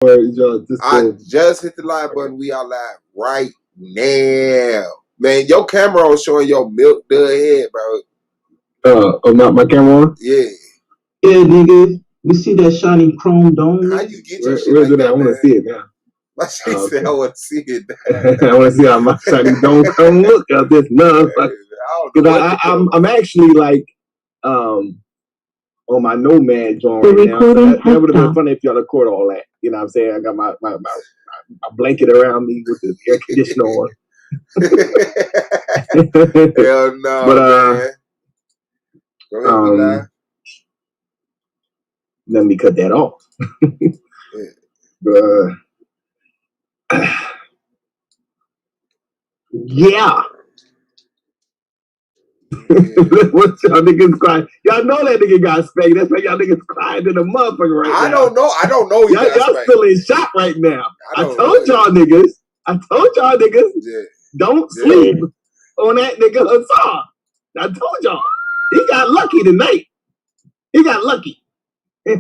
I just hit the live button. We are live right now. Man, your camera on showing your milk dud head, bro. My camera on? Yeah. Yeah, nigga. We see that shiny chrome dome. How you get your shit Where's like it at? I want to see it now. My shit said I want to see it. I want to see how my shiny dome come look at this motherfucker. Because I'm actually like on my Nomad joint right now. So that would have been funny if y'all record all that. You know what I'm saying? I got my blanket around me with the air conditioner on. Hell no, man. Go ahead, let me cut that off. Yeah. What y'all niggas crying? Y'all know that nigga got spanked. That's why y'all niggas crying to the motherfucker right now. I don't know. Y'all still in shock right now. I told y'all niggas. Yeah. Don't sleep on that nigga Ausar. I told y'all. He got lucky tonight. He got lucky. Hey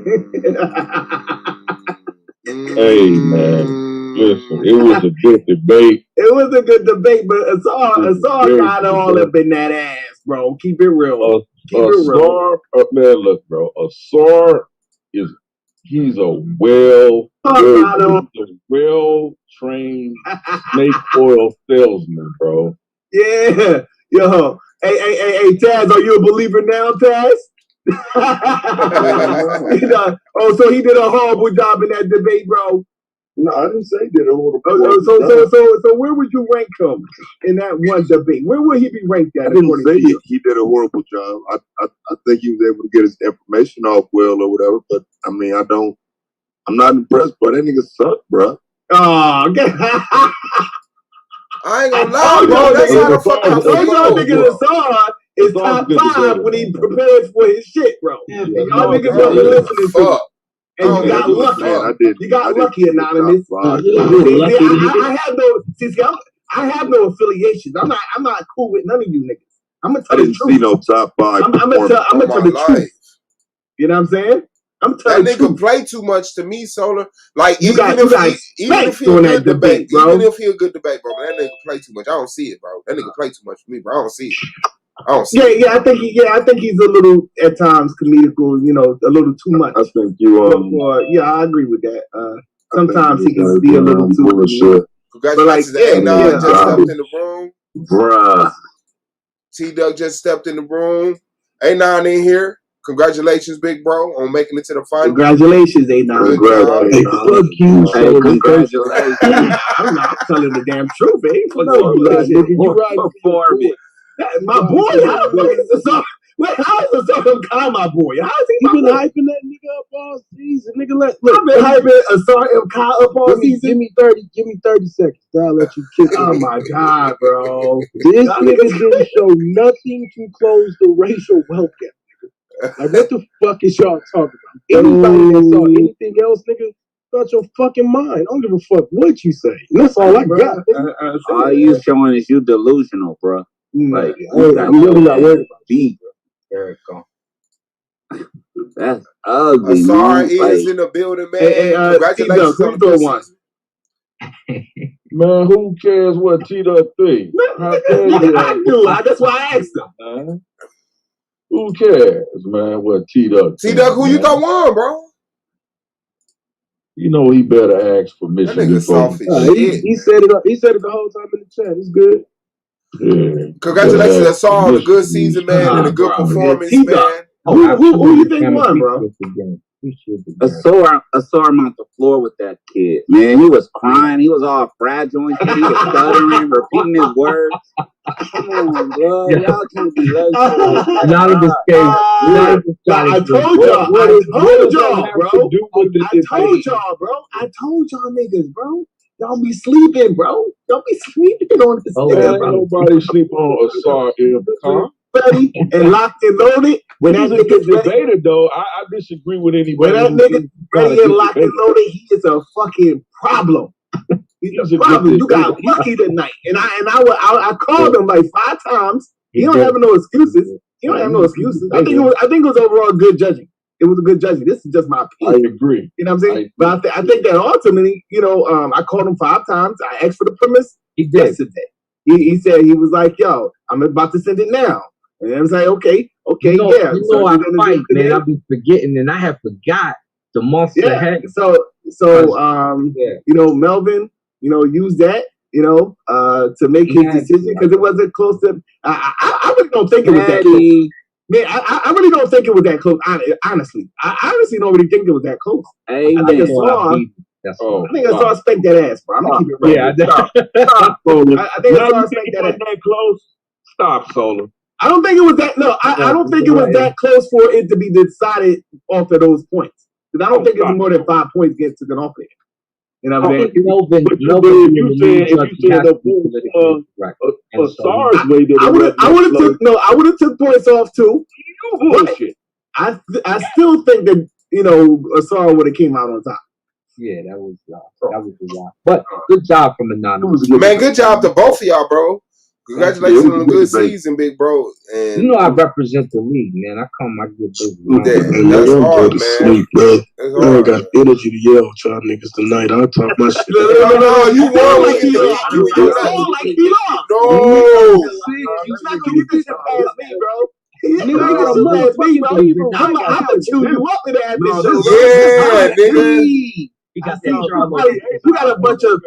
man, listen, it was a good debate. It was a good debate, but Ausar got all up in that ass, bro. Keep it real. Ausar, man, look, bro. Ausar he's a well-trained snake oil salesman, bro. Yeah, yo, hey, Taz, are you a believer now, Taz? So he did a horrible job in that debate, bro. No, I didn't say he did a horrible job. So where would you rank him in that one debate? Where would he be ranked at? I didn't say he did a horrible job. I think he was able to get his information off well or whatever. But I mean, I'm not impressed. But that nigga sucked, bro. Oh, okay. I ain't gonna lie, bro. That's how the fuck I told y'all niggas Ausar is top 5 when he prepares for his shit, bro. Yeah, y'all niggas don't be listening to it. And you got lucky. You got lucky, Anonymous. I have no affiliations. I'm not cool with none of you niggas. I'm gonna tell the truth. I didn't see no top 5. I'm gonna tell the truth. You know what I'm saying? That nigga play too much to me, Solar. Like even if he a good debate, bro. Even if he a good debate, bro, that nigga play too much. I don't see it, bro. That nigga play too much for me, bro. I don't see it. I think he's a little at times comical, you know, a little too much. I think you I agree with that. Sometimes he can be a little too sure. Congratulations to Anon, just stepped in the room. Bruh. T-Duck just stepped in the room. Anon in here. Congratulations, big bro, on making it to the final. Congratulations, Anon. Fuck you. Hey, congratulations. I'm not telling the damn truth, My boy, how the fuck is Ausar? How is Ausar kind my boy? How is he? You been hyping that nigga up all season, nigga. Look, I've been hyping Ausar up all season. Give me 30 seconds. I'll let you kick. Oh my god, bro! This nigga didn't show nothing to close the racial wealth gap. Like, what the fuck is y'all talking about? Anybody that saw anything else, nigga, got your fucking mind. I don't give a fuck what you say. That's all I got. All you showing is you delusional, bro. Like, you really not worried about beat. There it go. That's ugly. Ausar is in the building, man. Congratulations on the good season. Man, who cares what T-Duck think? I do. That's why I asked him. Who cares, man, what T-Duck think? T-Duck, who you got won, bro? You know he better ask permission. That nigga soft he said it. He said it the whole time in the chat. It's good. Yeah. Congratulations, Ausar, on a good season, man, and a good performance, man. Who you think won, bro? Ausar on the floor with that kid. Man, he was crying. He was all fragile and shit. He was stuttering, repeating his words. Come on, bro. Y'all can't be like Not in this game. I told y'all, bro. I told y'all niggas, bro. Y'all be sleeping, bro. Y'all be sleeping on this nigga, bro. Nobody sleep on Ausar, ready and locked and loaded. When that nigga's debater, though, I disagree with anybody. When that nigga ready and locked and loaded, he is a fucking problem. He's a problem. You got lucky tonight, and I called him like 5 times. He don't have no excuses. I think it was overall good judging. it was a good judgment. This is just my opinion. I agree. You know what I'm saying? But I think that ultimately, I called him 5 times. I asked for the premise yesterday. He said, he was like, yo, I'm about to send it now. And I was like, okay, yeah. So I fight, man. I'll be forgetting, and I have forgot the months ahead. So Melvin, use that, to make his decision because it wasn't close to. I really don't think it was that close. Man, I really don't think it was that close. Honestly, I honestly don't really think it was that close. I think Ausar spanked that ass, bro. I'm gonna keep it real. Yeah, stop, Solar. I think Ausar spanked that ass. That close. Stop, Solar. I don't think it was that. No, I don't think it was that close for it to be decided off of those points. Because I don't think it's more than 5 points getting taken off of it. You know what I'm saying? If you said Ausar's way, I would have took points off too. Bullshit. I still think that Ausar would have came out on top. Yeah, that was the lot. But good job from Anon. Man, good job to both of y'all, bro. Congratulations on a good season, big bro. And I represent the league, man. I come, I get big. That's hard, man. Sleep, bro. I ain't got energy to yell with y'all niggas tonight. I'll talk my shit. No, you won like you lost. You won like you lost. No. You're not gonna get this shit past me, bro. I'm gonna chew you up in that bitch. Yeah, nigga. You got a bunch of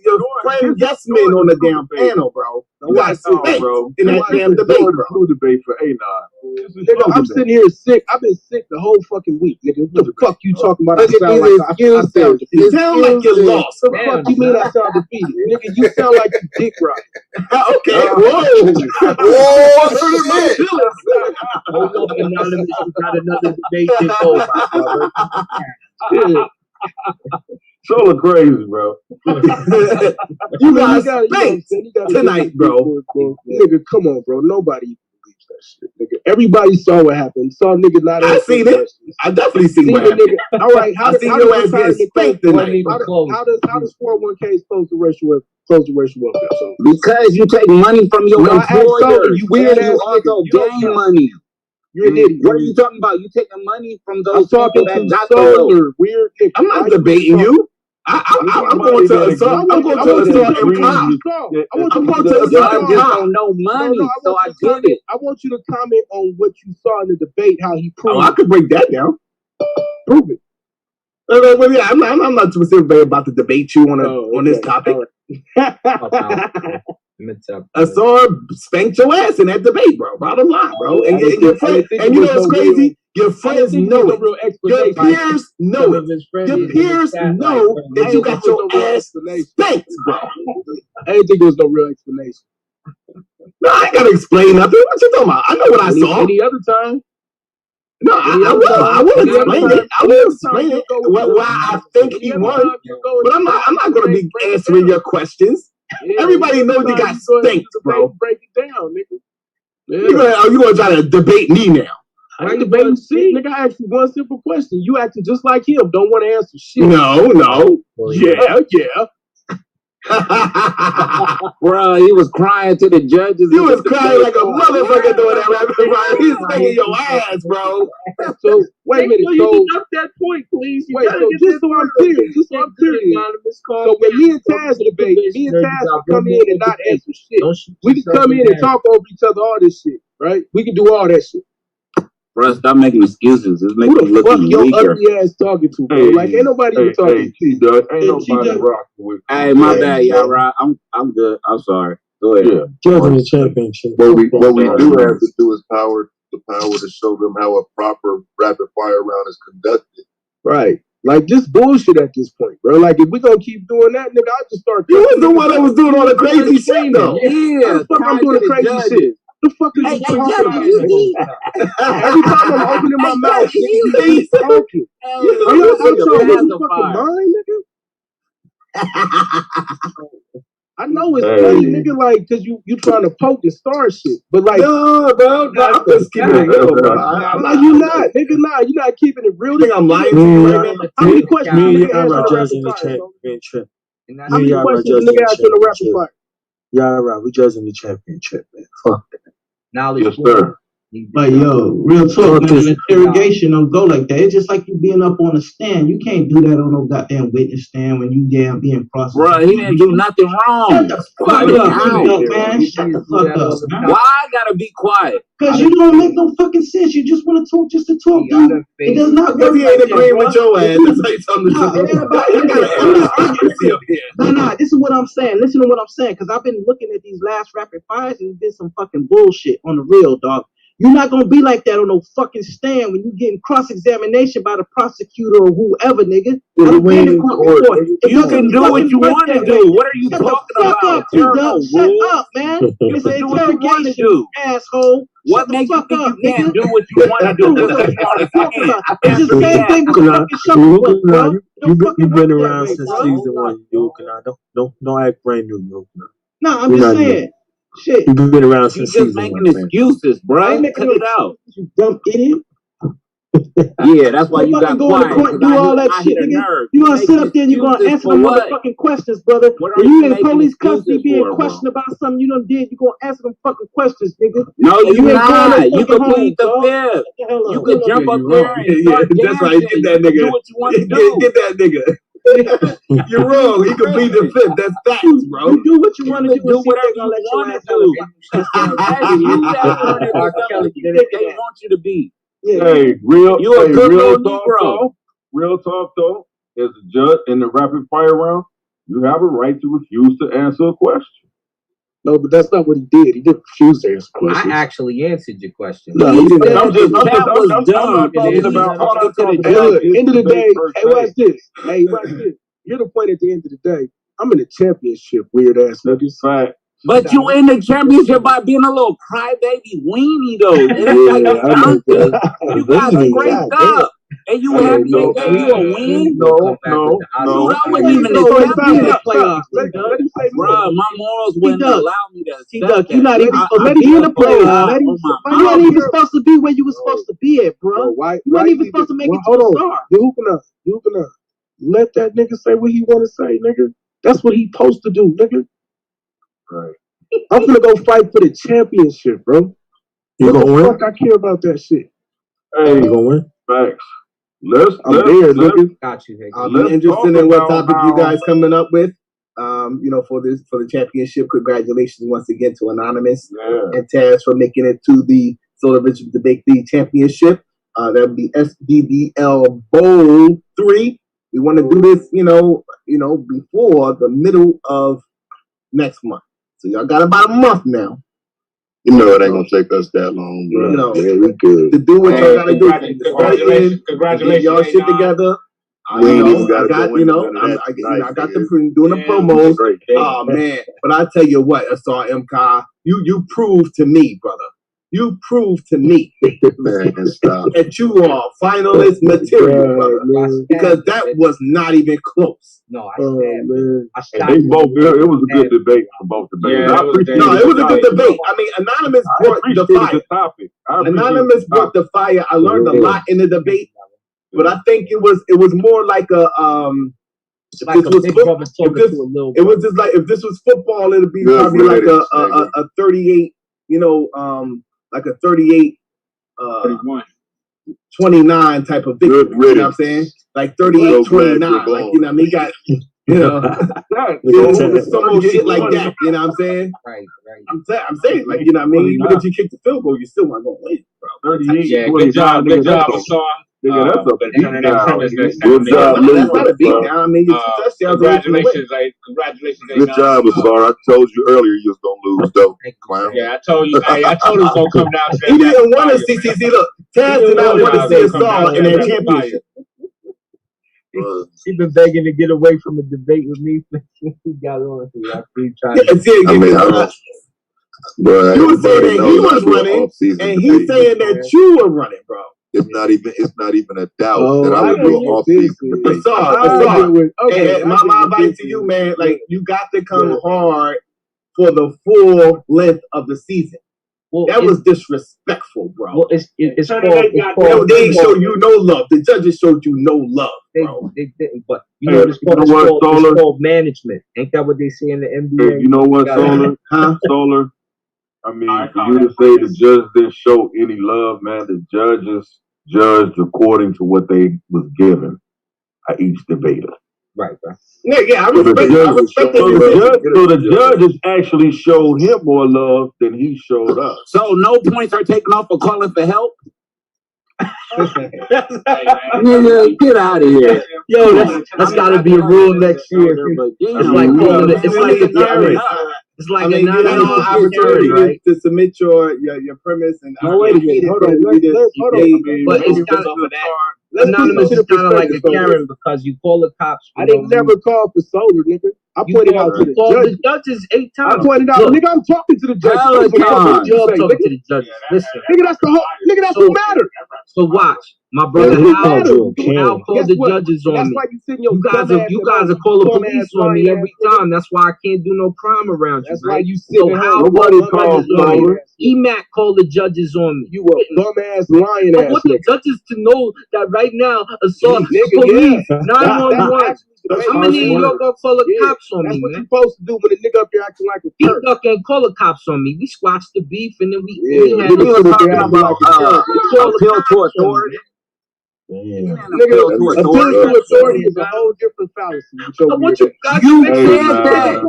your friend yes men on the damn panel, bro. You got bro in that damn debate, bro. Debate for Anon. Nigga, I'm sitting here sick. I've been sick the whole fucking week, nigga. What the fuck you talking about? I sound like defeated. You sound like you lost. What the fuck you mean I sound defeated? Nigga, you sound like you dick rock. Okay. Whoa, shit. Hold up, Anonymous. We got another debate to go about, brother. Solar crazy, bro. You got spanked tonight, bro. Nigga, come on, bro. Nobody believes that shit, nigga. Everybody saw what happened. Saw nigga not. I seen it. I definitely seen what happened. All right, how does your ass get spanked tonight? How does 401ks close the racial welfare? So because you take money from your employer. You weird ass also gain money. You're an idiot. What are you talking about? You taking money from those people that got the weird. I'm not debating you. I'm going to Ausar. I'm going to Ausar and Pop. I want you to just don't know money, so I get it. I want you to comment on what you saw in the debate, how he proved. I could break that down. Prove it. Well, yeah, I'm not too specific about to debate you on this topic. Ausar spanked your ass in that debate, bro. Bottom line, bro. And your friend, and you know what's crazy? Your friends know it. Your peers know it. Your peers know that you got your ass spanked, bro. I didn't think there was no real explanation. No, I ain't gotta explain nothing. What you talking about? I know what I saw. Any other time? No, I will explain it. I will explain it. Why I think he won. But I'm not gonna be answering your questions. Everybody knows you got spanked, bro. Break it down, nigga. You gonna try to debate me now? I ain't debating shit. Nigga, I asked you one simple question. You acting just like him. Don't want to answer shit. No. Yeah. Bro, he was crying to the judges. He was crying like a motherfucker doing that rapid fire. He's making your ass, bro. So wait a minute. You up that point, please. Wait, so just so I'm clear. So when me and Taz debate, me and Taz can come in and not answer shit. We can come in and talk over each other, all this shit, right? We can do all that shit. Bro, stop making excuses. It's making you look weaker. Your ugly ass talking to, bro. Like ain't nobody even talking to you. Ain't nobody rocking with. Hey, my bad, y'all. Right? I'm good. I'm sorry. Go ahead. Yeah. Judging the championship. What we do have to do is the power to show them how a proper rapid fire round is conducted. Right. Like just bullshit at this point, bro. Like if we gonna keep doing that, nigga, I'll just start. You was the one that was doing all the crazy shit, though. Yeah. The fuck I'm doing the crazy shit. The fuck is you talking about? Every time I'm opening my mouth, you keep talking. Are you out your fucking mind, nigga? I know it's funny, nigga, like, cause you trying to poke and start shit, but like, no, bro, I'm just keeping it real, bro. No, you not, nigga, you're not keeping it real. I'm lying to you right now. How many questions Me nigga and asked judging the in the championship. How many questions nigga asked in the rapid fire? Yeah, right. We judging the championship, man. Fuck that. Knowledge. Yes, sir. But yo, real talk, man, an interrogation don't go like that. It's just like you being up on a stand. You can't do that on no goddamn witness stand when you being processed. Bro, he didn't do nothing wrong. Shut the fuck up, man. Shut the fuck up, man. Why I gotta be quiet? Because you don't make no fucking sense. You just want to talk just to talk, dude. It does not work. He ain't agreeing with your ass. That's how you tell him to Nah, this is what I'm saying. Listen to what I'm saying, because I've been looking at these last rapid fires and it's been some fucking bullshit on the real, dog. You're not gonna be like that on no fucking stand when you getting cross-examination by the prosecutor or whoever, nigga. You can do what you want to do. What are you talking about? Shut up, man. It's an interrogation, asshole. What makes you think you can't do what you want to do? It's the same thing with fucking Shuffle, bro. You've been around since season 1, Duke, and don't act brand new, Duke. No, I'm just saying. Shit. You've been around since season 1. You're just making excuses, bro. Cut it out. You dumb idiot. Yeah, that's why you got go in the court, do all that shit, nigga. You gonna sit up there and you gonna answer the motherfucking questions, brother. When you in police custody being questioned about something you done did, you gonna answer them fucking questions, nigga. No, you not. You can plead the fifth. You can jump up there and start dancing. That's right. Get that nigga. Do what you want to do. Get that nigga. You're wrong. He can plead the fifth. That's facts, bro. You do what you want to do. Do whatever you want to do. They want you to be. Yeah. Hey, real good talk though. Real talk though. As a judge in the rapid fire round, you have a right to refuse to answer a question. No, but that's not what he did. He didn't refuse to answer questions. I actually answered your question. No, he didn't. I'm not talking about. End of the day, hey, watch this. Hey, watch this. You're the point at the end of the day. I'm in the championship, weird ass niggas. Right. But you in the championship by being a little crybaby weenie though. You got scraped up. And you happy they gave you a win? No. I wasn't even the playoffs. Bro, my morals wouldn't allow me to. You're not even supposed to be in the playoffs. You're not even supposed to be where you were supposed to be at, bro. You weren't even supposed to make it to the star. Duke, let that nigga say what he want to say, nigga. That's what he supposed to do, nigga. Right. I'm gonna go fight for the championship, bro. You gonna win? Fuck, I care about that shit. Hey, you gonna win? Facts. I'm there, nigga. Got you. I'll be interested in what topic you guys coming up with. For the championship. Congratulations once again to Anonymous and Taz for making it to the Solar Vision Debate League Championship. That would be S.V.D.L Bowl 3. We want to do this, before the middle of next month. So y'all got about a month now. You know it ain't gonna take us that long, bro. We good. To do what y'all gotta do. Congratulations. Y'all shit together. I got them doing the promos. Oh man. But I tell you what, Ausar MK, you proved to me, brother. You proved to me that you are finalist material, brother. Because that was not even close. No, it was a good debate for both debates. It was a good debate. I mean, Anonymous brought the fire. Anonymous brought the fire. I learned a lot in the debate, but I think it was more like a it was just like if this was football, it'd be probably like a 38. Like a 38, 29 type of victory. You know what I'm saying? Like 38, 29. Like, he got, some more shit like that. You know what I'm saying? Right. I'm saying, like, you know what I mean? Even if you kick the field goal, you still not going to win, bro. 38. Yeah, good job, Ausar. Nigga, that's a beatdown. Good job, that's not a beatdown. I mean, congratulations, Good job, Ausar. I told you earlier you was gonna lose, though. Clown. Yeah, I told you. I told him gonna come down. He didn't want to see. Look, Taz did not want to see Ausar in that championship. He been begging to get away from a debate with me. He got on to you. You were saying that he was running, and he's saying that you were running, bro. It's not even a doubt that I would do an off-season debate. Ausar, my advice to you, man, like you got to come hard for the full length of the season. Well, that was disrespectful, bro. Well, it's called. They didn't show you no love. The judges showed you no love, bro. They didn't, but it's called management. Ain't that what they say in the NBA? Hey, you know what, Solar? Solar? I mean, for you to say the judge didn't show any love, man, the judges judged according to what they was given by each debater. Right, bro. Yeah, I respect that. So the judges actually showed him more love than he showed us. So no points are taken off for calling for help? Nigga, get out of here. Yo, that's gotta be a rule next year. It's like calling it. It's like a Karen. It's like an opportunity, right? To submit your premise and wait a minute. Hold on. But it's kind of anonymous is kind of like a Karen because you call the cops. I didn't never call for solar, nigga. I pointed out to the judges 8 times. I pointed out, nigga, I'm talking to the judges. You're talking to the judges. Listen, nigga, that's the whole. Nigga, that's what matters. So watch, my brother Al called the judges on me. You guys are calling police on me every time. That's why I can't do no crime around you. That's why you sit. So Al called the judges on me. EMAC called the judges on me. You a dumbass lying ass. I want the judges to know that right now, assault police 911. How many of y'all gonna call the cops on me, man? That's what you supposed to do when a nigga up here acting like a jerk. He can't call the cops on me. We squashed the beef and then we had talking about appeal to authority. Appeal to authority is a whole different fallacy. You said that.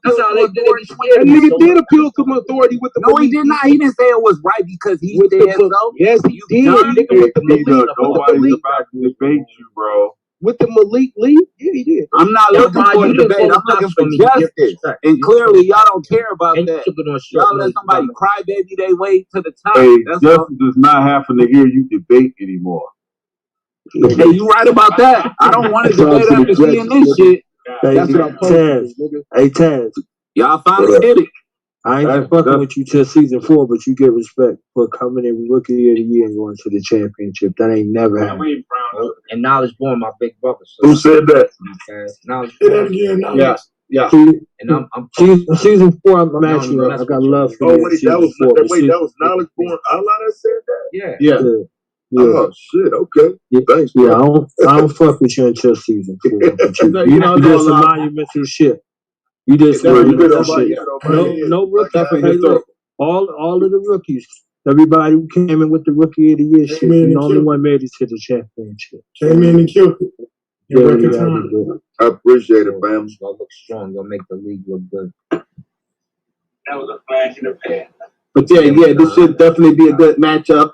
That's how they did it. That nigga did appeal to authority with the. No, he did not. He didn't say it was right because he said so. Yes, he did. Nigga, with the police. Nobody's about to debate you, bro. With the Malik Lee? Yeah, he did. I'm not looking for a debate. I'm looking for justice. And clearly, y'all don't care about that. Y'all let somebody cry baby they way to the top. Hey, justice does not happen to hear you debate anymore. Hey, you right about that. I don't want to debate after seeing this shit. That's what I'm posting, nigga. Hey, Taz. Y'all finally did it. I ain't fucking with you till season 4, but you get respect for coming in rookie of the year and going to the championship. That ain't never happened. And Knowledge Born, my big brother. So who said that? Knowledge Born. Yeah. And I'm season 4. I'm actually. I got love for you. That was Knowledge Born. Allah that said that. Yeah. Oh shit! Okay. Thanks. Yeah, I don't fuck with you until season 4. You did some monumental shit. You did some monumental shit. No rookie. Hey, look, all of the rookies. Everybody who came in with the rookie of the year shit. The only one made it to the championship. Came in and killed it. I appreciate it, fam. You'll look strong. You'll make the league look good. That was a flash in the pan. But yeah, this should definitely be a good matchup.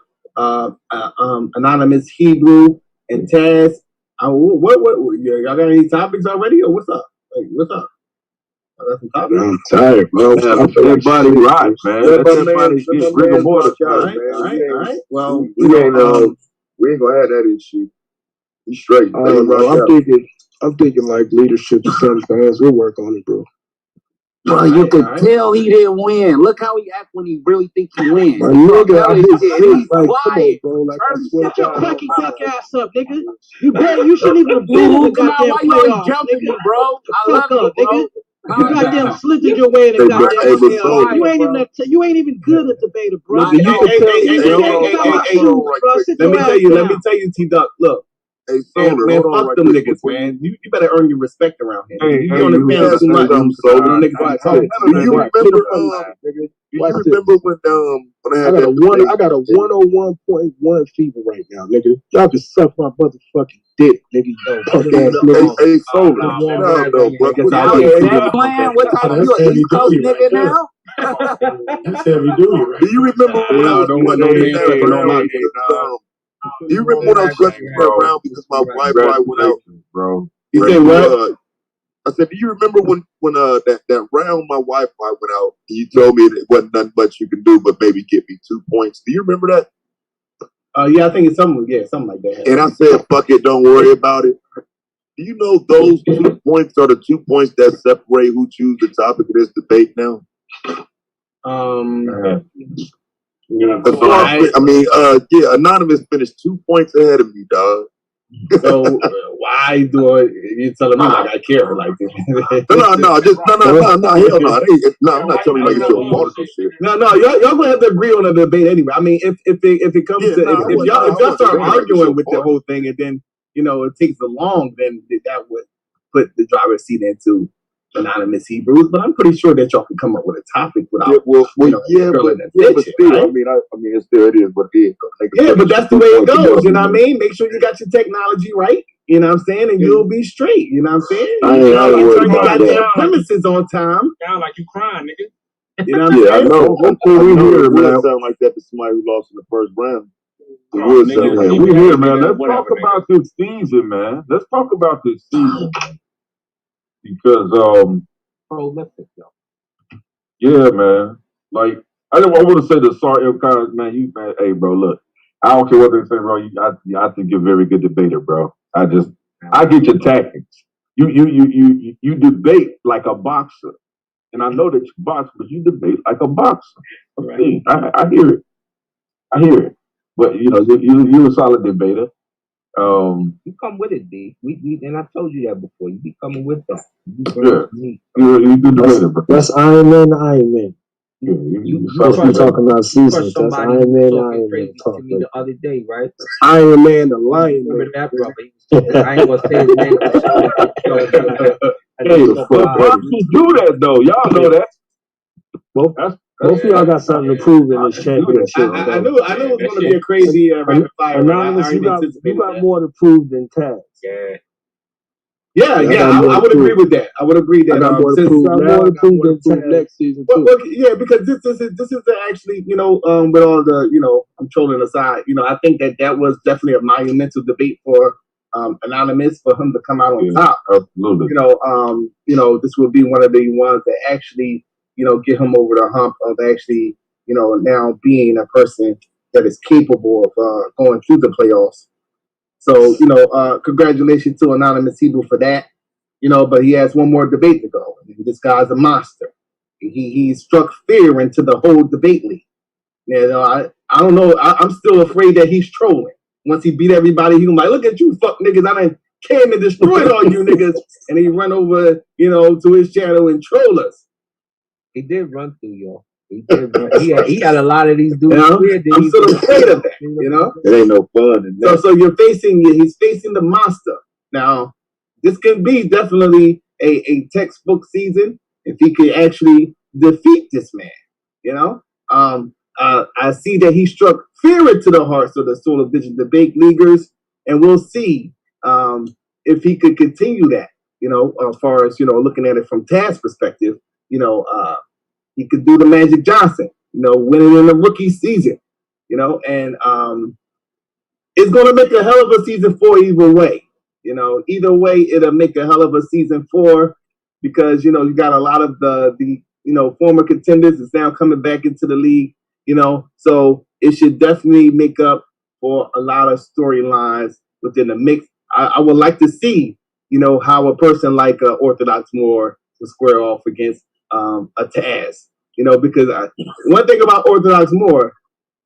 Anonymous Hebrew and Taz. What? Y'all got any topics already, or what's up? Like, what's up? I'm tired, bro. Everybody rock, man. Everybody get rigor mortis. All right. Well, we ain't gonna have that issue. You straight. I don't know. I'm thinking like leadership to some fans. We'll work on it, bro. Bro, you could tell he didn't win. Look how he act when he really think he wins. My nigga, I hit shit. Like, come on, bro. Like, get your cracky duck ass up, nigga. You shouldn't even have been in the goddamn playoffs, jumping me, bro. I love you, bro. Nigga. You goddamn slithered your way in the goddamn playoffs. You ain't even good at debater, bro. Let me tell you, T-Duck. Look. Hey, Solar, man, fuck them niggas, man. You better earn your respect around here. You on the fence too much. Do you remember when I got a 101.1 fever right now, nigga. Y'all can suck my motherfucking dick, nigga. Punk ass nigga. Hey, Solar. What type of you an East Coast nigga now? That's heavy duty, right? Do you remember when I was do you remember when I was dressing around because my Wi-Fi went out, bro? You said what? I said, do you remember when that round my Wi-Fi went out? And you told me it wasn't nothing much you could do, but maybe get me 2 points. Do you remember that? Yeah, I think it's something like that. And I said, fuck it, don't worry about it. Do you know those 2 points are the 2 points that separate who choose the topic of this debate now? Anonymous finished 2 points ahead of me, dog. So why do you telling me like I care like this? No, hell no. I'm not telling you like it's your fault or shit. No, y'all gonna have to agree on a debate anyway. I mean, if it comes to if y'all start arguing with the whole thing and then it takes the long, then that would put the driver's seat into Anonymous Hebrews, but I'm pretty sure that y'all can come up with a topic without, but still, right? I mean, it still is what it is. Yeah, but that's the way it goes. You know what I mean? Make sure you got your technology right. You know what I'm saying? And you'll be straight. You know what I'm saying? You turn your goddamn premises on time. Sound like you crying, nigga. You know what I'm saying? I know. That's what we hear, man. Sound like that to somebody who lost in the first round. We here, man. Let's talk about this season, man. Let's talk about this season. Because, prolific, though. Yeah, man. Like, I want to say to Sar Khan, man, hey, bro, look. I don't care what they say, bro. I think you're a very good debater, bro. I get your tactics. You debate like a boxer. And I know that you box, but you debate like a boxer. Right. I hear it. I hear it. But, you're a solid debater. You come with it, D. We and I told you that before. You be coming with that. You're a good debater, bro. That's Iron Man to Iron Man. You talking about seasons. That's Iron Man to Iron Man. To me the other day, right? Iron Man the Lion. Remember that, brother? I ain't gonna say his name. But boxers do that, though. Y'all know that. Both of y'all got something to prove in this championship. I knew it was going to be a crazy rapid fire. Anonymous, you got more to prove than Taz. Yeah, I would agree with that. I would agree that. I got more to prove now. I got more to prove next season too. Well, yeah, because this is actually, with all the, I'm trolling aside, I think that was definitely a monumental debate for Anonymous, for him to come out on top. Absolutely. This would be one of the ones that actually, get him over the hump of actually, now being a person that is capable of going through the playoffs. So, congratulations to Anonymous Hebrew for that. But he has one more debate to go. This guy's a monster. He struck fear into the whole debate league. I don't know. I'm still afraid that he's trolling. Once he beat everybody, he's like, look at you fuck niggas. I done came and destroyed all you niggas. And he run over, to his channel and troll us. He did run through y'all. He did run. He had a lot of these dudes. I'm still afraid of that, It ain't no fun in that. So he's facing the monster. Now, this can be definitely a textbook season if he could actually defeat this man. I see that he struck fear into the hearts of the Soul of Vision debate leaguers, and we'll see if he could continue that. As far as looking at it from Taz's perspective, he could do the Magic Johnson, winning in the rookie season, and it's going to make a hell of a season 4 either way. Either way, it'll make a hell of a season 4 because, you got a lot of the former contenders is now coming back into the league, so it should definitely make up for a lot of storylines within the mix. I would like to see, how a person like Orthodox Moore will square off against a Taz, because one thing about Orthodox Moore,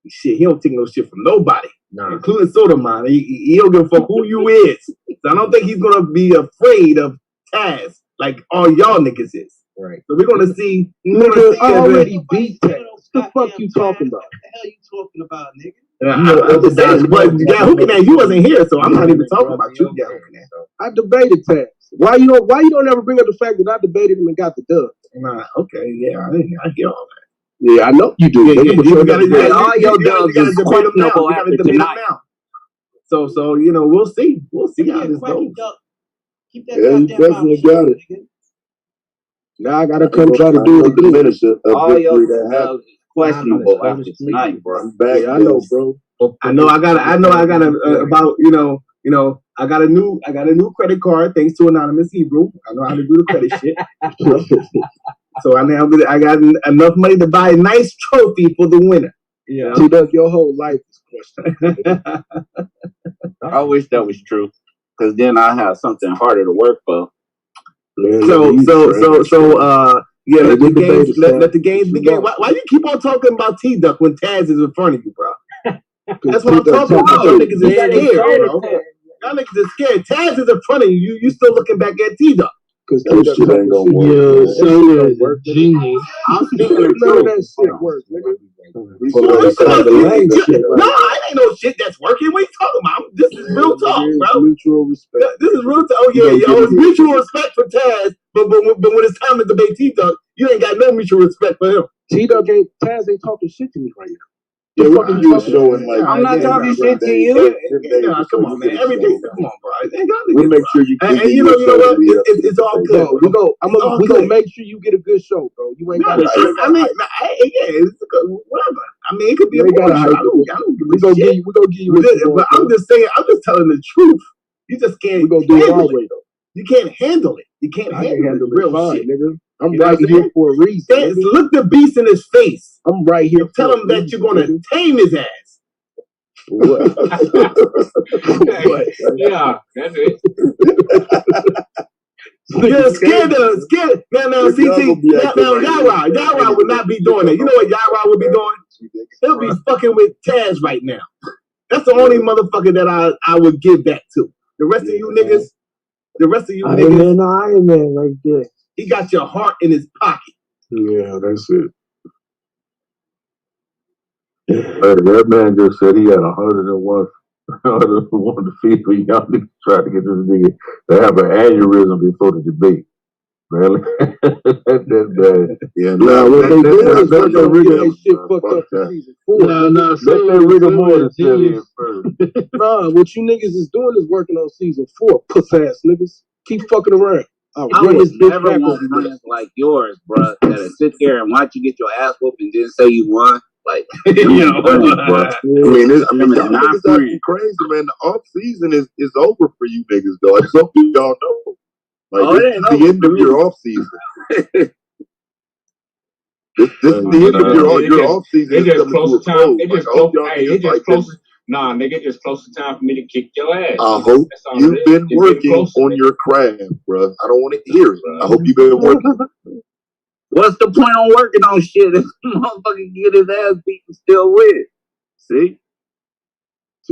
shit, he don't take no shit from nobody, including Sotomayor. He don't give a fuck who you is. So I don't think he's gonna be afraid of Taz like all y'all niggas is. Right. So we're gonna see. Nigga, I already beat Taz. What the fuck you talking about? What the hell you talking about, nigga? But Hookin, you wasn't here, so I'm not even talking about you, Hookin. I debated Taz. Why you don't ever bring up the fact that I debated him and got the dub? Okay, yeah, I hear all that. Yeah, I know you do. All your dubs is questionable after tonight. So we'll see. We'll see how this goes. Keep that you definitely got it. Now I gotta come try to do it again. All your dubs is questionable after tonight, bro. I'm back. I know, bro. I know. I got about I got a new credit card thanks to Anonymous Hebrew. I know how to do the credit shit. So I got enough money to buy a nice trophy for the winner. Yeah. See, Doug, your whole life is questionable. I wish that was true, because then I have something harder to work for. So let the games begin. Why you keep on talking about T-Duck when Taz is in front of you, bro? That's what I'm talking about. Y'all niggas is scared, bro. Y'all niggas is scared. Taz is in front of you. You still looking back at T-Duck. Because that shit ain't gonna work. Yeah, son is a genius. I'm speaking the truth. None of that shit works, nigga. No, it ain't no shit that's working. What you talking about? This is real talk, bro. Mutual respect. This is real talk. Oh yeah, yo, it's mutual respect for Taz, But when it's time to debate T-Dog, you ain't got no mutual respect for him. T-Dog Taz ain't talking shit to me right now. Yeah, I'm not talking shit to you. Come on, man. Everything. Come on, bro. We'll make sure you. And you know what? It's all good. We gonna make sure you get a good show, bro. You ain't got. I mean, it's whatever. I mean, it could be a good show. I don't give a shit. We gonna give you. But I'm just saying. I'm just telling the truth. You just can't. We gonna do it our way though. You can't handle it. You can't handle the real shit, nigga. I'm right here for a reason. Look the beast in his face. I'm right here. Tell him that you're gonna tame his ass. What? Yeah, that's it. You're scared. Now, CT. Now, Yawa would not be doing that. You know what Yawa would be doing? He'll be fucking with Taz right now. That's the only motherfucker that I would give that to. The rest of you niggas. Iron Man right there. He got your heart in his pocket. Yeah, that's it. Hey, that man just said he had 101 defeats for y'all niggas trying to get this nigga to have an aneurysm before the debate. Man, that's bad. Yeah, what they do is let that rigor shit fucked up for season 4. let that rigor mortis set in first. Nah, what you niggas is doing is working on season 4, puss ass niggas. Keep fucking around. I would never want friends like yours, bro, that'll sit there and watch you get your ass whooped and then say you won. Like, I mean, y'all niggas out here crazy, man. The off season is over for you niggas, though. I just hope y'all know. Like, this is the end of your off season. This is the end of your off season. It just close to time. It just close. Nah, nigga, it's just close to time for me to kick your ass. I hope you've been working on your craft, bro. I don't want to hear it. I hope you've been working. What's the point on working on shit if motherfucker get his ass beat and still win? See,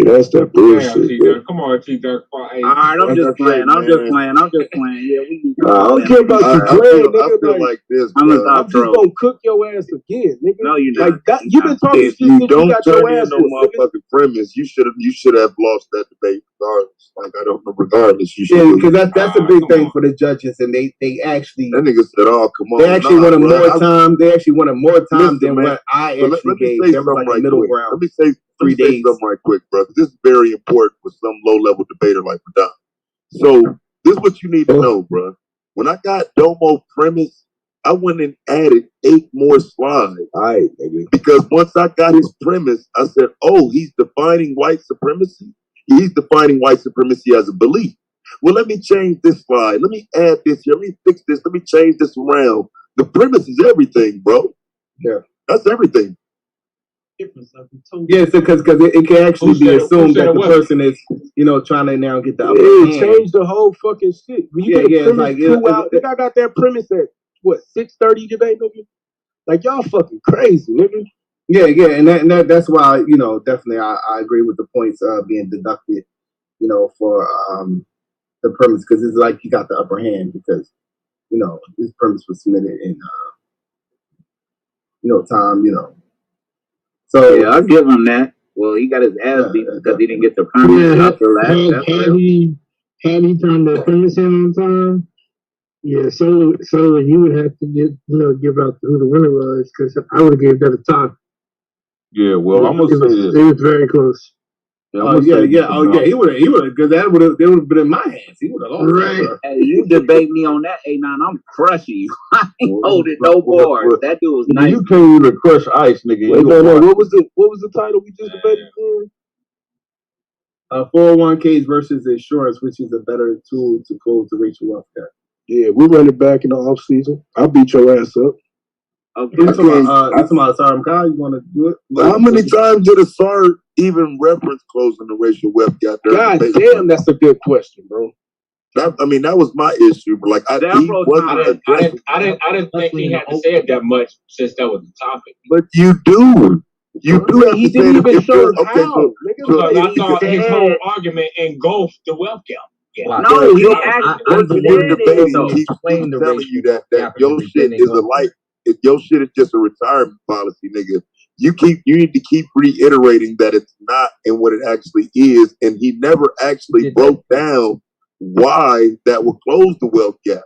that's that bullshit. Come on, T-Dog. All right, I'm just playing. Yeah, we can. I don't care about you playing, nigga. I feel like this, I'm just gonna cook your ass again, nigga. No, you're not. Like that, you've been talking if shit you since don't you got turn your in ass no whooped, motherfucking premise, you should have lost that debate regardless. Like, I don't know, regardless. You should. Yeah, because that's a big thing for the judges, and they actually. That nigga said, "Oh, come on." They actually wanted more time. They actually wanted more time than what I actually gave. There was like a middle ground. Let me say 3 days. Something right quick, bro. This is very important for some low-level debater like Madonna. So this is what you need to know, bro. When I got Domo premise, I went and added 8 more slides. All right, baby. Because once I got his premise, I said, "Oh, he's defining white supremacy. He's defining white supremacy as a belief. Well, let me change this slide. Let me add this here. Let me fix this. Let me change this around." The premise is everything, bro. Yeah, that's everything. Yeah, because it can actually be assumed that the person is, trying to now get the upper hand. Change the whole fucking shit. When you get a premise out, nigga, I got that premise at what 6:30 today, nigga. Like y'all fucking crazy, nigga. Yeah, and that's why definitely I agree with the points being deducted, for the premise, because it's like you got the upper hand because this premise was submitted in time, So yeah, I'll give him that. Well, he got his ass beat because he didn't get the permit. Had he turned the premise in on time, yeah, so you would have to give out who the winner was, because I would have gave that a tie. Yeah, well, I'm gonna say this. It was very close. He would have, because it would have been in my hands. He would have lost. Right. Hey, you debate me on that, Anon, I'm crushing you. I ain't holding no board. That dude was nice. You can't even crush ice, nigga. Wait, what was the title we just debated for? 401ks versus insurance, which is a better tool to close the racial wealth gap. Yeah, we run it back in the off season. I'll beat your ass up. Okay. You talking about Asar Kyle? You want to do it? How many times did Asar even reference closing the racial wealth gap? God damn, that's a good question, bro. That was my issue. But like, I didn't think he had to say it that much since that was the topic. But you do. You do have to say it. Because I thought his whole argument engulfed the wealth gap. Yeah. No, he actually telling you that your shit is a light. Your shit is just a retirement policy, nigga. You need to keep reiterating that it's not and what it actually is, and he never actually broke down why that would close the wealth gap.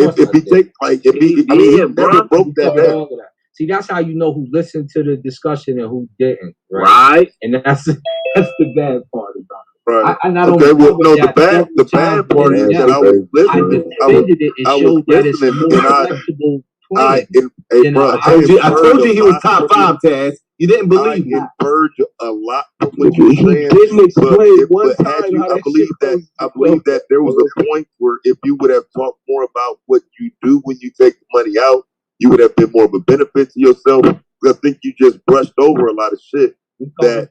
if he take like if he never broke that down. See, that's how you know who listened to the discussion and who didn't, right? And that's the bad part about it. Right. I not only the bad part is that I was listening. I defended it and showed that it's more flexible plan. I told you he was top 5, Taz. You didn't believe me. I inferred a lot from what you were saying. Didn't explain one time I believe that there was a point where if you would have talked more about what you do when you take the money out, you would have been more of a benefit to yourself. I think you just brushed over a lot of shit that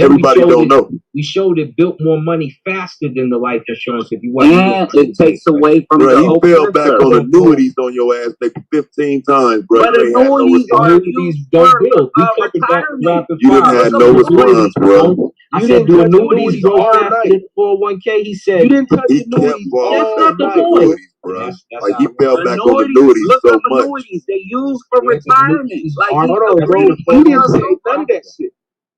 everybody don't know. We showed it built more money faster than the life insurance if you want. And it takes away from the he fell back on annuities on your ass maybe 15 times, bro. But annuities don't build. You didn't have no response, bro. I said, do annuities go faster than 401k? He said, you didn't touch annuities. That's not the point. Bro. Like he fell back on annuities so much. Annuities they use for retirement. Like hold on, bro. You didn't say none of that shit.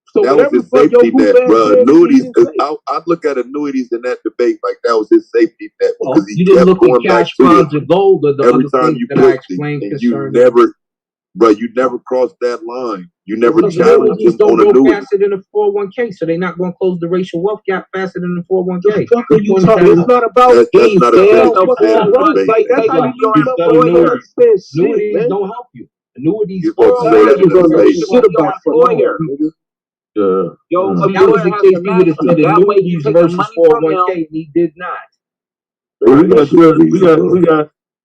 So that was his safety net, bro. Annuities, I look at annuities in that debate like that was his safety net because he you didn't look at cash bonds and gold or the every other time things you that I explained concerning. You never crossed that line. You never challenged him on annuities. Don't go annuities. faster than a 401k, so they're not going to close the racial wealth gap faster than the 401k. It's not about that's not a like that's how you annuities don't help you. Annuities shit about employer. Yo, that was the case. He would have said annuities versus 401k, and he did not.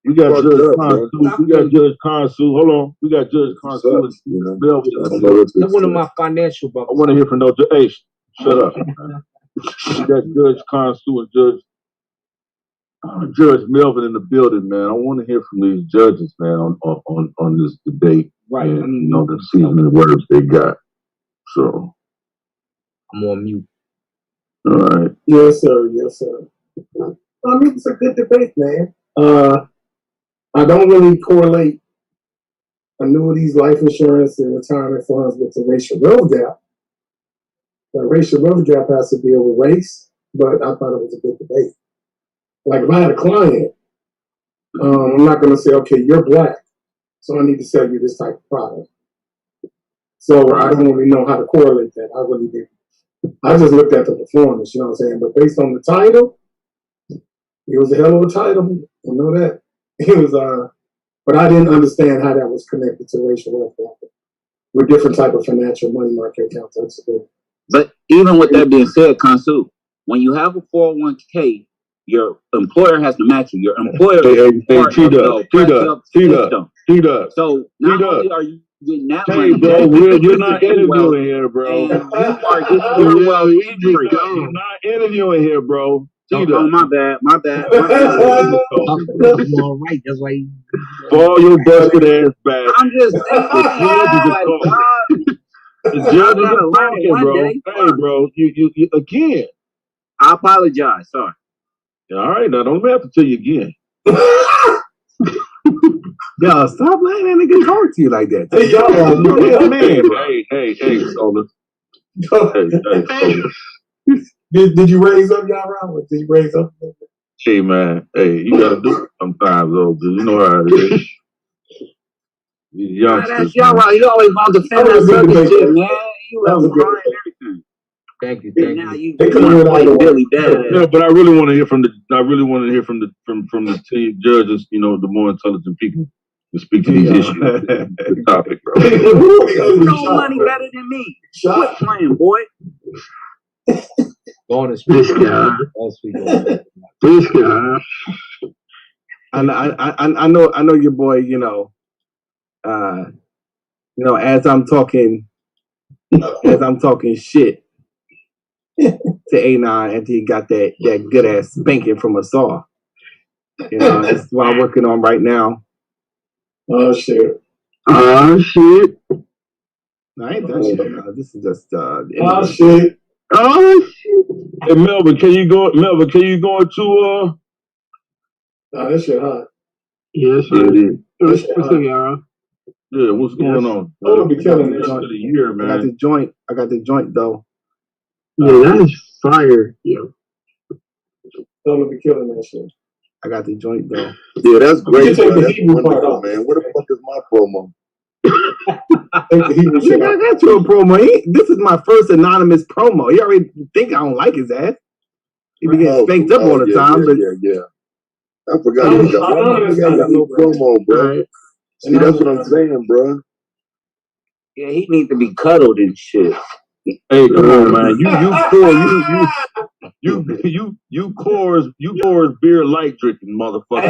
We got Judge Consu. We got Judge Consu. Hold on. We got Judge Consu. They're one of my financial brothers. I want to hear from no Hey, shut up. We got Judge Consu and Judge Melvin in the building, man. I want to hear from these judges, man, on this debate. Right. And, to see how many words they got. So I'm on mute. All right. Yes, sir. Yes, sir. I mean, it's a good debate, man. I don't really correlate annuities, life insurance, and retirement funds with the racial wealth gap. The racial wealth gap has to deal with race, but I thought it was a good debate. Like if I had a client, I'm not going to say, okay, you're black, so I need to sell you this type of product. So I don't really know how to correlate that. I really didn't. I just looked at the performance, you know what I'm saying? But based on the title, it was a hell of a title. I know that. It was, but I didn't understand how that was connected to racial wealth gap. With different type of financial money market accounts. But even with that being said, Consu, when you have a 401k, your employer has to match you. Your employer is part of the system. So not only are you getting that money, bro, you're not interviewing here, bro. You are getting your wealth injury. You're not interviewing here, bro. Oh, my bad. All right, that's why. Fall your busted ass back. I'm just saying. The judges are talking, bro. Hey, bro, you again. I apologize. Sorry. All right, now don't have to tell you again. Yo, stop letting that nigga talk to you like that. Hey, y'all, man, bro. Hey, Solar. Hey, Solar. Did you raise up y'all around? Did you raise up? Hey, man. Hey, you gotta do it sometimes, though, dude. You know how it is. These youngsters. Y'all right. You always want to defend that circus shit, man. You love crying and everything. Thank you. Now you Billy Dad. Yeah, but I really want to hear from the team judges. You know, the more intelligent people to speak to these issues. The topic, bro. You know money better than me. Quit playing, boy. Going to speak. This guy. I know your boy. As I'm talking shit to Anon, and he got that good ass spanking from Ausar. That's what I'm working on right now. Oh shit. I ain't done shit. No, this is just oh shit. Hey Melvin, can you go into this shit hot. Yes, it is. What's up, y'all? Yeah, what's going on? I'm gonna be killing this for the year, man. I got the joint though. Yeah, that is fire. Yeah. I'm gonna be killing that shit. I got the joint though. Yeah, that's great, bro. That's wonderful, man. Where the fuck is my promo? Nigga, I got you a promo. This is my first anonymous promo. He already think I don't like his ass. He be getting spanked up all the time. Yeah. I forgot you got no promo, bro. Right. See, that's what I'm saying, bro. Yeah, he needs to be cuddled and shit. Hey, come on, man. You Coors beer light drinking motherfucker.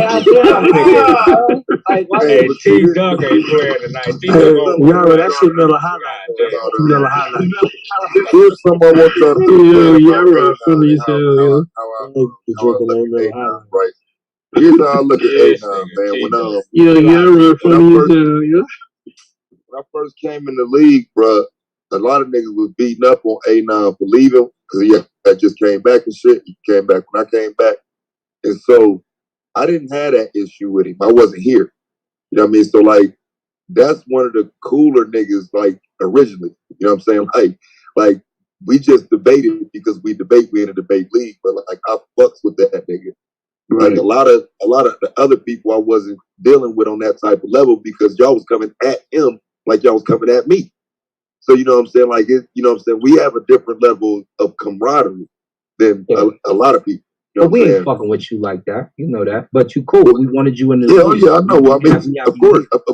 Hey, T-Duck ain't playing tonight. Yo, that shit Miller High. Miller High. Here's something I want y'all to do. Yeah, funny as hell, right. Here's how I look at Anon, man. When I first came in the league, bro, a lot of niggas was beating up on Anon for leaving because he had just came back and shit. He came back when I came back. And so I didn't have that issue with him. I wasn't here. You know what I mean? So, like, that's one of the cooler niggas, like, originally. You know what I'm saying? Like we just debated because we in a debate league, but like I fucks with that nigga. Right. Like a lot of the other people I wasn't dealing with on that type of level because y'all was coming at him like y'all was coming at me. So you know what I'm saying? Like you know what I'm saying? We have a different level of camaraderie than a lot of people. You know but we ain't fucking with you like that. You know that. But you cool. We wanted you in the league. Yeah, I know. I mean, of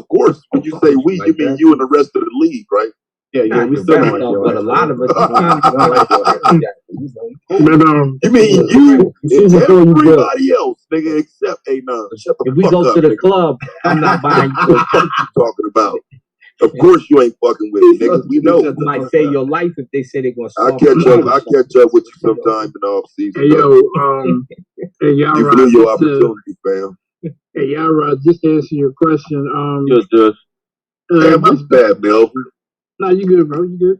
course. When you say we, you mean you and the rest of the league, right? Yeah, we still like you. But a lot of us, you mean you and everybody else, nigga, except Anon. Shut the fuck up. If we go to the club, I'm not buying you. What you talking about? Of course you ain't fucking with me, nigga. We know. You might save your life if they say they're gonna. I'll catch up with you sometime in the off season. Hey yo, hey y'all, you blew your opportunity, fam. Hey y'all, just to answer your question. Yes. Damn, my bad, Melvin. No, you good, bro. You good.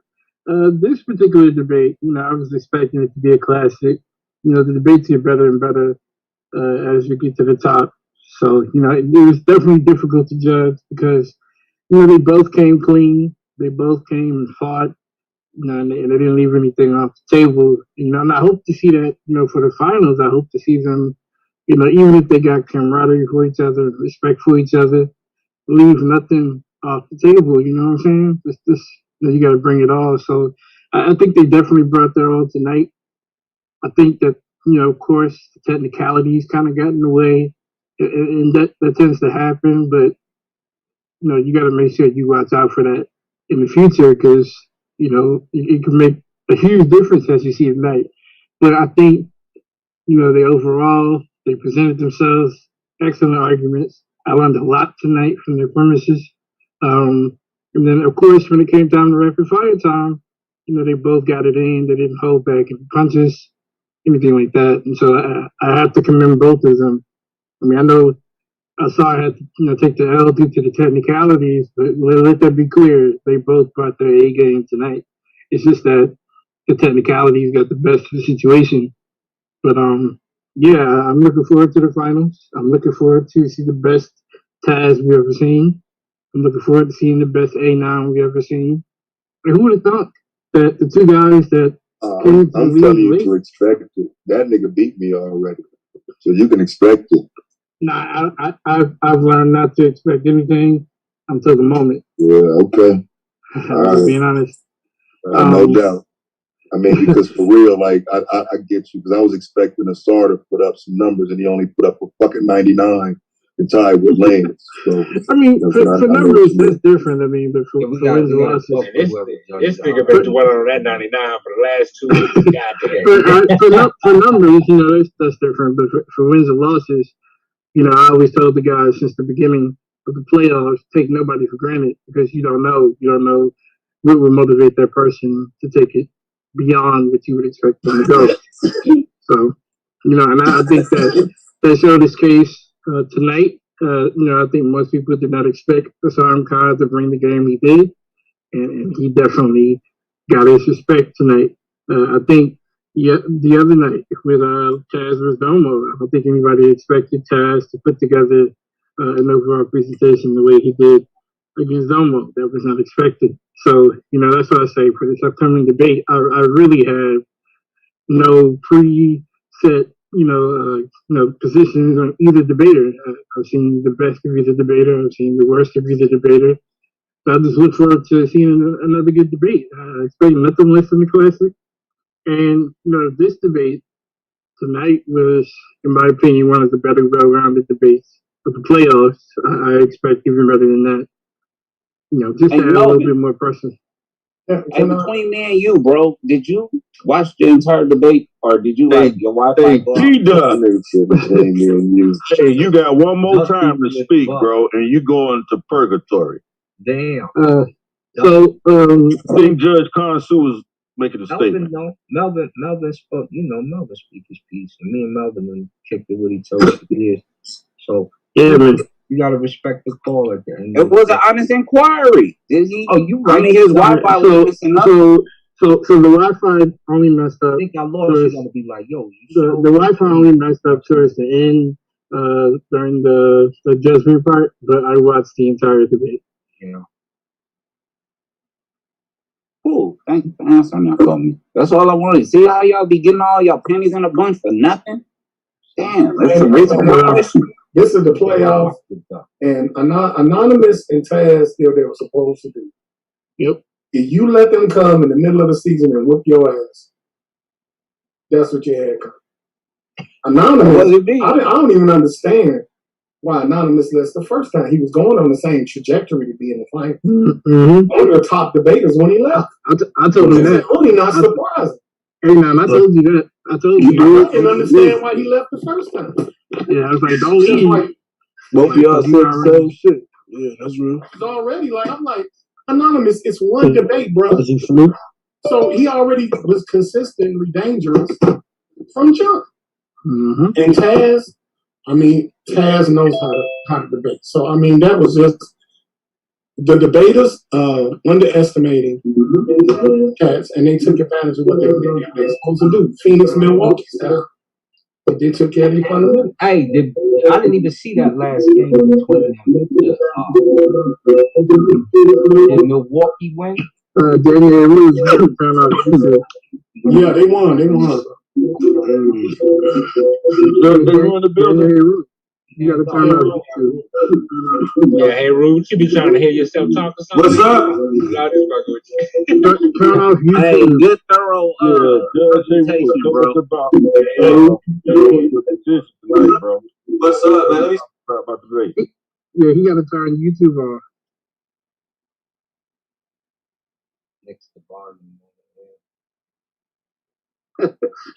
This particular debate, you know, I was expecting it to be a classic. You know, the debates get better and better as you get to the top. So, you know, it was definitely difficult to judge because, you know, they both came clean. They both came and fought. You know, and they didn't leave anything off the table. You know, and I hope to see that, you know, for the finals, I hope to see them, you know, even if they got camaraderie for each other, respect for each other, leave nothing off the table, you know what I'm saying? This you know, you got to bring it all. So I think they definitely brought their all tonight. I think that, you know, of course, the technicalities kind of got in the way, and that tends to happen. But, you know, you got to make sure you watch out for that in the future because, you know, it can make a huge difference as you see tonight. But I think, you know, they presented themselves, excellent arguments. I learned a lot tonight from their premises. And then, of course, when it came down to rapid fire time, you know, they both got it in. They didn't hold back any punches, anything like that. And so I have to commend both of them. I mean, I know Ausar had to, you know, take the L due to the technicalities, but let that be clear. They both brought their A game tonight. It's just that the technicalities got the best of the situation. But, yeah, I'm looking forward to the finals. I'm looking forward to see the best Taz we've ever seen. I'm looking forward to seeing the best Anon we've ever seen. And who would have thought that the two guys that I'm telling you to expect it. That nigga beat me already, so you can expect it. Nah, I've learned not to expect anything until the moment. Yeah, okay. Being honest. No doubt. I mean, because for real, like I get you because I was expecting Ausar to put up some numbers and he only put up a fucking 99 and tied with Lance. So I mean, for numbers that's different. I mean, but for wins and losses, this nigga been dwelling on that 99 for the last 2 weeks. For numbers, you know, that's different. But for wins and losses, you know, I always told the guys since the beginning of the playoffs, take nobody for granted because you don't know what would motivate that person to take it beyond what you would expect them to go. So, you know, and I think that showed his case tonight. You know, I think most people did not expect Ausar Khan to bring the game he did, and he definitely got his respect tonight. I think the other night with Taz vs. Domo, I don't think anybody expected Taz to put together an overall presentation the way he did against Domo. That was not expected. So, you know, that's what I say for this upcoming debate. I really have no preset positions on either debater. I've seen the best of either debater. I've seen the worst of either debater. So I just look forward to seeing another good debate. I expect nothing less than the classic. And this debate tonight was, in my opinion, one of the better, well-rounded debates of the playoffs. I expect even better than that. Just to add a little bit more personal. Hey, between me and you, bro, did you watch the entire debate, or did you like your Wi-Fi? Hey, you got one more time to speak, bro, and you going to purgatory. Damn. I think Judge Consu was making a statement. Melvin spoke. Melvin speak his piece, and me and Melvin kicked it with each other for years. So you gotta respect the call at the end. It was an honest inquiry. Did he? Oh, you right. I mean, his Wi-Fi was missing nothing. So the Wi-Fi only messed up. I think our lawyers are gonna be like, "Yo, the Wi-Fi only messed up towards the end during the judgment part, but I watched the entire debate. Yeah. Cool. Thank you for answering that for me. That's all I wanted. See how y'all be getting all y'all pennies in a bunch for nothing? Damn, that's the reason for my question. This is the playoffs, and Anonymous and Taz did what they were supposed to do. Yep. If you let them come in the middle of the season and whoop your ass, that's what you had coming. Anonymous, I don't even understand why Anonymous left the first time. He was going on the same trajectory to be in the final. Mm-hmm. One of the top debaters when he left. I told him that. Only not surprising. Hey, man, I told you that. I told you. I didn't understand why he left the first time. Yeah, I was like, don't leave. Like, both of y'all said the same shit. Yeah, that's real. It's already I'm like, Anonymous, it's one debate, bro. Mm-hmm. So he already was consistently dangerous from jump. Mm-hmm. And Taz knows how to debate. So, that was just the debaters underestimating Taz, and they took advantage of what they were supposed to do. Phoenix, Milwaukee style. But they took care of their fundamentals. Hey, I didn't even see that last game between them. Did Milwaukee win? Daniel Rose. Yeah, they won. They won the building. You gotta turn out. Yeah, hey, Rude, you be trying to hear yourself talk or something? What's up? Turn off YouTube. Hey, good thorough presentation, bro. What's up, man? Let me talk about the debate. Yeah, he gotta turn YouTube on. Next to Barnum.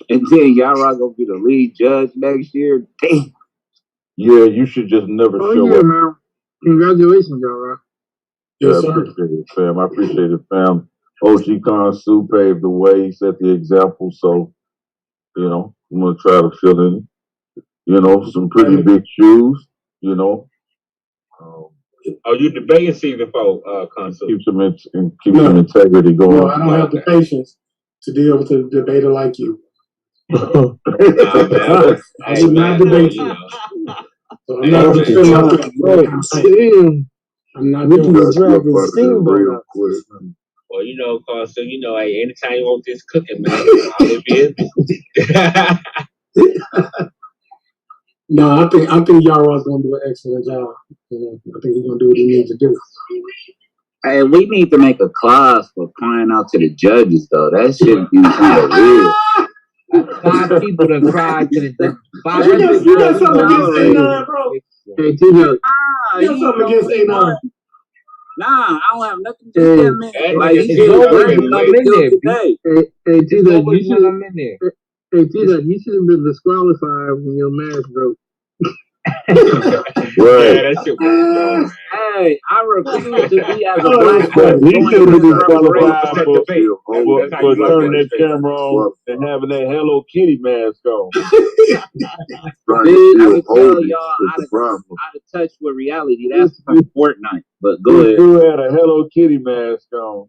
And then Yara gonna be the lead judge next year. Damn. Yeah, you should just never show up. Man. Congratulations, Yara. Yeah, I appreciate it, fam. I appreciate it, fam. OG Consu paved the way. He set the example. So, I'm gonna try to fill in, some pretty big shoes, you debating season 4, Consu? Keep some integrity going. No, I don't have the patience to deal with a debater like you. I should not debate you. So I'm not doing it. Well, Consu, hey, anytime you want this cooking, man, I'll be No, I think Yara's gonna do an excellent job. I think he's gonna do what he needs to do. Hey, we need to make a clause for crying out to the judges, though. That shouldn't be kind of weird. 5 people that cried to the 5 you got something against Anon, bro. Hey, T-Dog. You got something against Anon. Nah, I don't have nothing to do with him. Like, he did today. Hey, T-Dog, you should have been disqualified when your mask broke. Right. Yeah, that shit was Hey, I refuse to be as a black man. He should have been disqualified for turning that camera on and having that Hello Kitty mask on. I would tell y'all out of touch with reality. That's from Fortnite. But go ahead. You had a Hello Kitty mask on.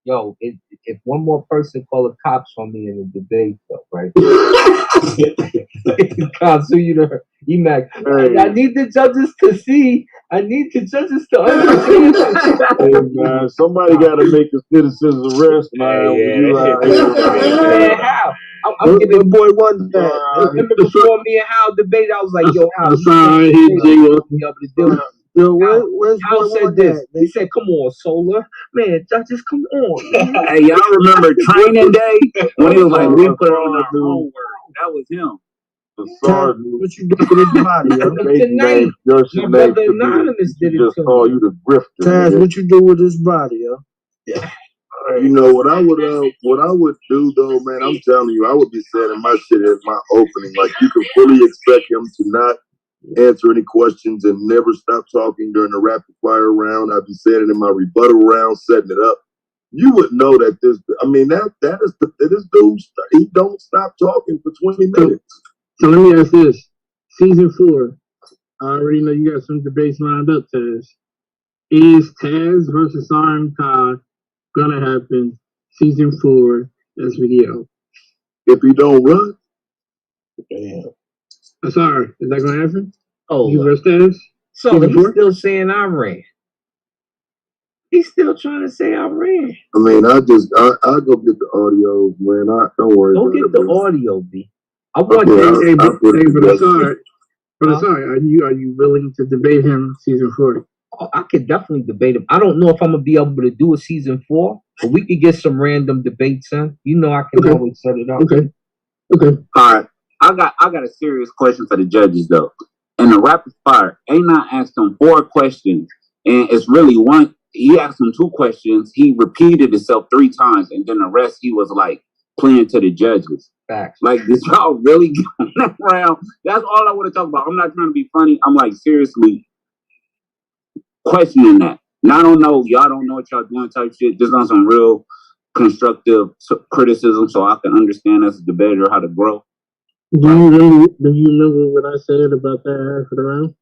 Yo, if one more person call the cops on me in the debate, though, right? Consu, EMAC. Hey. I need the judges to see. I need the judges to understand. Hey, man, somebody got to make a citizen's arrest, man. Man, how? I'm giving boy one that. Remember before me and Hal debated, I was like, yo, Hal, sorry, Yo, where's Hal said this? He said, "Come on, Solar, man, just come on." Hey, y'all remember training day when he was like, "We put on our homework." That was him. What you do for this body, yo? Tonight, my brother Anonymous did it to me. Call you the grifter. Taz, what you do with this body, yo? Yeah. You know what I would do though, man. I'm telling you, I would be saying in my shit at my opening, like you can fully expect him to not answer any questions and never stop talking during the rapid fire round. I'd be saying it in my rebuttal round, setting it up. You would know that this dude, he don't stop talking for 20 minutes. So let me ask this: Season 4. I already know you got some debates lined up, Taz. Is Taz versus Arm Todd gonna happen Season 4 S.V.D.L? If he don't run, damn. Sorry, is that gonna happen? Oh, you versus Taz? So he's still saying I ran. He's still trying to say I ran. I mean, I go get the audio, man. Don't worry. Don't get the audio, B. I want that. But sorry, are you willing to debate him Season 4? Oh, I could definitely debate him. I don't know if I'm gonna be able to do a Season 4, but we could get some random debates in. You know, I can always set it up. Okay. All right. I got a serious question for the judges though. In the rapid fire, Anon asked them 4 questions, and it's really one. He asked them 2 questions. He repeated himself 3 times, and then the rest he was like playing to the judges. Facts. Like, did y'all really get on that round? That's all I want to talk about. I'm not trying to be funny. I'm like seriously questioning that. And I don't know. Y'all don't know what y'all doing type shit. Just on some real constructive criticism so I can understand as a debater how to grow. Do you remember what I said about that after the round?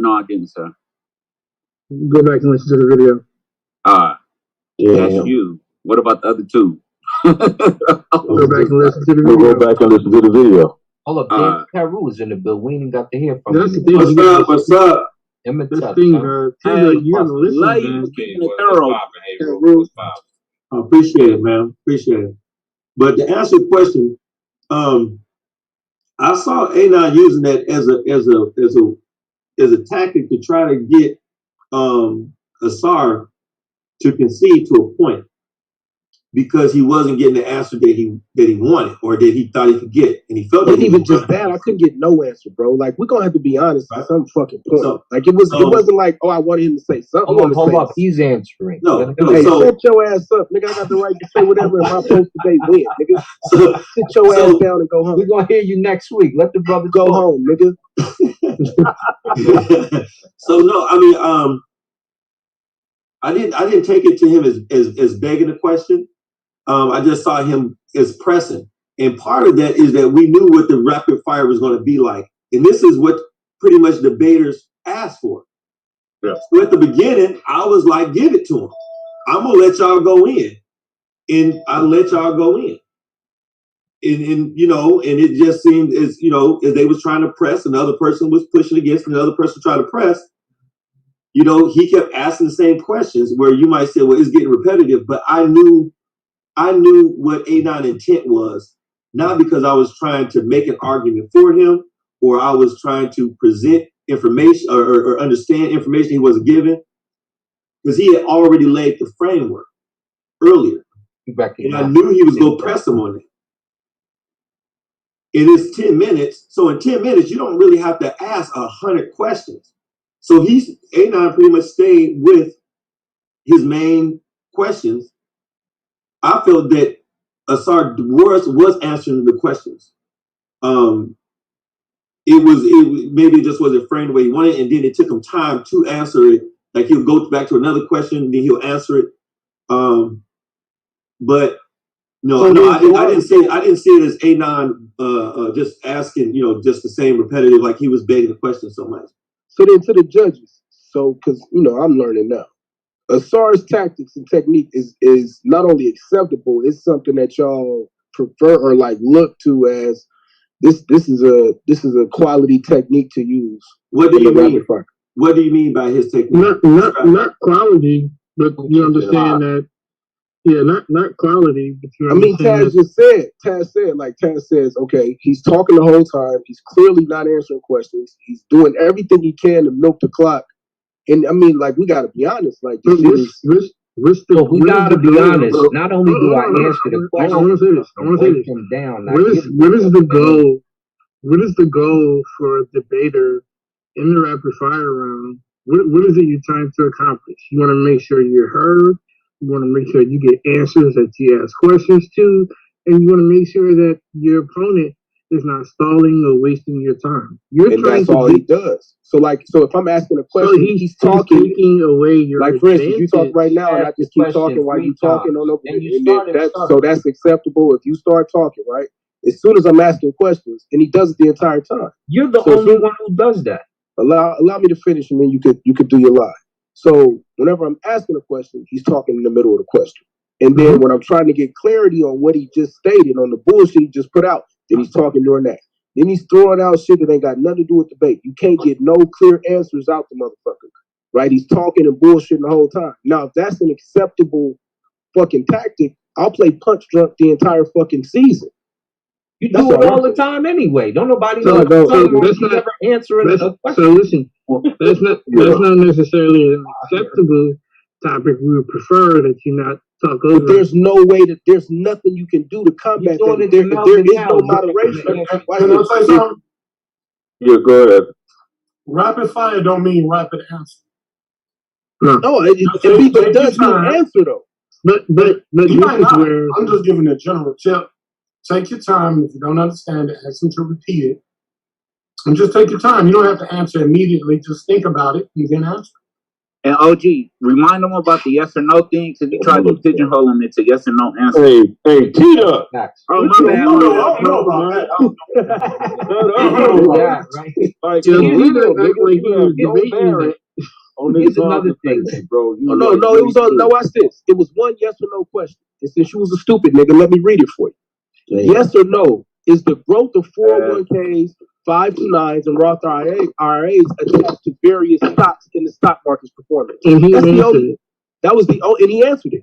No, I didn't, sir. Go back and listen to the video. That's you. What about the other 2? Go back and listen to the video. We'll go back and listen to the video. Hold up, Dan Peru is in the bill. We ain't got to hear from that's him. The thing. What's up? That's thing, you gotta listen, man. I appreciate it, man. Appreciate it. But to answer the question, I saw Anon using that as a tactic to try to get Ausar to concede to a point because he wasn't getting the answer that he wanted or that he thought he could get, and he felt. But even just that, I couldn't get no answer, bro. Like we're gonna have to be honest at some fucking point. So, like it wasn't like, oh, I wanted him to say something. Hold up, he's answering. No, shut your ass up, nigga. I got the right to say whatever in my post today win, nigga. Sit your ass down and go home. We're gonna hear you next week. Let the brother go home, nigga. So no, I mean, I didn't take it to him as begging a question. I just saw him as pressing. And part of that is that we knew what the rapid fire was going to be like. And this is what pretty much debaters asked for. Yeah. So at the beginning, I was like, give it to him. I'm going to let y'all go in. And I let y'all go in. And you know, and it just seemed as, you know, as they was trying to press, another person was pushing against, another person trying to press. You know, he kept asking the same questions where you might say, well, it's getting repetitive. But I knew what Anon intent was, not because I was trying to make an argument for him or I was trying to present information or understand information he wasn't given, because he had already laid the framework earlier. And I knew he was going to press him on it. It is 10 minutes. So in 10 minutes, you don't really have to ask 100 questions. So Anon pretty much stayed with his main questions. I felt that Ausar was answering the questions. Maybe it just wasn't framed the way he wanted, and then it took him time to answer it. Like he'll go back to another question, then he'll answer it. But no, I didn't see it as Anon just asking, you know, just the same repetitive, like he was begging the question so much. So then to the judges, because you know I'm learning now. Ausar's tactics and technique is not only acceptable, it's something that y'all prefer or like look to as this is a quality technique to use. What do you mean? What do you mean by his technique? Not quality, but you understand that Yeah, not quality. But I mean, Taz says, okay, he's talking the whole time. He's clearly not answering questions. He's doing everything he can to milk the clock. And I mean, like, we got to be honest. Like, we got to be honest. Not only do I answer the question, I want to say this. What is the goal? What is the goal for a debater in the rapid fire round? What is it you're trying to accomplish? You want to make sure you're heard. You want to make sure you get answers that you ask questions to, and you want to make sure that your opponent is not stalling or wasting your time. That's all he does. So if I'm asking a question, he's talking, taking away your like, for instance, you talk right now, and I just keep talking while you talking. That's acceptable. If you start talking, right, as soon as I'm asking questions, and he does it the entire time. You're the only one who does that. Allow me to finish, and then you could do your lie. So whenever I'm asking a question, he's talking in the middle of the question. And then when I'm trying to get clarity on what he just stated, on the bullshit he just put out, then he's talking during that. Then he's throwing out shit that ain't got nothing to do with debate. You can't get no clear answers out the motherfucker, right? He's talking and bullshitting the whole time. Now, if that's an acceptable fucking tactic, I'll play punch drunk the entire fucking season. You do it all the time anyway. Don't nobody know. That's not answering a question. So listen, that's not necessarily an acceptable topic. We would prefer that you not talk over. But there's no way there's nothing you can do to combat that. If there is no moderation. Can I say something? Yeah, go ahead. Rapid fire don't mean rapid answer. No, it does mean answer though. But you might not. I'm just giving a general tip. Take your time. If you don't understand it, ask them to repeat it. And just take your time. You don't have to answer immediately. Just think about it and then answer. And OG, remind them about the yes or no thing, because you try to pigeonhole them into yes or no answer. Hey, Tina. Oh, my bad. I don't know about that. Here's another thing, bro. It was on. No, watch this. It was one yes or no question. And since you was a stupid nigga, let me read it for you. Yes or no, is the growth of 401ks, 529s, and Roth IRAs attached to various stocks in the stock market's performance? And he answered it.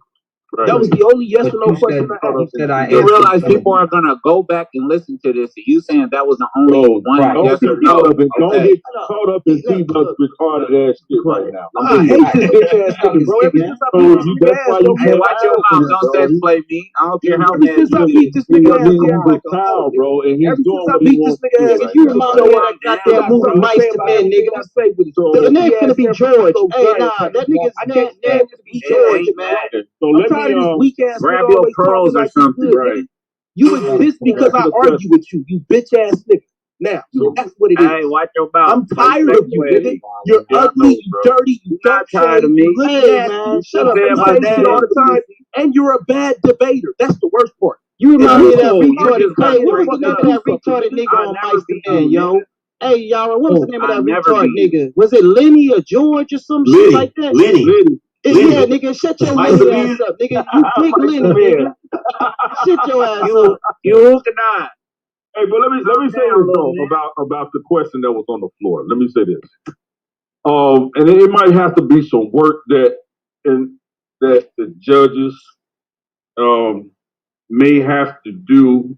Right. That was the only yes or no question I asked. You realize people are going to go back and listen to this. And you saying that was the only one yes or no. Don't get caught up in T-Buck's retarded ass shit right now. I hate this bitch ass nigga, bro. That's why you can't watch your mouth. Don't say play me. I don't care how mad I beat this nigga ass like a cow, bro. And he's doing what he wants to do. You remind me of that goddamn movie Mice to Men, nigga. The name finna be George. Hey, nah, that nigga's name finna be George, man. So let me weak ass grab your pearls or something, right? You was pissed because I argue with you bitch ass nigga. Now, that's what it is. Hey, watch your mouth. I'm tired of you, nigga. You're ugly, you dirty, you not tired of me. Hey, man, shut up. I'm saying shit all the time, and you're a bad debater. That's the worst part. You remind me of that retarded. Hey, what was the name of that retarded nigga on Mice to Men, yo? Hey, y'all, what was the name of that retarded nigga? Was it Lenny or George or some shit like that? Lenny. Yeah, nigga, shut your Lenny ass up, nigga. You big Lenny, nigga. Shut your ass up. You cannot. Hey, but let me say this though about the question that was on the floor. Let me say this. And it might have to be some work that the judges may have to do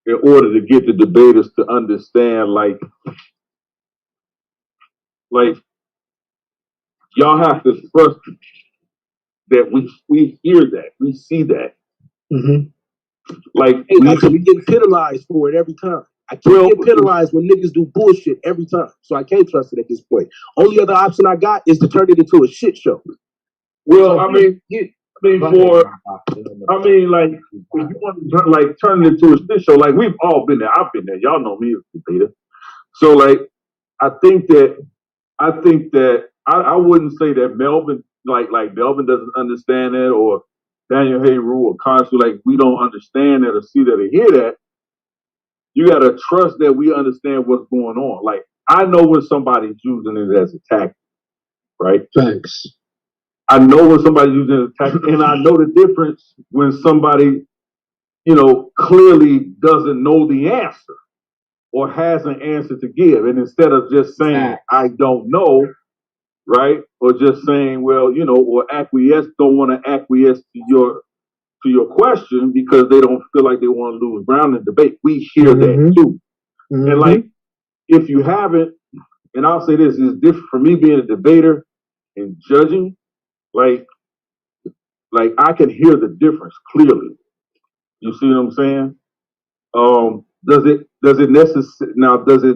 in order to get the debaters to understand, like y'all have to trust that we hear that, we see that. Mm-hmm. Like, we get penalized for it every time. I can't get penalized when niggas do bullshit every time, so I can't trust it at this point. Only other option I got is to turn it into a shit show. Well, like, if you want to turn it into a shit show, like we've all been there. I've been there. Y'all know me as a debater. So like, I think that I wouldn't say that Melvin, like Melvin doesn't understand that, or Daniel Hayru or Consul, like we don't understand that or see that or hear that. You got to trust that we understand what's going on. Like, I know when somebody's using it as a tactic, right? Thanks. I know when somebody's using it as a tactic, and I know the difference when somebody, clearly doesn't know the answer or has an answer to give. And instead of just saying, I don't know, right? Or just saying, well, or don't want to acquiesce to your to your question because they don't feel like they want to lose ground in the debate. We hear that too. And like, if you haven't, and I'll say this, is different for me being a debater and judging, like I can hear the difference clearly. You see what I'm saying? Does it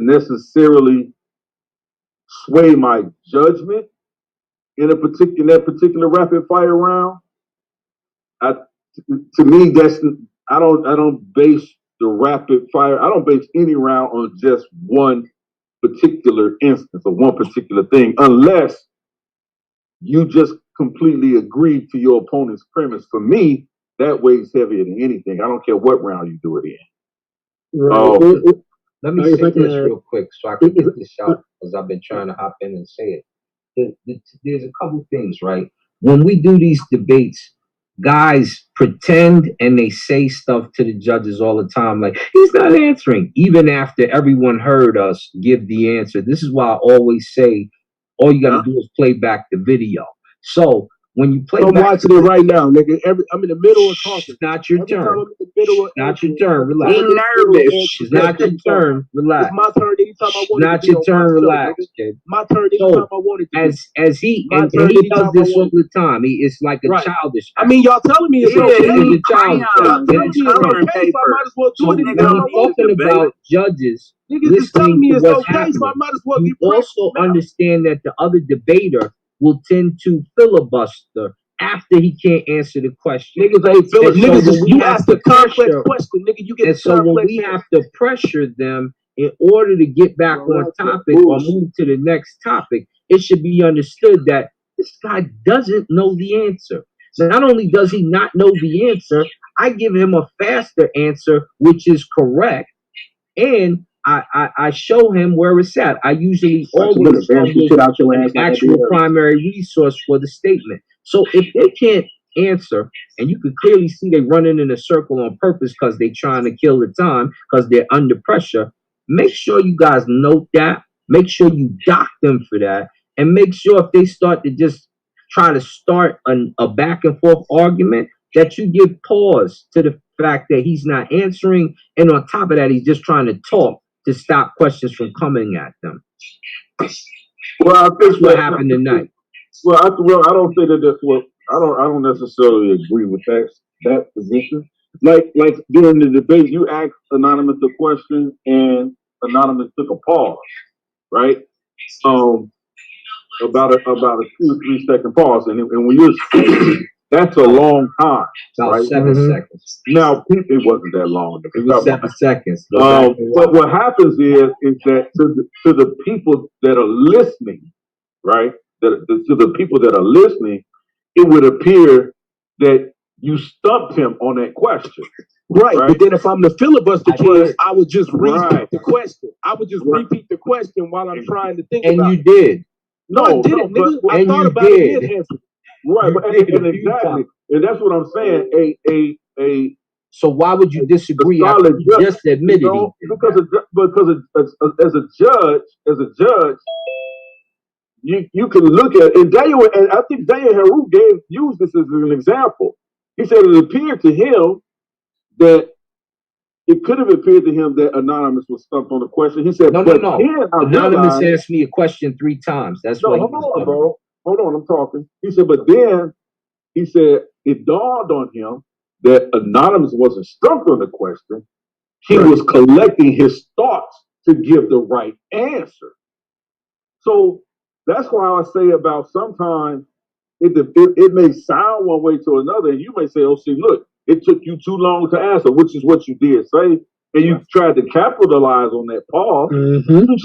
necessarily sway my judgment in that particular rapid fire round? To me, I don't base the rapid fire. I don't base any round on just one particular instance or one particular thing, unless you just completely agree to your opponent's premise. For me, that weighs heavier than anything. I don't care what round you do it in. Right. Let me say this real quick so I can get this out because I've been trying to hop in and say it. There's a couple things, right? When we do these debates, guys pretend and they say stuff to the judges all the time, like, he's not answering, even after everyone heard us give the answer. This is why I always say, all you got to do is play back the video. So when you play I'm back, watching it right now, nigga. I'm in the middle of talking. It's not your turn. Not your turn. Be Relax. nervous. It's not your turn. Relax. It's my turn anytime I want. Not your turn. Relax, kid. My turn anytime I want it to. As he and he does this all the time. It's like a childish. I mean, y'all telling me it's okay. It's a childish. Y'all telling me it's okay, so I might as well do it anytime I want talking about judges niggas is telling me it's okay, so I might as well you also understand that the other debater will tend to filibuster after he can't answer the question. Niggas ain't filibustering. You ask the complex question, nigga. You get. And so when we have to pressure them in order to get back on topic or move to the next topic, it should be understood that this guy doesn't know the answer. So not only does he not know the answer, I give him a faster answer, which is correct, and I show him where it's at. I usually always come with an actual primary resource for the statement. So if they can't answer, and you can clearly see they running in a circle on purpose because they're trying to kill the time because they're under pressure, make sure you guys note that. Make sure you dock them for that. And make sure if they start to just try to start a back and forth argument, that you give pause to the fact that he's not answering. And on top of that, he's just trying to talk to stop questions from coming at them. Well, I think what happened tonight. Well, I don't think that's what I don't necessarily agree with that position. Like during the debate, you asked Anonymous a question, and Anonymous took a pause, right? About a 2 or 3 second pause, and when you're saying that's a long time, about right? 7 seconds. Now, it wasn't that long. It was 7 seconds. But what happens is that to the people that are listening, right? To the people that are listening, it would appear that you stumped him on that question. Right. But then if I'm the filibuster class, I would just repeat the question. I would just repeat the question while I'm trying to think about it. And you did. No, I didn't, nigga. I thought about it and answered. Right, and exactly. And that's what I'm saying. So why would you disagree? Just admitted because as a judge, you can look at and I think Daniel Heroux used this as an example. He said it appeared to him that it could have appeared to him that Anonymous was stumped on the question. He said, No. Anonymous asked me a question 3 times. That's why. Hold on, bro. Hold on, I'm talking. He said, but then he said it dawned on him that Anonymous wasn't stumped on the question. He was collecting his thoughts to give the right answer. So that's why I say about sometimes it may sound one way to another, and you may say, "Oh, see, look, it took you too long to answer," which is what you did say, and you tried to capitalize on that pause. What you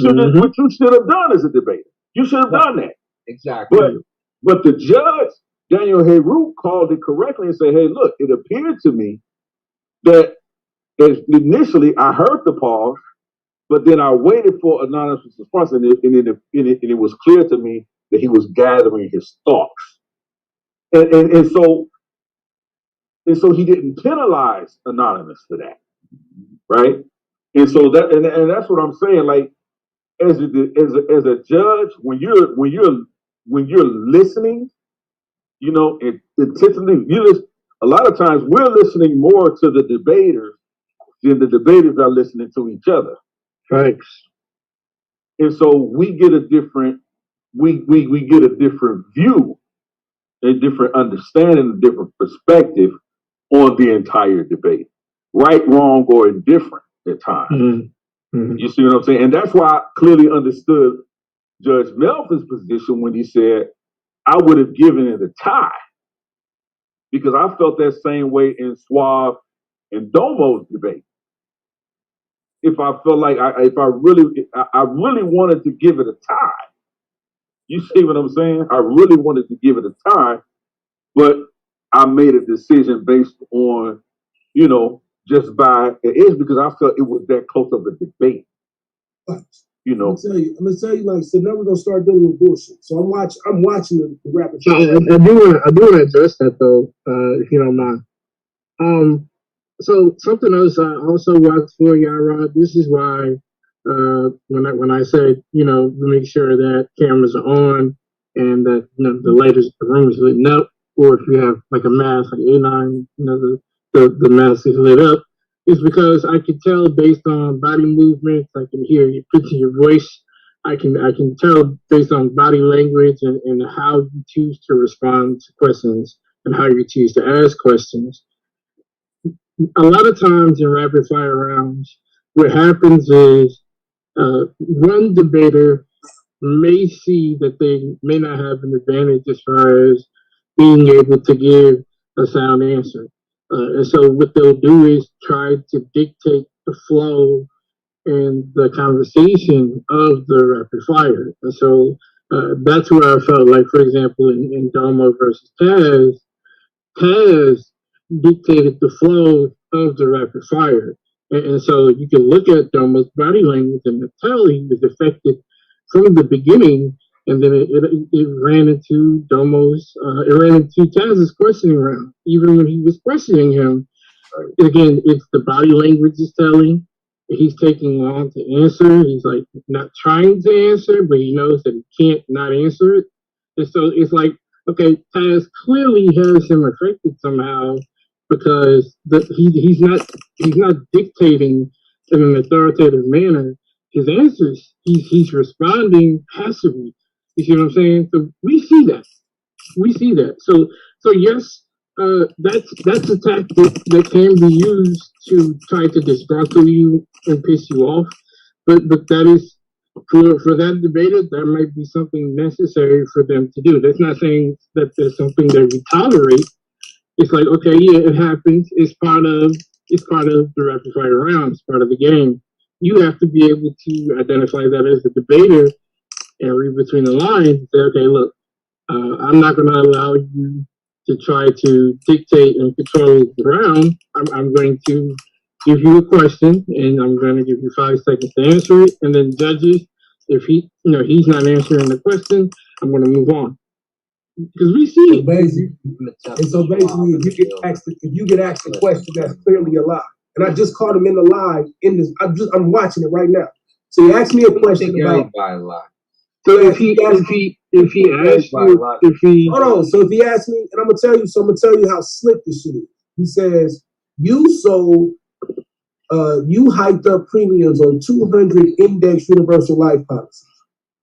should have done as a debater. You should have done that. Exactly. But the judge, Daniel Heroux, called it correctly and said, "Hey, look, it appeared to me that initially I heard the pause, but then I waited for Anonymous' response, and it was clear to me that he was gathering his thoughts, and so he didn't penalize Anonymous for that, right? And so that's what I'm saying. Like as a judge, when you're listening, you know, intentionally, a lot of times we're listening more to the debaters than the debaters are listening to each other. Thanks. And so we get a different view, a different understanding, a different perspective on the entire debate. Right, wrong, or indifferent at times. Mm-hmm. Mm-hmm. You see what I'm saying? And that's why I clearly understood Judge Melvin's position when he said, I would have given it a tie. Because I felt that same way in Suave and Domo's debate. If I felt like I really wanted to give it a tie. You see what I'm saying? I really wanted to give it a tie, but I made a decision based on, just by it is because I felt it was that close of a debate. I'm gonna tell you, like, so now we're gonna start dealing with bullshit. So I'm watching the rapid fire. I do want to address that though, if you don't mind. So something else I also watched for Yara. This is why when I said make sure that cameras are on and that the room is lit up, or if you have like a mask like Anon, the mask is lit up. It's because I can tell based on body movements, I can hear you pitching your voice. I can tell based on body language and how you choose to respond to questions and how you choose to ask questions. A lot of times in rapid fire rounds, what happens is one debater may see that they may not have an advantage as far as being able to give a sound answer. And so what they'll do is try to dictate the flow and the conversation of the rapid fire. And so that's where I felt like, for example, in Domo versus Taz dictated the flow of the rapid fire. And so you can look at Domo's body language and the tally was affected from the beginning, and then it ran into Taz's questioning round. Even when he was questioning him, again, it's the body language is telling. He's taking long to answer. He's like not trying to answer, but he knows that he can't not answer it. And so it's like, okay, Taz clearly has him affected somehow because he's not dictating in an authoritative manner his answers. He's responding passively. You see what I'm saying? So we see that. So yes, that's a tactic that can be used to try to disgruntle you and piss you off. But that is for that debater, that might be something necessary for them to do. That's not saying that there's something that we tolerate. It's like, okay, yeah, it happens. It's part of the rapid fire round. It's part of the game. You have to be able to identify that as a debater and read between the lines and say, okay, look, I'm not going to allow you to try to dictate and control the round. I'm going to give you a question, and I'm going to give you 5 seconds to answer it. And then judges, if he's not answering the question, I'm going to move on. Because we see it. And so basically, if you get asked a question that's clearly a lie, and I just caught him in the lie I'm watching it right now. So he asked me a question about a lie. So if he asks you, hold on. So if he asks me, and I'm gonna tell you how slick this shit is. He says you hiked up premiums on 200 index universal life policies.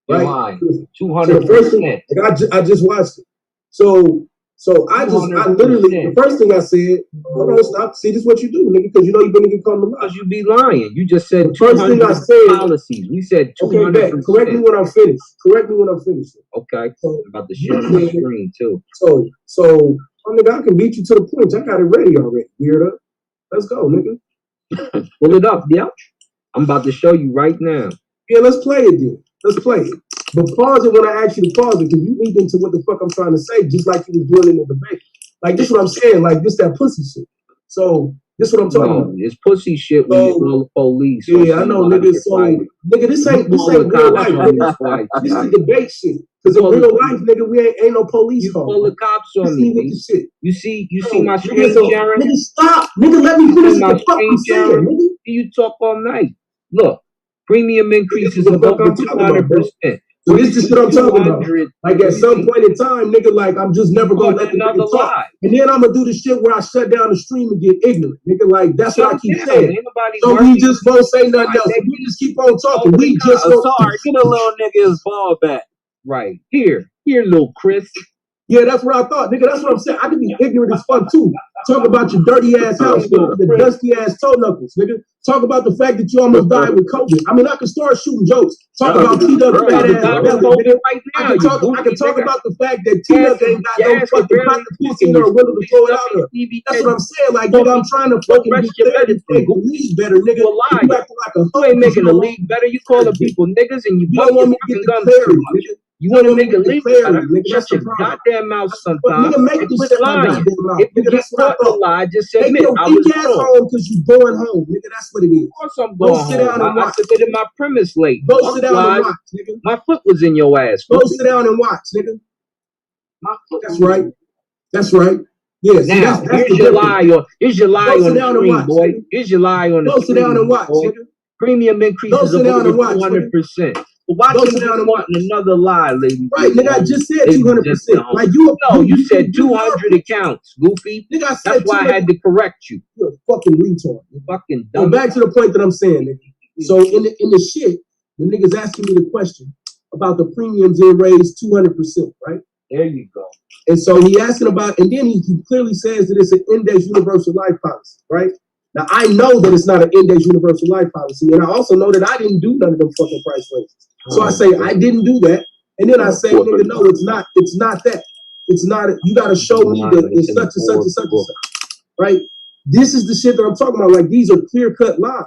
Right? 200%. I just watched it. So I literally, the first thing I said, hold on, stop. See, this is what you do, nigga, because you know you're going to get called a lie. Because you be lying. You just said the first thing I said, policies. We said 200%. Okay, correct me when I'm finished. Okay. I'm about to share my screen, too. So, nigga, I can beat you to the punch. I got it ready already. Weirdo. Let's go, nigga. Pull it up, yeah. I'm about to show you right now. Yeah, let's play it then. Let's play it. But pause it when I ask you to pause it, because you read into what the fuck I'm trying to say, just like you was doing in the debate. Like, this is what I'm saying. Like, this that pussy shit. So, this is what I'm talking about. It's pussy shit when you call the police. Yeah, I know, nigga. So, nigga, this ain't real life, nigga. This is debate shit. Because in real life, nigga, we ain't no police call. You call the cops on me. You see my screen, Sharon? Nigga, stop. Nigga, let me finish the fuck I'm saying, nigga. You talk all night. Look, premium increases of over 200%. So this is what I'm talking about. Like at some point in time, nigga, like I'm just never gonna let the nigga talk. And then I'm gonna do the shit where I shut down the stream and get ignorant, nigga. Like that's what I keep saying. So we just won't say nothing else. We just keep on talking. We just sorry, get a little nigga his ball back. Right. Here, little Chris. Yeah, that's what I thought, nigga. That's what I'm saying. I can be ignorant as fuck too. Talk about your dirty ass house, nigga, the dusty ass toe knuckles, nigga. Talk about the fact that you almost died with COVID. I mean, I can start shooting jokes. Talk about T-Duck fat ass belly, nigga. I can talk about the fact that T-Duck ain't got no fucking pocket pussy or a window to throw it out of. That's what I'm saying. Like, nigga, I'm trying to fucking be clear and make the league better, nigga. You acting like a you ain't making the league better. You calling people niggas and you don't want me to get the clarity, nigga. You want to make a league better? Shut your goddamn mouth sometimes. Nigga, make this shit lying. If you get caught in a lie, just admit I was wrong. Home because you going home, nigga. That's what it is. Of course I'm going home. I submitted my premise late. Go sit down and watch, nigga. My foot was in your ass. Go sit down and watch, nigga. That's right. That's right. Yeah. Now, here's your lie on the stream, boy. Here's your lie on the stream. Go sit down and watch, nigga. Premium increases of over 200%. Why you wanting another lie, lady? Right, nigga, I just said 200%. Like you said 200 accounts, goofy. Nigga, I said that's why I had to correct you. You're a fucking retard. You fucking dumb. So back to the point that I'm saying, nigga. So in the shit, the nigga's asking me the question about the premiums they raised 200%, right? There you go. And so he asking about, and then he clearly says that it's an index universal life policy, right? Now I know that it's not an index universal life policy, and I also know that I didn't do none of them fucking price raises. So I say I didn't do that, and then I say, nigga, no, it's not that. It's not. You got to show me that it's such and such and such and such, right? This is the shit that I'm talking about. Like these are clear cut lies.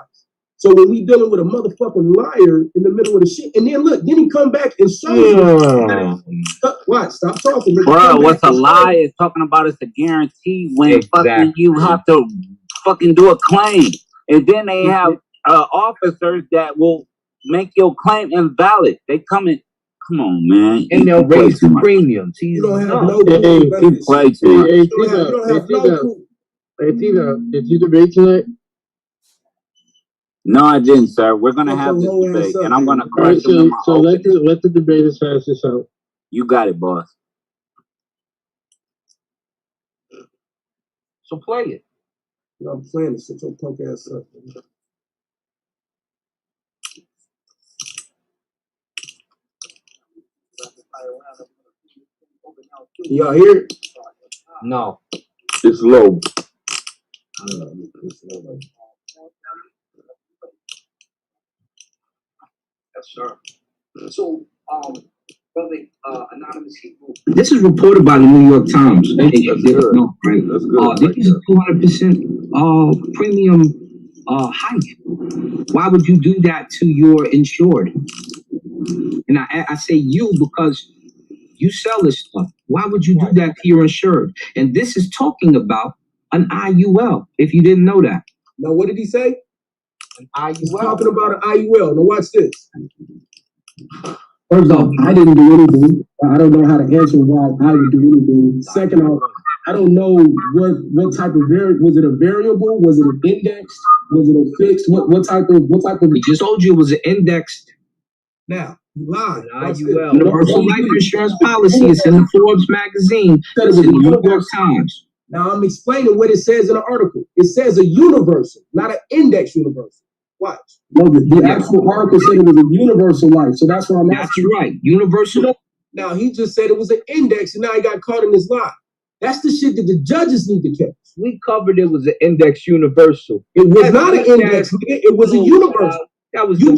So when we dealing with a motherfucking liar in the middle of the shit, and then look, then he come back and show you. Watch, stop talking. Bro, what's a lie is talking about it's a guarantee when fucking you have to fucking do a claim, and then they have officers that will make your claim invalid. They come on, man. And they'll raise the premiums. You don't have no did you debate tonight? No, I didn't, sir. We're gonna have this debate, and I'm gonna crush them. So let the debaters hash this out. You got it, boss. So play it. No, I'm playing it. Shut your punk ass up. Y'all hear it? No. It's low. Yes, sir. So, brother, anonymous people. This is reported by the New York Times. That's good. No, right? That's good. This is 200% premium hike. Why would you do that to your insured? And I say you because you sell this stuff. Why would you do that to your insured? And this is talking about an IUL, if you didn't know that. Now, what did he say? An IUL. He's talking about an IUL. Now, watch this. First off, I didn't do anything. I don't know how to answer why I would do anything. Second off, I don't know what type of was it a variable? Was it an indexed? Was it a fixed? What type of? We just told you it was an indexed. Now, you lied. IUL. Universal life insurance policy. It's in the Forbes magazine. It's in the New York Times. Now I'm explaining what it says in the article. It says a universal, not an index universal. Watch. No, the actual article said it was a universal life, so that's why I'm asking. That's right, universal. Now he just said it was an index, and now he got caught in this lie. That's the shit that the judges need to catch. We covered it was an index universal. It was not an index, nigga. It was a universal. That was you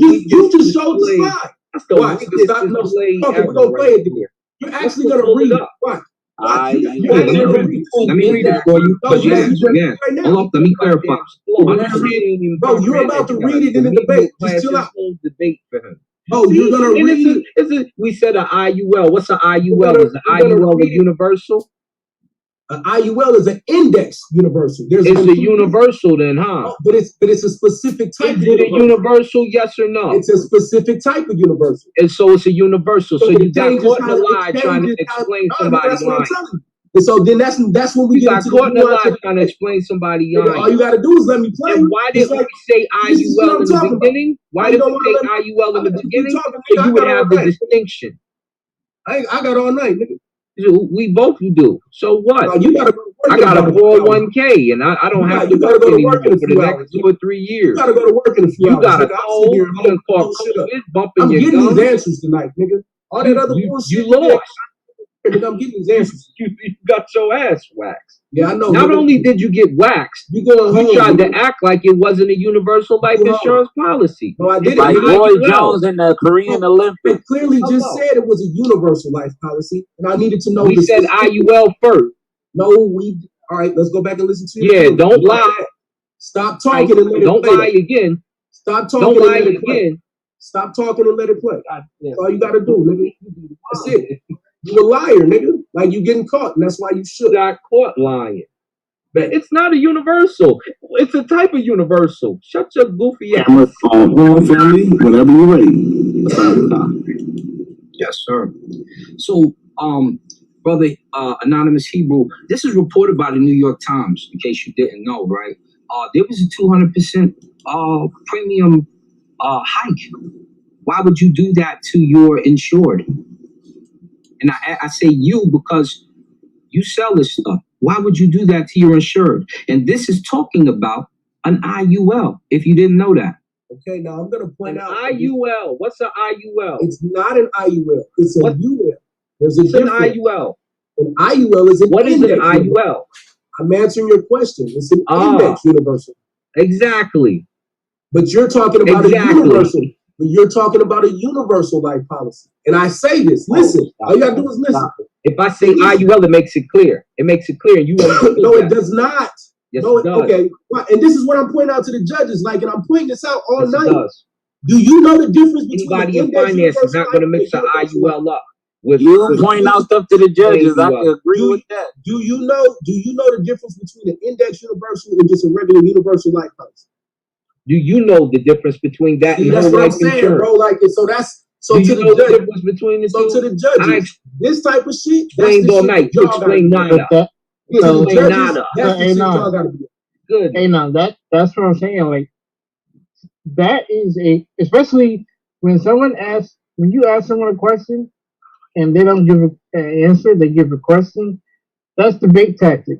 just showed the slide. Watch. We're gonna play it here. You're actually gonna read it. Watch. Let me read it for you. Yeah. Hold on, let me clarify. Bro, you're about to read it in the debate. Just chill out. Debate for him. Oh, you're gonna read it. We said an IUL. What's an IUL? Is an IUL a universal? An IUL is an index universal. It's a universal then, huh? Oh, but it's a specific type. Is it a universal? Yes or no? It's a specific type of universal. And so it's a universal. So you got caught in a lie trying to explain somebody lying. And so then that's when we get into caught in a lie trying to explain somebody. All you got to do is let me play. And why didn't we say IUL in the beginning? Why didn't we say IUL in the beginning? So you would have the distinction. I got all night, nigga. We both do. So what? I got a 401k and I don't have to work anymore for the next 2 or 3 years. You gotta go to work in a few hours. You got a cold, you done caught COVID, bumping your guns. I'm getting these answers tonight, nigga. All that other bullshit. You lost. I'm getting these answers. You got your ass waxed. Yeah, I know. Not only did you get waxed, you tried to act like it wasn't a universal life insurance policy. No, I didn't. Like Roy Jones in the Korean Olympics. I clearly just said it was a universal life policy, and I needed to know. We said IUL first. No, all right, let's go back and listen to you. Yeah, don't lie. Stop talking and let it play. Don't lie again. Stop talking and let it play. Stop talking and let it play. That's all you got to do, nigga. That's it. You a liar, nigga. Like you getting caught, and that's why you should. Got caught lying. But it's not a universal. It's a type of universal. Shut your goofy ass. Camera, phone, family, whenever you're ready. Yes, sir. So, brother, Anonymous Hebrew, this is reported by the New York Times, in case you didn't know, right? There was a 200% premium hike. Why would you do that to your insured? And I say you because you sell this stuff. Why would you do that to your insured? And this is talking about an IUL, if you didn't know that. Okay, now I'm going to point out. IUL. What's an IUL? It's not an IUL. It's a UL. There's a difference. An IUL. An IUL is an What is index an IUL? I'm answering your question. It's an index universal. Exactly. But you're talking about a universal. But you're talking about a universal life policy. And I say this. Listen. All you got to do is listen. If I say IUL, it makes it clear. It makes it clear. You no, it does not. Yes, no, it does. Okay. And this is what I'm pointing out to the judges. Like, and I'm pointing this out all night. It does. Do you know the difference between anybody in finance is not going to mix an IUL up? You pointing out stuff to the judges. I can agree with that. Do you know the difference between an index universal and just a regular universal life policy? Do you know the difference between that and that's whole what life I'm saying, insurance? bro. Like, so that's do you know the difference between the two? So to the judges, this type of shit. Explained all night. You explain nada. Explain nada. That's the shit y'all gotta be. Good. Hey, now that's what I'm saying. Like, that is especially when you ask someone a question and they don't give an answer, they give a question. That's the big tactic.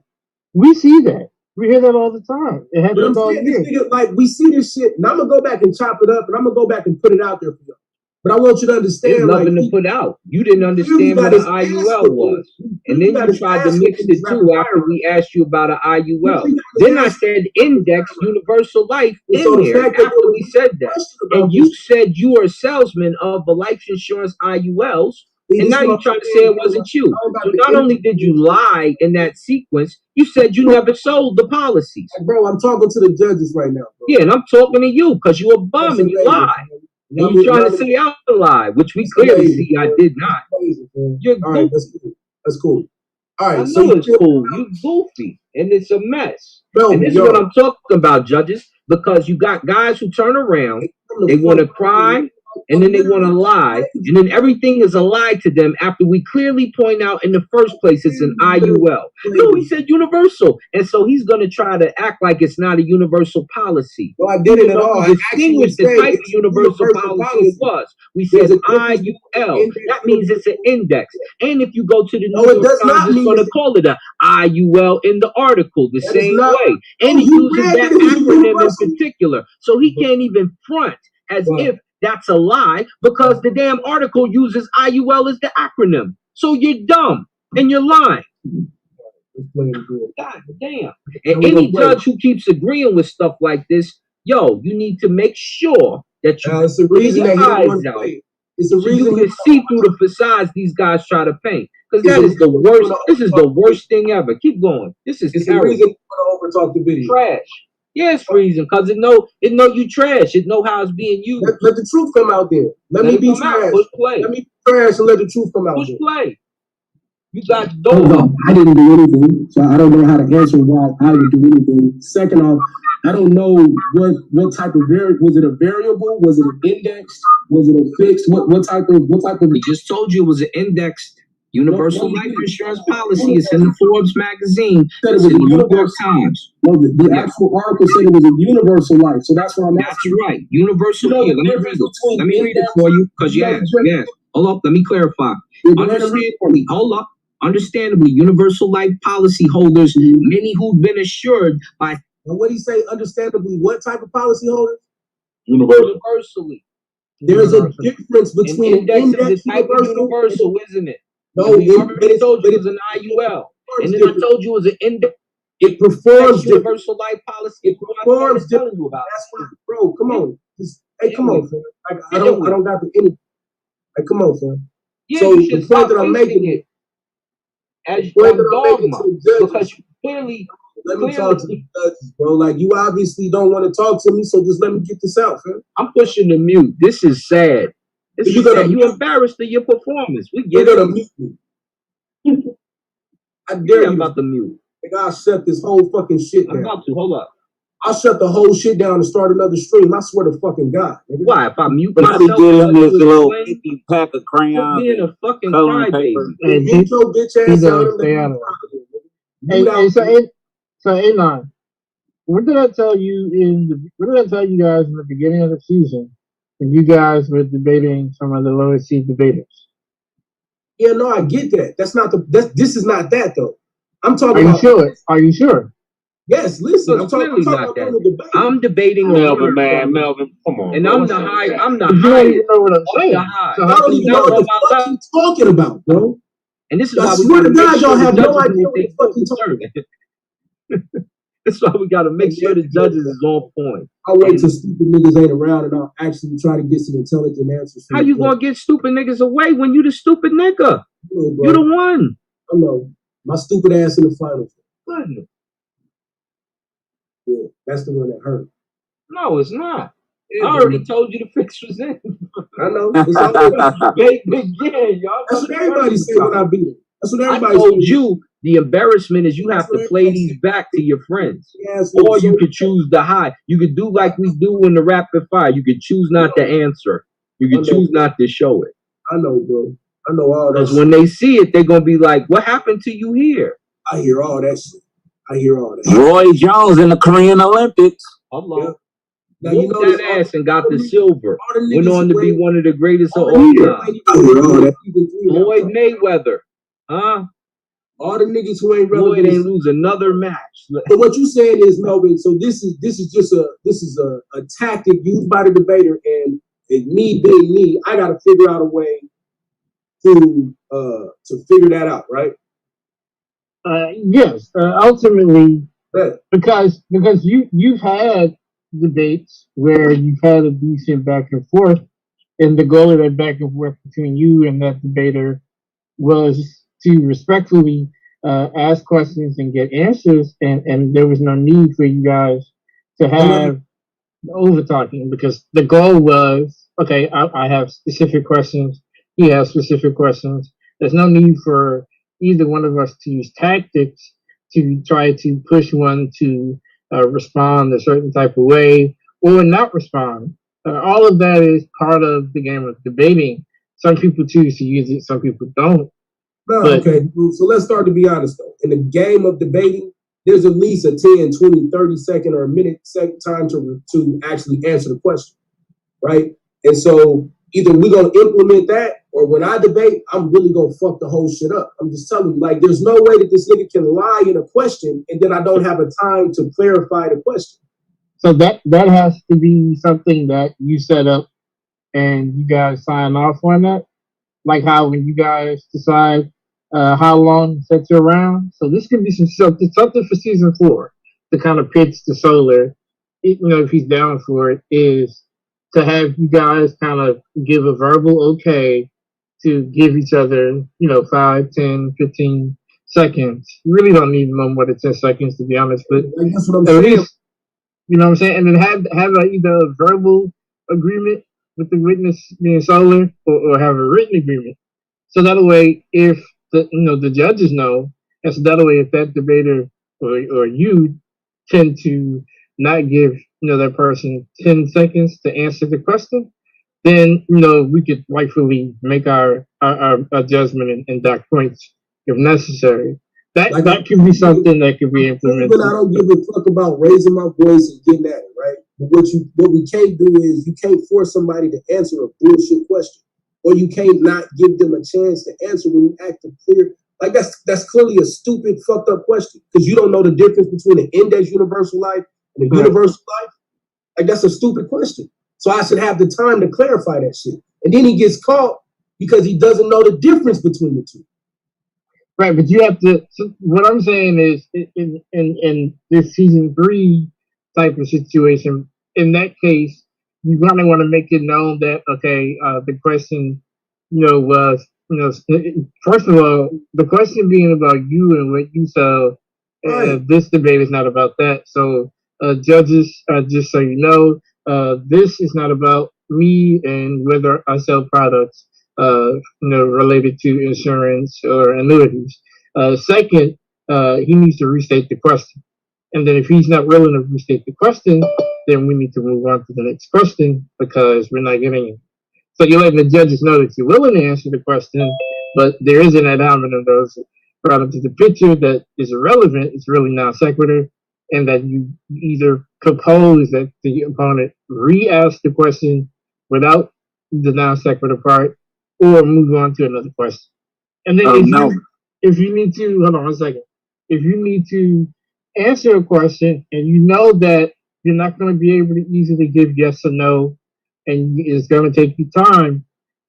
We see that. We hear that all the time. It happens all year. Like, we see this shit, and I'm gonna go back and chop it up, and I'm gonna go back and put it out there for you. But I want you to understand. There's nothing to put out. You didn't understand what an IUL was. And then you tried to mix the two after we asked you about an IUL. Then I said index universal life in there after we said that. And you said you are a salesman of the life insurance IULs. And now you're trying to say it wasn't you. So not only did you lie in that sequence, you said you never sold the policies. Bro, I'm talking to the judges right now, bro. Yeah, and I'm talking to you because you're a bum and you lie. And you're trying to say I lied, which we clearly see I did not. You're all right, that's cool. All right, I know it's cool. You goofy, and it's a mess. And this is what I'm talking about, judges, because you got guys who turn around, they want to cry, and then they want to lie, and then everything is a lie to them after we clearly point out in the first place it's an IUL. No, he said universal, and so he's going to try to act like it's not a universal policy. Well, I didn't at all. Distinguish the type of universal policy it was. We said IUL. That means it's an index. And if you go to the New York Times, it's going to call it an IUL in the article the same way. And he uses that acronym in particular. So he can't even front as if that's a lie because the damn article uses IUL as the acronym. So you're dumb and you're lying. God damn. And any judge who keeps agreeing with stuff like this, yo, you need to make sure that you it's the reason that eyes out. It's the reason you can see through the facades these guys try to paint. Because that is the worst. This is the worst thing ever. Keep going. This is terrible. The reason you want to overtalk the video. Trash. Yeah, it's freezing because it know you trash. It know how it's being used. Let the truth come out there. Let me be trash. Push play. Let me be trash and let the truth come out Push there. Play. You got dope. No, I didn't do anything, so I don't know how to answer why I would do anything. Second off, I don't know what type of was it a variable? Was it an index? Was it a fixed? What type of? We just told you it was an indexed Universal life insurance policy. It's in the Forbes magazine. It's in the New York Times. No, the actual article said it was a universal life. So that's what I'm asking. That's right. Universal. Let me read it for you. Because hold up. Let me clarify. Understandably, universal life policy holders, many who've been assured by. And what do you say? Understandably, what type of policy holders? Universally. There's a difference between index is the type of universal, isn't it? No, I told you it was an IUL. And then I told you it was an index. It performs universal life policy. It performs telling you about. That's what, bro. Come on. Come on, fam. I don't got the energy. Like, come on, fam. Yeah, so the point that I'm making it as dogma, because you clearly. Let me talk to the judges, bro. Like, you obviously don't want to talk to me, so just let me get this out, fam. I'm pushing the mute. This is sad. You embarrassed of your performance. We get it. Mute me. I dare you. I'm about to mute. Like, I'll shut this whole fucking shit down. I'm about to. Hold up. I'll shut the whole shit down and start another stream. I swear to fucking God. Nigga. Why? If I mute myself, this little 50 pack of crayons, being a fucking crybaby. And get your bitch ass out of the. So Anon, what did I tell you guys in the beginning of the season when you guys were debating some of the lower seed debaters? Yeah, no, I get that. This is not that though. I'm talking about. Are you sure? Yes, listen, I'm talking about the debate. I'm debating Melvin, come on. And I'm the high. I'm the high. You don't even know what I'm saying. So I don't even know what the fuck you talking about, bro. And this is why I swear to God, y'all have no idea what the fuck you talking about. That's why we got to make sure the judges is on point. I'll wait till stupid niggas ain't around and I'll actually try to get some intelligent answers. How you gonna get stupid niggas away when you the stupid nigga? You the one. I know. My stupid ass in the final. Goodness. Yeah, that's the one that hurt. No, it's not. Yeah, I already told you the fix was in. I know. It's all begin, y'all. That's what everybody said when I beat it. That's what everybody I told you. The embarrassment is you have to play these back to your friends. Yes, or you could choose the high. You could do like we do in the rapid fire. You could choose not to answer. You could choose not to show it. I know, bro. I know all that. Because when they see it, they're going to be like, what happened to you here? I hear all that shit. Roy Jones in the Korean Olympics. Hello. Yeah. Now, you know that ass and got the silver. Went on to be one of the greatest of all time. Floyd Mayweather. Huh? All the niggas who ain't relevant ain't lose another match. So what you saying is, Melvin, so this is just a tactic used by the debater, and me being me, I gotta figure out a way to figure that out, right? Yes, ultimately, because you've had debates where you've had a decent back and forth, and the goal of that back and forth between you and that debater was to respectfully ask questions and get answers, and there was no need for you guys to have over talking, because the goal was, okay, I have specific questions, he has specific questions. There's no need for either one of us to use tactics to try to push one to respond a certain type of way or not respond. All of that is part of the game of debating. Some people choose to use it, some people don't. No, okay, so let's start to be honest though. In the game of debating, there's at least a 10, 20, 30 second or a minute time to actually answer the question, right? And so either we're going to implement that, or when I debate, I'm really going to fuck the whole shit up. I'm just telling you, like, there's no way that this nigga can lie in a question and then I don't have a time to clarify the question. So that has to be something that you set up and you guys sign off on that? Like how when you guys decide how long to set your round. So this could be something for season 4 to kind of pitch to Solar, if he's down for it, is to have you guys kind of give a verbal okay to give each other, 5, 10, 15 seconds. You really don't need no more than 10 seconds, to be honest, but that's what I'm saying. Least, you know what I'm saying? And then have either a verbal agreement with the witness being Solar or have a written agreement. So that way, if the judges know, and so that way, if that debater or you tend to not give that person 10 seconds to answer the question, then we could rightfully make our judgment and dock points if necessary. That could be something that could be implemented. But I don't give a fuck about raising my voice and getting at it, right? But what we can't do is you can't force somebody to answer a bullshit question, or you can't not give them a chance to answer when you act clear. Like that's clearly a stupid, fucked up question because you don't know the difference between an index universal life and a universal life. Like that's a stupid question. So I should have the time to clarify that shit. And then he gets caught because he doesn't know the difference between the two. Right, but you have to. So what I'm saying is, in this season 3 type of situation, in that case, you kind of want to make it known that the question, was first of all, the question being about you and what you saw. This debate is not about that. So, judges, just so you know, this is not about me and whether I sell products. Related to insurance or annuities. Second, he needs to restate the question. And then if he's not willing to restate the question, then we need to move on to the next question because we're not getting it. So you're letting the judges know that you're willing to answer the question, but there is an element of those brought into the picture that is irrelevant. It's really non sequitur, and that you either propose that the opponent re-ask the question without the non sequitur part, or move on to another question. And then if you need to, hold on one second. If you need to answer a question and you know that you're not going to be able to easily give yes or no, and it's going to take you time,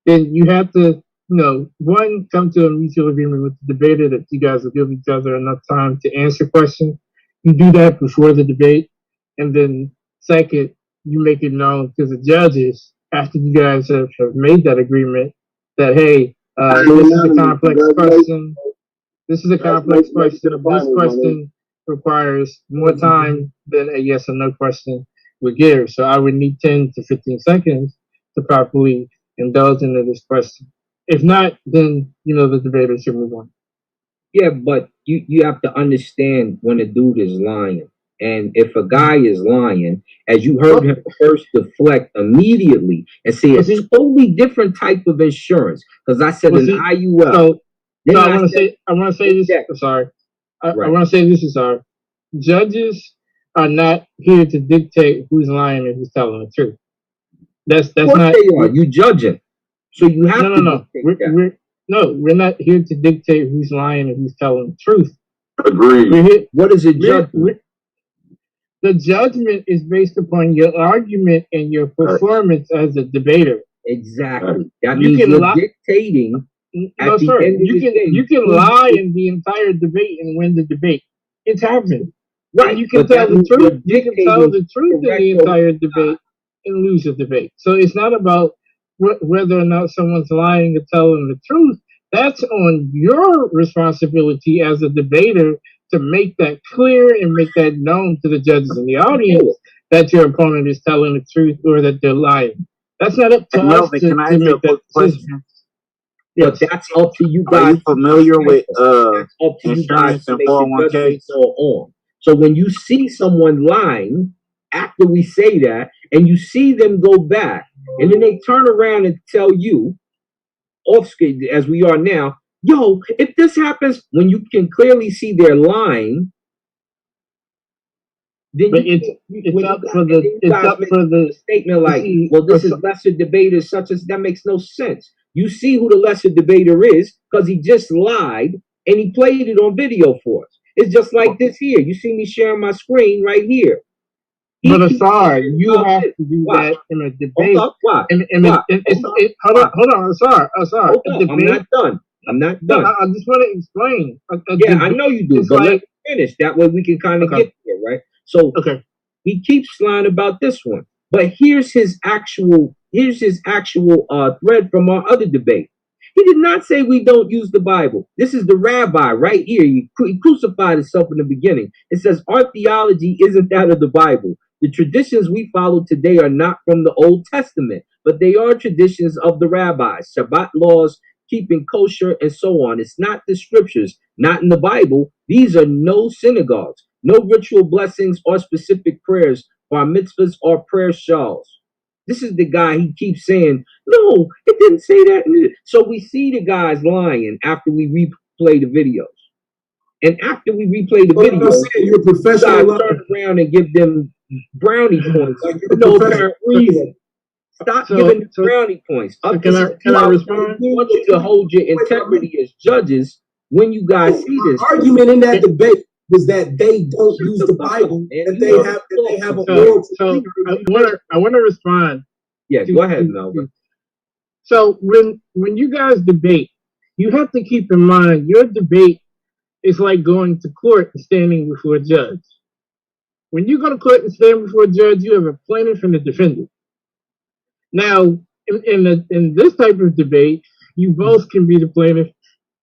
then you have to, one, come to a mutual agreement with the debater that you guys will give each other enough time to answer questions. You do that before the debate. And then second, you make it known to the judges after you guys have made that agreement that, hey, this is a complex question. This is a complex question. This question requires more time than a yes or no question would give. So I would need 10 to 15 seconds to properly indulge into this question. If not, then, the debater should move on. Yeah, but you have to understand when a dude is lying. And if a guy is lying, as you heard him first deflect immediately and say a totally different type of insurance, because I said an IUL. So I want to say this. I'm sorry. I want to say this is our judges are not here to dictate who's lying and who's telling the truth. That's not. They are. You judging, so you have to. We're not here to dictate who's lying and who's telling the truth. Agreed. What is it judgment? The judgment is based upon your argument and your performance as a debater. Exactly. That means you're dictating. No, sir. You can lie in the entire debate and win the debate. It's happened. Right. And you can tell the truth. You can tell the truth in the entire debate and lose the debate. So it's not about whether or not someone's lying or telling the truth. That's on your responsibility as a debater to make that clear and make that known to the judges in the audience that your opponent is telling the truth or that they're lying. That's not up to us to make that decision. But that's up to you guys. Are you familiar with insurance and 401k? So when you see someone lying after we say that, and you see them go back, and then they turn around and tell you, off screen as we are now, yo, if this happens, when you can clearly see they're lying, then it's up for the statement like, well, this is lesser debater such as that makes no sense. You see who the lesser debater is because he just lied and he played it on video for us. It's just like this here. You see me sharing my screen right here. But Ausar, you have to do that in a debate. Hold on, Ausar. I'm not done. I just want to explain. I know you do, but let me finish. That way we can kind of get there, right? So he keeps lying about this one, but here's his actual thread from our other debate. He did not say we don't use the Bible. This is the rabbi right here. He crucified himself in the beginning. It says our theology isn't that of the Bible. The traditions we follow today are not from the Old Testament, but they are traditions of the rabbis, Shabbat laws, keeping kosher, and so on. It's not the scriptures, not in the Bible. These are no synagogues, no ritual blessings or specific prayers, bar mitzvahs or prayer shawls. This is the guy, he keeps saying, no, it didn't say that. So we see the guys lying after we replay the videos. And after we replay the videos, you're a professional. You turn around and give them brownie points for no apparent reason. Stop giving them brownie points. Can I respond? I want you to hold your integrity as judges when you guys see this. The argument in that debate was that they don't use the Bible, that they have a moral. So I want to respond. Yeah, go ahead, Melvin. So when you guys debate, you have to keep in mind your debate is like going to court and standing before a judge. When you go to court and stand before a judge, you have a plaintiff and a defendant. Now, in this type of debate, you both can be the plaintiff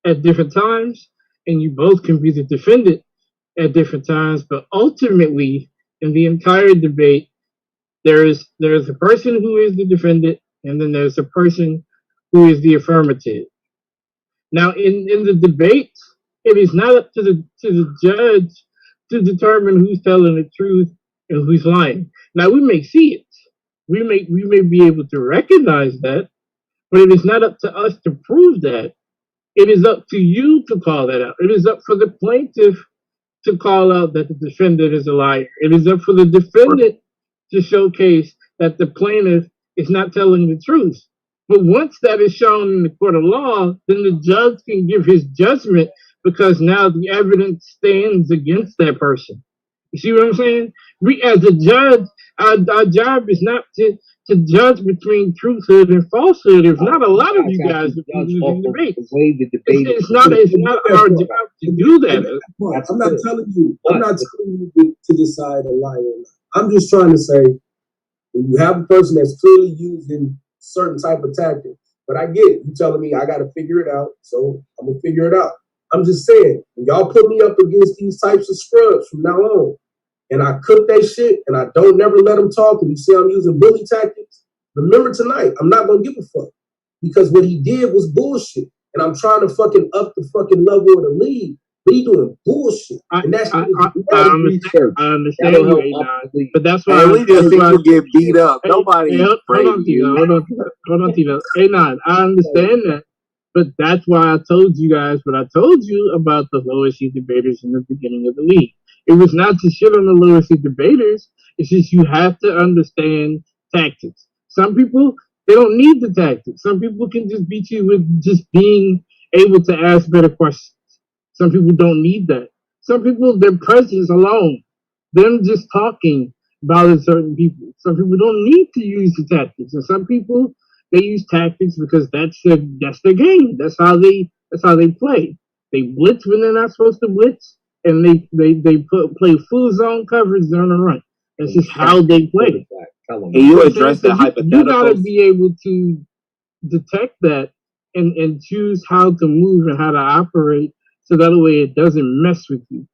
at different times, and you both can be the defendant at different times. But ultimately, in the entire debate, there's a person who is the defendant, and then there's a person who is the affirmative. Now, in the debate, it is not up to the judge to determine who's telling the truth and who's lying. Now, we may see it. We may be able to recognize that, but it is not up to us to prove that. It is up to you to call that out. It is up for the plaintiff to call out that the defendant is a liar. It is up for the defendant to showcase that the plaintiff is not telling the truth. But once that is shown in the court of law, then the judge can give his judgment because now the evidence stands against that person. You see what I'm saying? We, as a judge, our job is not to judge between truthhood and falsehood. There's not a lot of you guys that are using debate. It's not our job to do that. I'm not telling you to decide a lie or not. I'm just trying to say, when you have a person that's clearly using certain type of tactics, but I get it. You telling me I got to figure it out, so I'm gonna figure it out. I'm just saying, when y'all put me up against these types of scrubs from now on, and I cook that shit, and I don't never let them talk, and you see I'm using bully tactics, remember tonight, I'm not gonna give a fuck. Because what he did was bullshit. And I'm trying to fucking up the fucking level of the league, but he doing bullshit. And that's I understand you, but that's why we just think you get beat up. Nobody hold on, Tito. Hey, I understand that. But that's why I told you guys what I told you about the lower seed debaters in the beginning of the league. It was not to shit on the lower seed debaters. It's just you have to understand tactics. Some people, they don't need the tactics. Some people can just beat you with just being able to ask better questions. Some people don't need that. Some people, their presence alone, them just talking about certain people. Some people don't need to use the tactics. And some people, they use tactics because that's their game. That's how they play. They blitz when they're not supposed to blitz, and they play full zone coverage on the run. That's just how they play. Can you address that hypothetical? You gotta be able to detect that and choose how to move and how to operate, so that way it doesn't mess with you.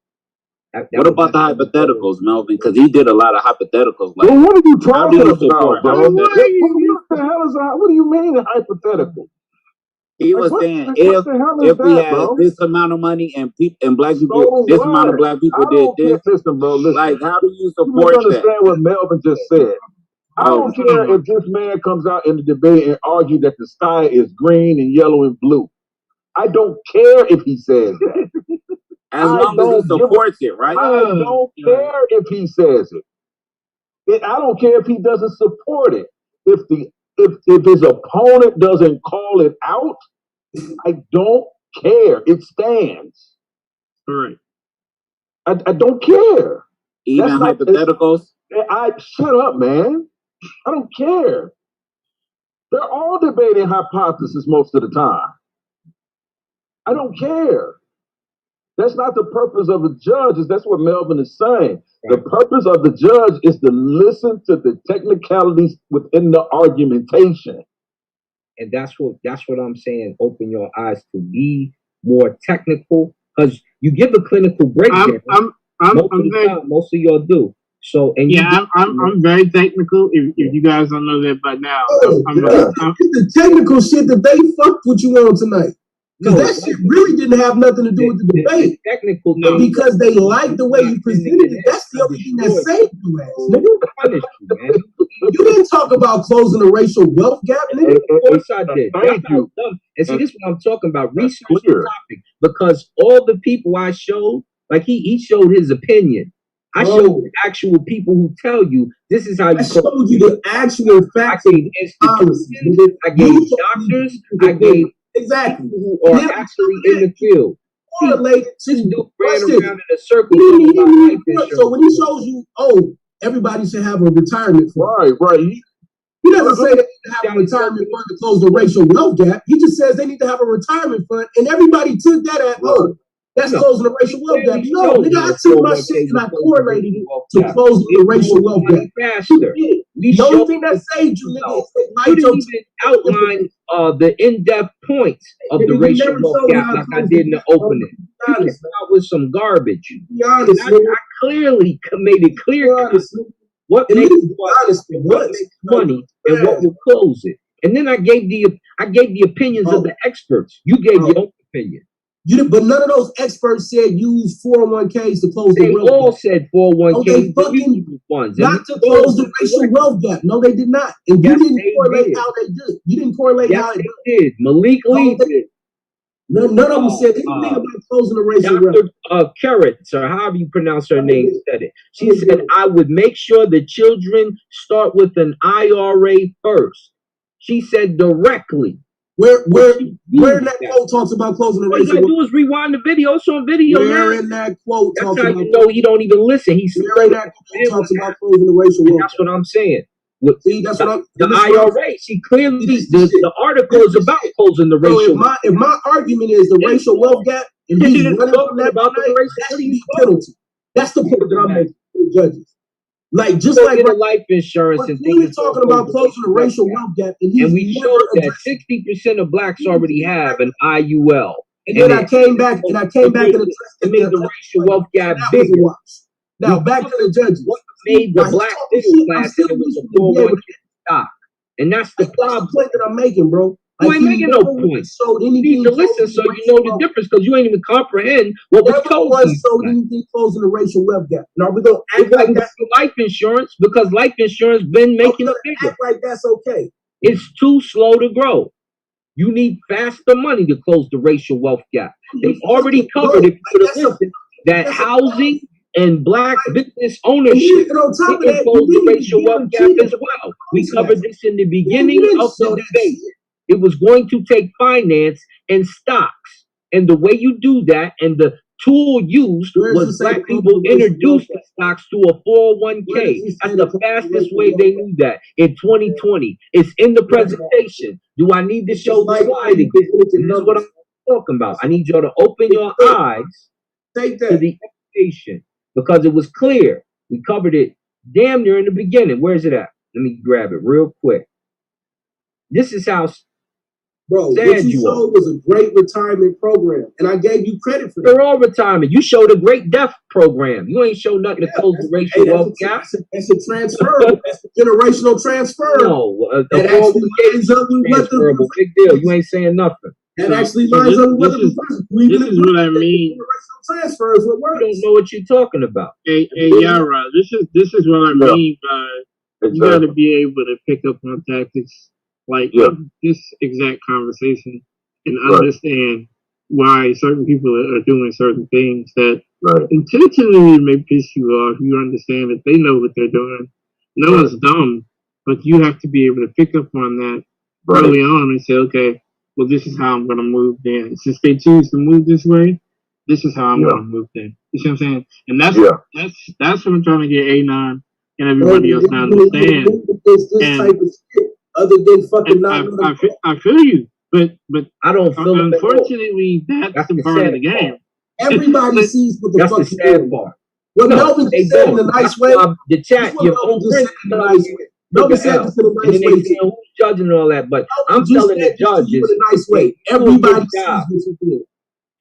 What about the hypotheticals, Melvin? Because he did a lot of hypotheticals. Like, well, what are you talking about, bro? What do you mean hypothetical? He was saying if we had this amount of money and black people, this amount of black people did this. Listen, bro, listen. Like, how do you support that? Understand what Melvin just said. I don't care if this man comes out in the debate and argues that the sky is green and yellow and blue. I don't care if he says that. As long as he supports it, right? I don't care if he says it. I don't care if he doesn't support it. If his opponent doesn't call it out, I don't care. It stands. All right. I don't care. Even hypotheticals? Shut up, man. I don't care. They're all debating hypothesis most of the time. I don't care. That's not the purpose of the judge. That's what Melvin is saying. The purpose of the judge is to listen to the technicalities within the argumentation. And that's what I'm saying. Open your eyes to be more technical, because you give a clinical breakdown. Most of y'all do. So I'm very technical. If you guys don't know that by now, it's the technical shit that they fucked with you on tonight. Because that shit really didn't have nothing to do with the debate. Technical because they liked the way you presented it. That's the only thing that saved you, ass nigga. You didn't talk about closing the racial wealth gap, nigga. Of course I did. That's how dumb. And see, this is what I'm talking about. Research the topic, because all the people I showed, like he showed his opinion. I showed actual people who tell you this is how you. I showed you the actual facts. I gave institutions, I gave doctors, I gave people who are actually in the field. This dude ran around in a circle. So when he shows you, everybody should have a retirement fund. Right. He doesn't say they need to have a retirement fund to close the racial wealth gap. He just says they need to have a retirement fund, and everybody took that as, that's closing the racial wealth gap. No, nigga, I took my shit and I correlated it to close the racial wealth gap. The only thing that saved you, nigga, you didn't even outline the in-depth points of the racial wealth gap like I did in the opening. You came out with some garbage. I clearly made it clear what makes money and what will close it. And then I gave the opinions of the experts. You gave your own opinion. But none of those experts said use 401ks to close the wealth gap. They all said 401ks funds. Not to close the racial wealth gap. No, they did not. And you didn't correlate how they did. You didn't correlate how they did. Malik Lee did. None of them said anything about closing the racial wealth gap. Carrots, or however you pronounce her name, said it. She said, I would make sure the children start with an IRA first. She said directly. Where in that quote talks about closing the racial wealth gap? All you gotta do is rewind the video. It's on video. Where in that quote talks about? That's how you know he don't even listen. He's where in that quote talks about closing the racial wealth gap? That's what I'm saying. See, that's what I'm. The IRA. See, clearly the article is about closing the racial. If my argument is the racial wealth gap, and he's running from that, that should be a penalty. That's the point that I'm making to the judges. Like just like life insurance and things. Talking about closing the racial wealth gap, and we showed that 60% of blacks already have an IUL. And then I came back and addressed the racial wealth gap bigger. Now back to the judges. What made the black middle class it was a 401k stock, and that's the problem that I'm making, bro. You ain't making no points. You need to listen so you know the difference, because you ain't even comprehend what was told to you. So anything closing the racial wealth gap. Now we're gonna act like that's life insurance, because life insurance been making it bigger. Act like that's okay. It's too slow to grow. You need faster money to close the racial wealth gap. They've already covered it that housing and black business ownership can close the racial wealth gap as well. We covered this in the beginning of the debate. It was going to take finance and stocks. And the way you do that, and the tool used, was black people introduced the stocks to a 401k. That's the fastest way they knew that in 2020. It's in the presentation. Do I need to show the slide again? This is what I'm talking about. I need y'all to open your eyes to the information, because it was clear. We covered it damn near in the beginning. Where's it at? Let me grab it real quick. This is how... Bro, what you showed was a great retirement program, and I gave you credit for that. They're all retirement. You showed a great death program. You ain't showed nothing to close the racial wealth gap. That's a transfer. That's a generational transfer. No, that actually lines up with what the big deal. You ain't saying nothing. That actually lines up with what this is what I mean. Transfers what works. You don't know what you're talking about. Hey, Yara, this is what I mean by you got to be able to pick up on tactics. Like this exact conversation, and understand why certain people are doing certain things that intentionally may piss you off. You understand that they know what they're doing. No one's dumb, but you have to be able to pick up on that early on and say, okay, well, this is how I'm going to move then. Since they choose to move this way, this is how I'm going to move then. You see what I'm saying? And that's what I'm trying to get Anon and everybody else to understand. This type of shit. Other than fucking I feel you, but I don't feel unfortunately that's the part of the game. Everybody sees what the fuck is sad part. What Melvin just said in a nice way. The chat, your own friends, Melvin said this in a nice way. Who's judging and all that, but I'm telling the judges in a nice way. Everybody sees what you do.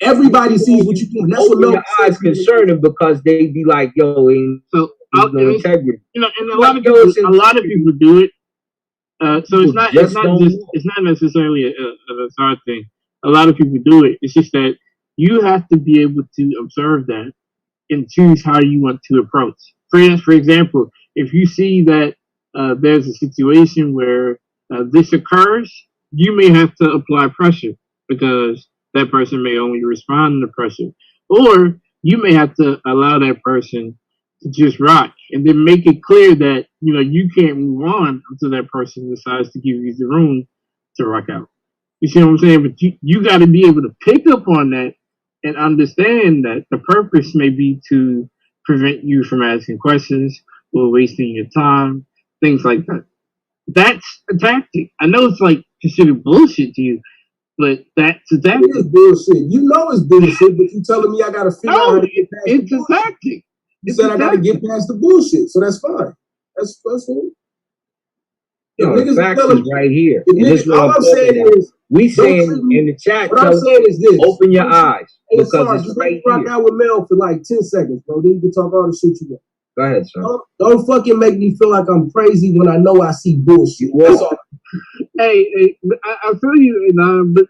Everybody sees what you do. That's what Melvin eyes concerning, because they be like, yo, so no integrity. You know, and a lot of people do it. So it's not necessarily a hard thing. A lot of people do it. It's just that you have to be able to observe that and choose how you want to approach. For example, if you see that there's a situation where this occurs, you may have to apply pressure because that person may only respond to pressure, or you may have to allow that person to just rock, and then make it clear that you can't move on until that person decides to give you the room to rock out. You see what I'm saying? But you got to be able to pick up on that and understand that the purpose may be to prevent you from asking questions or wasting your time, things like that. That's a tactic. I know it's like considered bullshit to you, but that's a tactic. It is bullshit. You know it's bullshit, but you telling me I got to figure out how to get past it's the bullshit. Tactic. You said I got to get past the bullshit, so that's fine. That's fine. No, the facts is right here. All I'm saying is, we saying in the chat. What I'm saying is this: open your eyes, because it's right here. Rock out with Mel for like 10 seconds, bro. Then you can talk all the shit you want. Go ahead, son. Don't fucking make me feel like I'm crazy when I know I see bullshit. That's all. Hey, I feel you, and but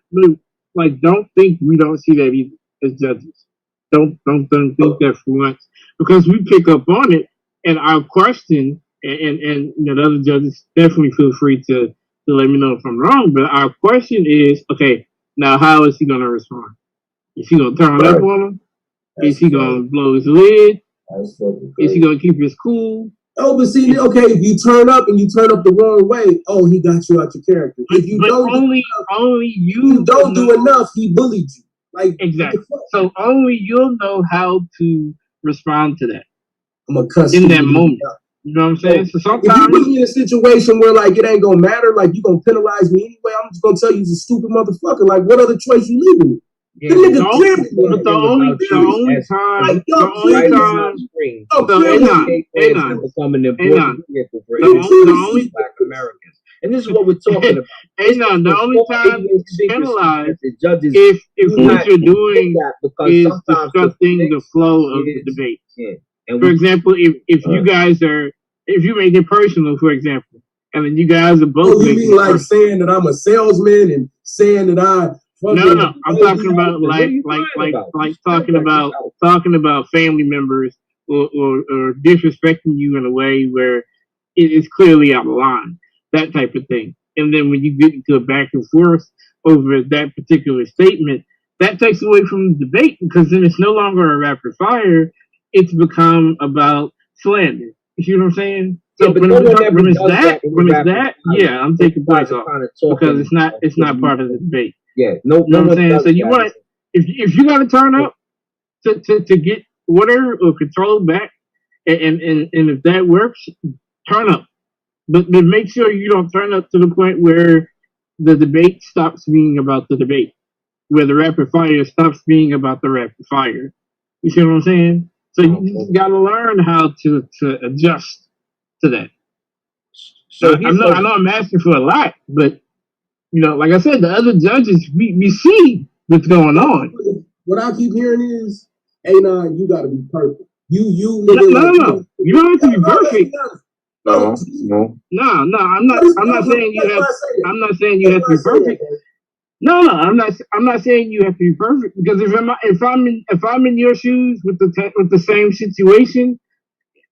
like, don't think we don't see that either as judges. Don't think that for once, because we pick up on it, and our question, and the other judges definitely feel free to let me know if I'm wrong. But our question is, okay, now how is he gonna respond? Is he gonna turn up on him? Is he gonna blow his lid? Is he gonna keep his cool? Oh, but see, okay, if you turn up and you turn up the wrong way, he got you out your character. If you don't do enough, he bullied you. Like, exactly. So only you'll know how to respond to that. I'm gonna cuss in that moment. You know what I'm saying? So sometimes if you put me in a situation where like it ain't gonna matter, like you gonna penalize me anyway, I'm just gonna tell you he's a stupid motherfucker. Like, what other choice you leaving me? Yeah, the only time Americans. And this is what we're talking about. The only time it's penalized if what you're doing is disrupting the flow of the debate. Yeah. For example, if you guys if you make it personal, for example, and then you guys are both. You mean like saying that I'm a salesman and saying that I. No. I'm talking about talking about family members or disrespecting you in a way where it is clearly out of line, that type of thing. And then when you get into a back and forth over that particular statement, that takes away from the debate, because then it's no longer a rapid fire. It's become about slander. You see what I'm saying? So when it's that, yeah, I'm taking points off because it's not part of the debate. Yeah, you know what I'm saying? So you want, if you got to turn up to get order or control back, and if that works, turn up. But make sure you don't turn up to the point where the debate stops being about the debate, where the rapid fire stops being about the rapid fire. You see what I'm saying? So you got to learn how to adjust to that. So I know I'm asking for a lot, but like I said, the other judges, we see what's going on. What I keep hearing is, Anon, you got to be perfect. No, you don't have to be perfect. No. I'm not saying you have. I'm not saying you have to be perfect. No, I'm not saying you have to be perfect, because if I'm in your shoes with the same situation,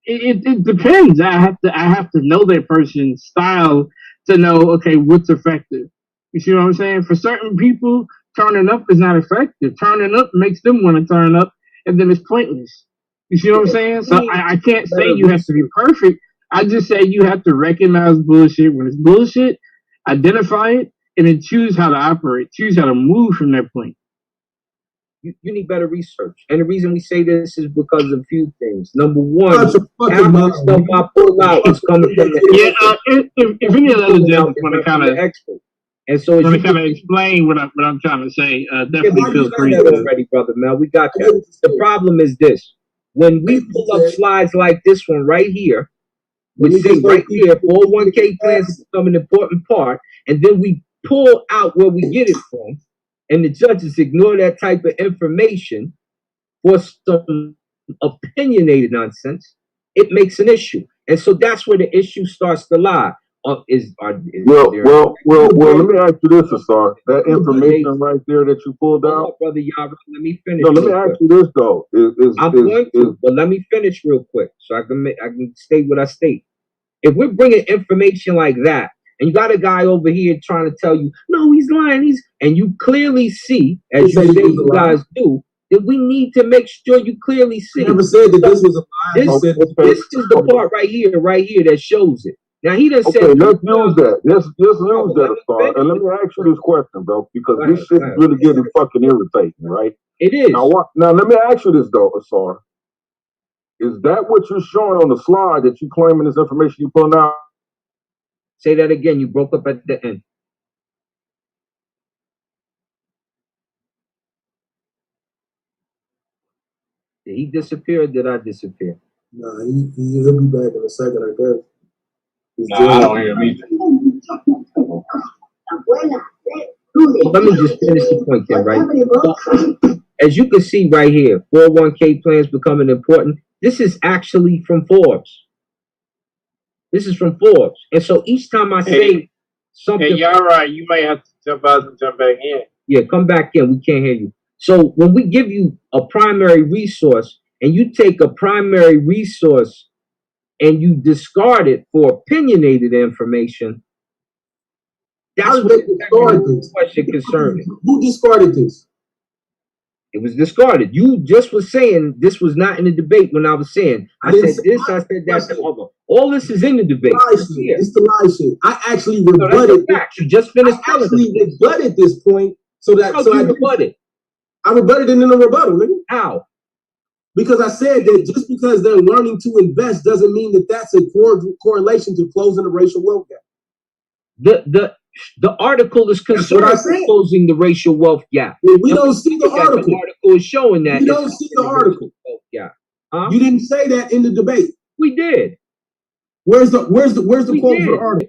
it depends. I have to know that person's style to know, okay, what's effective. You see what I'm saying? For certain people, turning up is not effective. Turning up makes them want to turn up, and then it's pointless. You see what I'm saying? So I can't say you have to be perfect. I just say you have to recognize bullshit when it's bullshit, identify it, and then choose how to operate, choose how to move from that point. You need better research. And the reason we say this is because of a few things. Number one, half the stuff I pull out is coming from the if any of the other judges want to kind of expert. And so if you kind of explain what I'm trying to say, definitely feel free. Already, brother Mel, we got that. The problem is this: when we pull up slides like this one right here, which say right here, 401k plans become an important part, and then we pull out where we get it from, and the judges ignore that type of information for some opinionated nonsense, it makes an issue. And so that's where the issue starts to lie. Well, let me ask you this, Ausar. That information right there that you pulled out, brother Yara, let me finish. No, let me ask you this though. I'm going to, but let me finish real quick so I can state what I state. If we're bringing information like that, and you got a guy over here trying to tell you, no, he's lying, and you clearly see, as you say you guys do, that we need to make sure you clearly see. I never said that this was a lie. This is the part right here that shows it. Now he done said. Okay, let's use that. Let's use that, Ausar. And let me ask you this question, bro, because this shit is really getting fucking irritating, right? It is. Now let me ask you this though, Ausar. Is that what you're showing on the slide that you claiming this information you pulling out? Say that again. You broke up at the end. Did he disappear or did I disappear? Nah, he'll be back in a second, I guess. Nah, I don't hear me. Let me just finish the point then, right? As you can see right here, 401k plans becoming important. This is actually from Forbes. This is from Forbes. And so each time I say something... Hey, y'all right. You may have to jump out and jump back in. Yeah, come back in. We can't hear you. So when we give you a primary resource and you take a primary resource and you discard it for opinionated information, that's what the question concerning. Who discarded this? It was discarded. You just was saying this was not in the debate when I was saying. I said this, I said that, the other. All this is in the debate. It's the lie shit. I actually rebutted. You just finished. I actually rebutted this point so that I rebutted. I rebutted it in a rebuttal, nigga. How? Because I said that just because they're learning to invest doesn't mean that that's a correlation to closing the racial wealth gap. The article is concerned with closing the racial wealth gap. Well, we don't see the article. The article is showing that. We don't see the article. Yeah. You didn't say that in the debate. We did. Where's the quote for the article?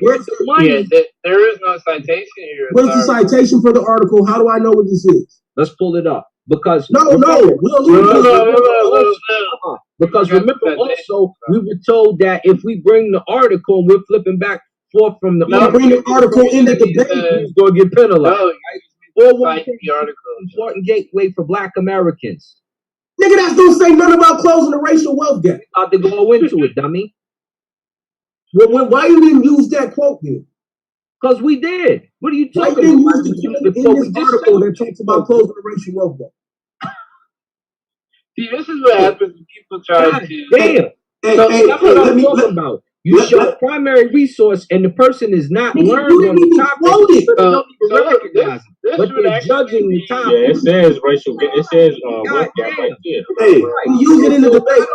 Where's the money? Yeah, there is no citation here. Where's the citation for the article? How do I know what this is? Let's pull it up. Because because remember also we were told that if we bring the article and we're flipping back forth from the bring the article in the debate, he's gonna get penalized. The article. Important gateway for Black Americans. Nigga, that's don't say nothing about closing the racial wealth gap. About to go into it, dummy. Well, why you didn't use that quote then? Because we did. What are you talking about? In this article that talks about closing the racial wealth gap. See, this is what happens when people try to. Damn. That's what I'm talking about. You show a primary resource and the person is not learned on the topic. They don't even recognize it. But they're judging the topic. Yeah, it says racial. It says wealth gap right there. Hey, use it in the debate.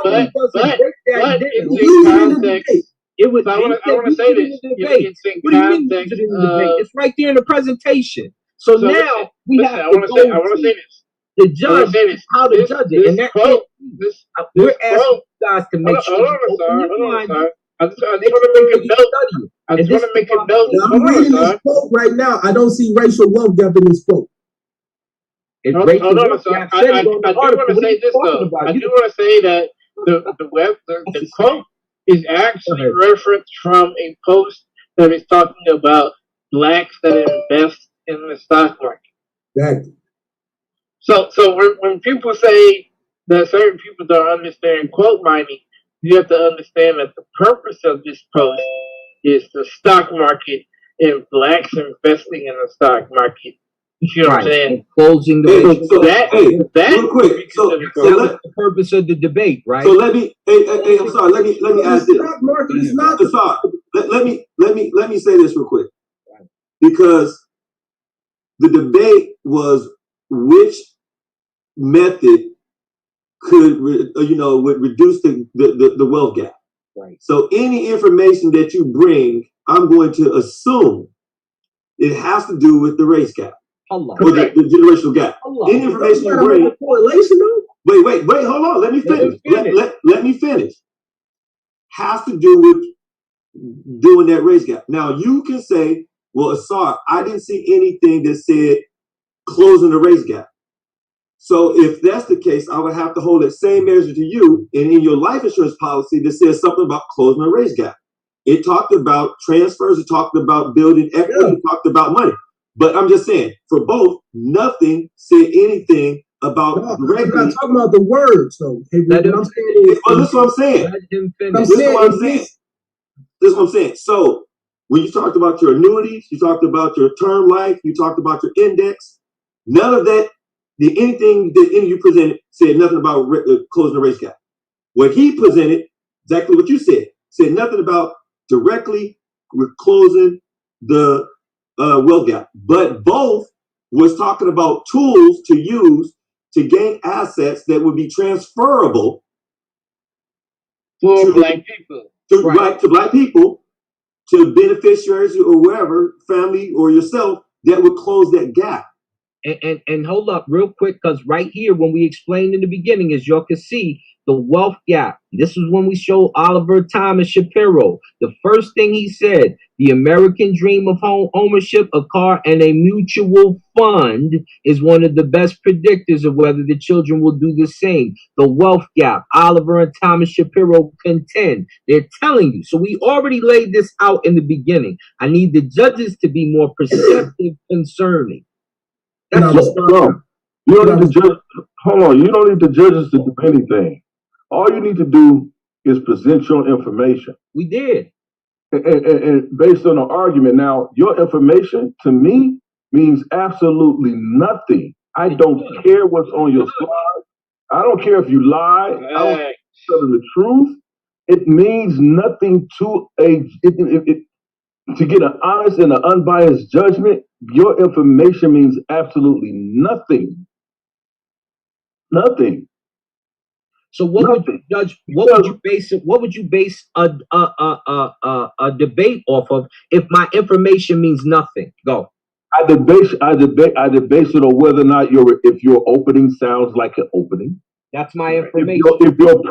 Use it in the debate. It was. I want to say this. What do you mean use it in the debate? It's right there in the presentation. So now we have. I want to say this. The judge how to judge it, and that we're asking you guys to make sure. Hold on, I just want to make a note. I just want to make a note. I'm reading this quote right now. I don't see racial wealth gap in this quote. Hold on, sir. I do want to say this though. I do want to say that the quote is actually referenced from a post that is talking about blacks that invest in the stock market. Exactly. So when people say that certain people don't understand quote mining, you have to understand that the purpose of this post is the stock market and blacks investing in the stock market. You see what I'm saying? Closing the that real quick. So that's the purpose of the debate, right? So let me. I'm sorry. Let me ask this. Stock market is not. Sorry. Let me say this real quick, because the debate was which method could would reduce the wealth gap. Right. So any information that you bring, I'm going to assume it has to do with the race gap. Allah. Or the generational gap. Allah. Any information you bring. Correlation though? Wait, hold on. Let me finish. Let me finish. Has to do with doing that race gap. Now you can say, well, Ausar, I didn't see anything that said closing the race gap. So if that's the case, I would have to hold that same measure to you. And in your life insurance policy, that says something about closing the race gap. It talked about transfers. It talked about building equity. Yeah. It talked about money. But I'm just saying, for both, nothing said anything about directly. I'm not talking about the words, though. Hey, that's what I'm saying. I'm saying This is what I'm saying. So when you talked about your annuities, you talked about your term life, you talked about your index, none of that, anything that any of you presented said nothing about closing the race gap. What he presented, exactly what you said nothing about directly closing the wealth gap. But both was talking about tools to use to gain assets that would be transferable for black people. To black people, to beneficiaries or wherever, family or yourself, that would close that gap. And hold up real quick, because right here, when we explained in the beginning, as y'all can see, the wealth gap. This is when we showed Oliver Thomas Shapiro. The first thing he said, the American dream of home ownership, a car, and a mutual fund is one of the best predictors of whether the children will do the same. The wealth gap, Oliver and Thomas Shapiro contend. They're telling you. So we already laid this out in the beginning. I need the judges to be more perceptive concerning. That's you don't need to judge. Hold on, you don't need the judges to do anything. All you need to do is present your information. We did, and based on an argument. Now, your information to me means absolutely nothing. I don't care what's on your slide. I don't care if you lie. I don't care if you're telling the truth. It means nothing to to get an honest and an unbiased judgment. Your information means absolutely nothing. Nothing. So what would you judge? What would you base it? What would you base a debate off of if my information means nothing? Go. I debate it on whether or not if your opening sounds like an opening. That's my information. If your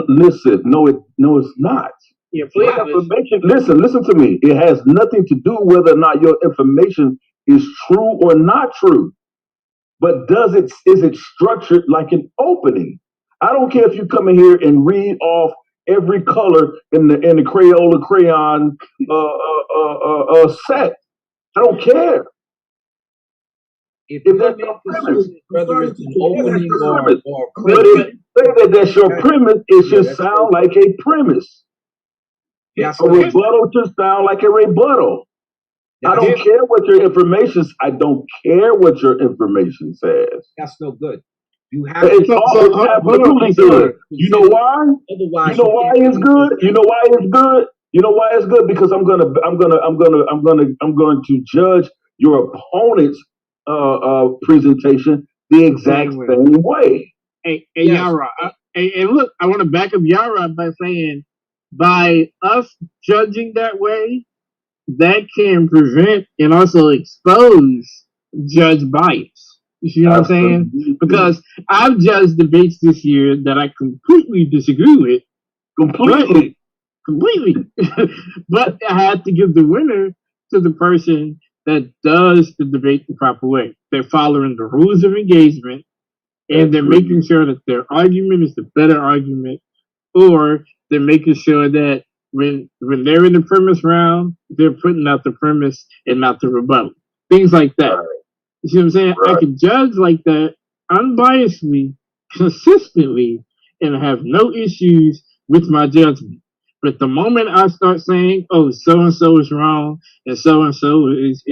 listen, no, it's not. Yeah, information. Listen to me. It has nothing to do whether or not your information is true or not true. But is it structured like an opening? I don't care if you come in here and read off every color in the Crayola crayon set. I don't care. If that's your premise, whether it's an opening or but if you say that's your premise, it should sound like a premise. A rebuttal should sound like a rebuttal. I don't care what your information. I don't care what your information says. That's no good. You have it's absolutely good. You know why? Otherwise, you know why it's good. You know why it's good. You know why it's good, because I'm going to judge your opponent's presentation the exact same way. Hey, Yara. And look, I want to back up Yara by saying, by us judging that way, that can prevent and also expose judge bias. You see what I'm saying? Because I've judged debates this year that I completely disagree with. Completely. But I had to give the winner to the person that does the debate the proper way. They're following the rules of engagement, and they're making sure that their argument is the better argument, or they're making sure that when they're in the premise round, they're putting out the premise and not the rebuttal. Things like that. You see what I'm saying? I can judge like that unbiasedly, consistently, and have no issues with my judgment. But the moment I start saying, oh, so-and-so is wrong, and so-and-so is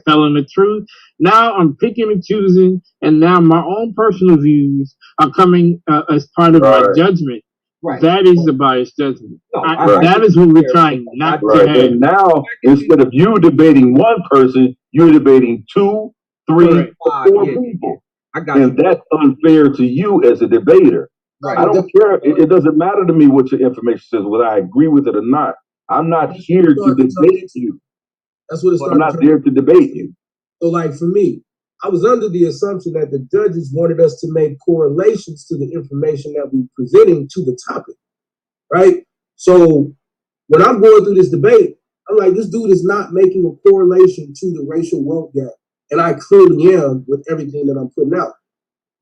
telling the truth, now I'm picking and choosing, and now my own personal views are coming as part of my judgment. Right. That is the biased judgment. No, that is what we're trying not to have. And now, instead of you debating one person, you're debating 2, 3, 4 people. And that's unfair to you as a debater. Right. I don't care. It doesn't matter to me what your information says, whether I agree with it or not. I'm not here to debate you. That's what it's. I'm not there to debate you. So, like for me, I was under the assumption that the judges wanted us to make correlations to the information that we're presenting to the topic, right? So when I'm going through this debate, I'm like, this dude is not making a correlation to the racial wealth gap. And I clearly am with everything that I'm putting out.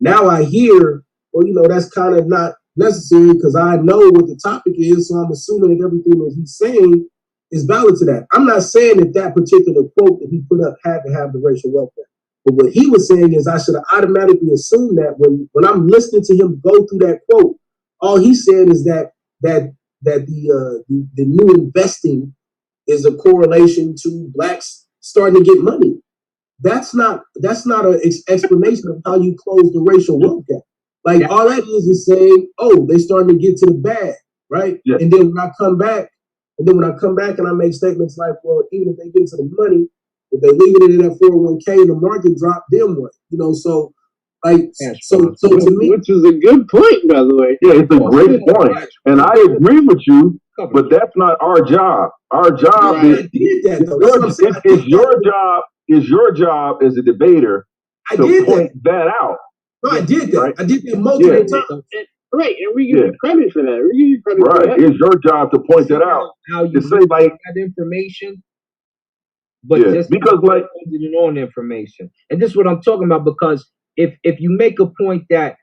Now I hear, well, that's kind of not necessary because I know what the topic is, so I'm assuming that everything that he's saying is valid to that. I'm not saying that particular quote that he put up had to have the racial wealth gap. But what he was saying is I should have automatically assumed that when I'm listening to him go through that quote, all he's saying is that the new investing is a correlation to blacks starting to get money. That's not an explanation of how you close the racial wealth gap. Like all that is saying, oh, they starting to get to the bag, right? Yeah. And then when I come back and I make statements like, well, even if they get to the money, if they leave it in that 401k and the market drop, then what? You know, so like so to me, which is a good point, by the way. Yeah, it's a great point, and I agree with you. But that's not our job. Our job is your job. Is your job as a debater to point that out. No, I did that. Right? I did that multiple times. Right, and we give you credit for that. We give you credit for that. It's your job to point that out. How you say like that information, but just because like on information, and this is what I'm talking about. Because if you make a point that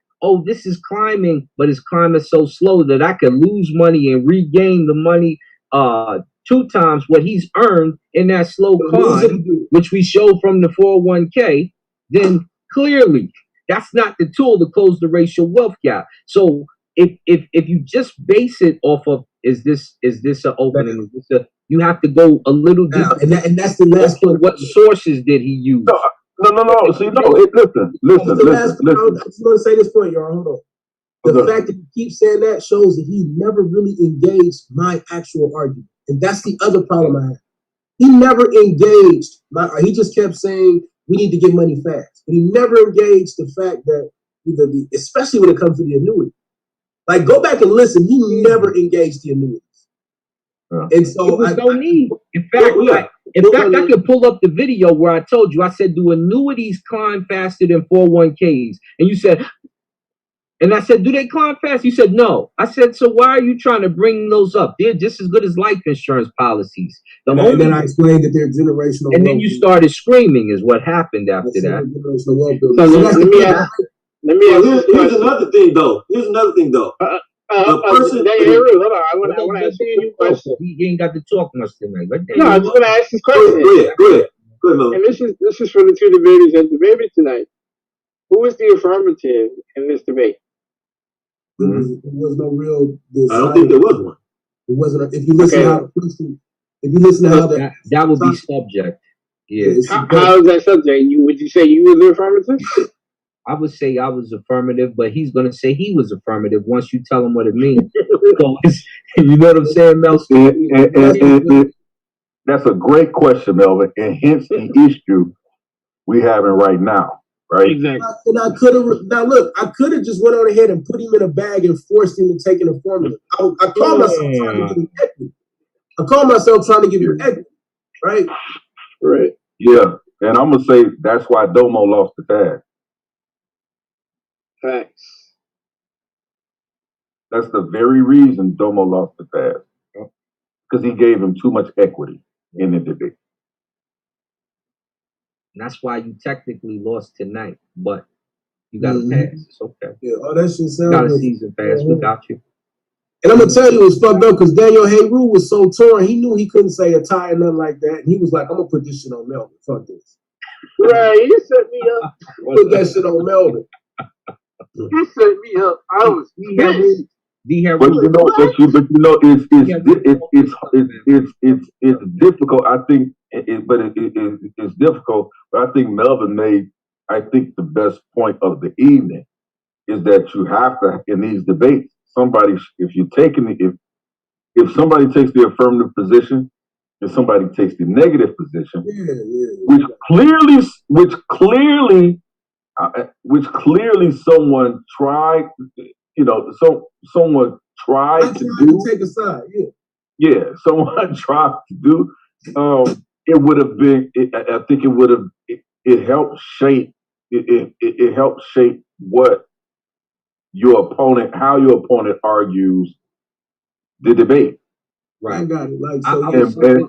this is climbing, but it's climbing so slow that I could lose money and regain the money 2 times what he's earned in that slow climb, which we show from the 401k, then clearly that's not the tool to close the racial wealth gap. So if you just base it off of is this an opening? You have to go a little deeper. And that's the last point. What sources did he use? No. See, no. Listen. I just want to say this point, y'all. Hold on. The fact that he keeps saying that shows that he never really engaged my actual argument. And that's the other problem I have. He never engaged he just kept saying we need to get money fast. But he never engaged the fact that especially when it comes to the annuity. Like go back and listen, he never engaged the annuities. And so I don't need. In fact, I could pull up the video where I told you, I said, do annuities climb faster than 401ks? And you said, and I said, do they climb fast? You said, no. I said, so why are you trying to bring those up? They're just as good as life insurance policies. And then I explained that they're generational. And then you started screaming is what happened after that. Here's another thing, though. The person, hold on. I want to ask you a question. You ain't got to talk much tonight. No, I'm just going to ask this question. Go ahead, and this is for the 2 debaters that debated tonight. Who is the affirmative in this debate? There was no real. I don't think there was one. It wasn't. If you listen to how the question, if you listen to how that would be subject. Yeah. How is that subject? Would you say you were the affirmative? I would say I was affirmative, but he's going to say he was affirmative once you tell him what it means. So you know what I'm saying, Mel? And that's a great question, Melvin, and hence the issue we having right now, right? Exactly. And I could have just went on ahead and put him in a bag and forced him to take an affirmative. I call myself trying to give him equity. I call myself trying to give him equity, right? Right. Yeah, and I'm gonna say that's why Domo lost the tag. Facts. That's the very reason Domo lost the tag. Because he gave him too much equity in the debate. And that's why you technically lost tonight, but you got to pass. It's okay. Yeah, that shit sounds. You got a season pass. We got you. And I'm gonna tell you, it's fucked up because Daniel Hayru was so torn. He knew he couldn't say a tie or nothing like that. And he was like, "I'm gonna put this shit on Melvin. Fuck this." Right? You set me up. Put that shit on Melvin. You set me up. I was pissed. It's difficult. I think, it's difficult. But I think Melvin made, the best point of the evening is that you have to, in these debates, if somebody takes the affirmative position and somebody takes the negative position, which clearly someone tried, someone tried to take a side, someone tried to do. It would have been. I think it would have. It helped shape. It helped shape what how your opponent argues the debate. Right. I got it. Like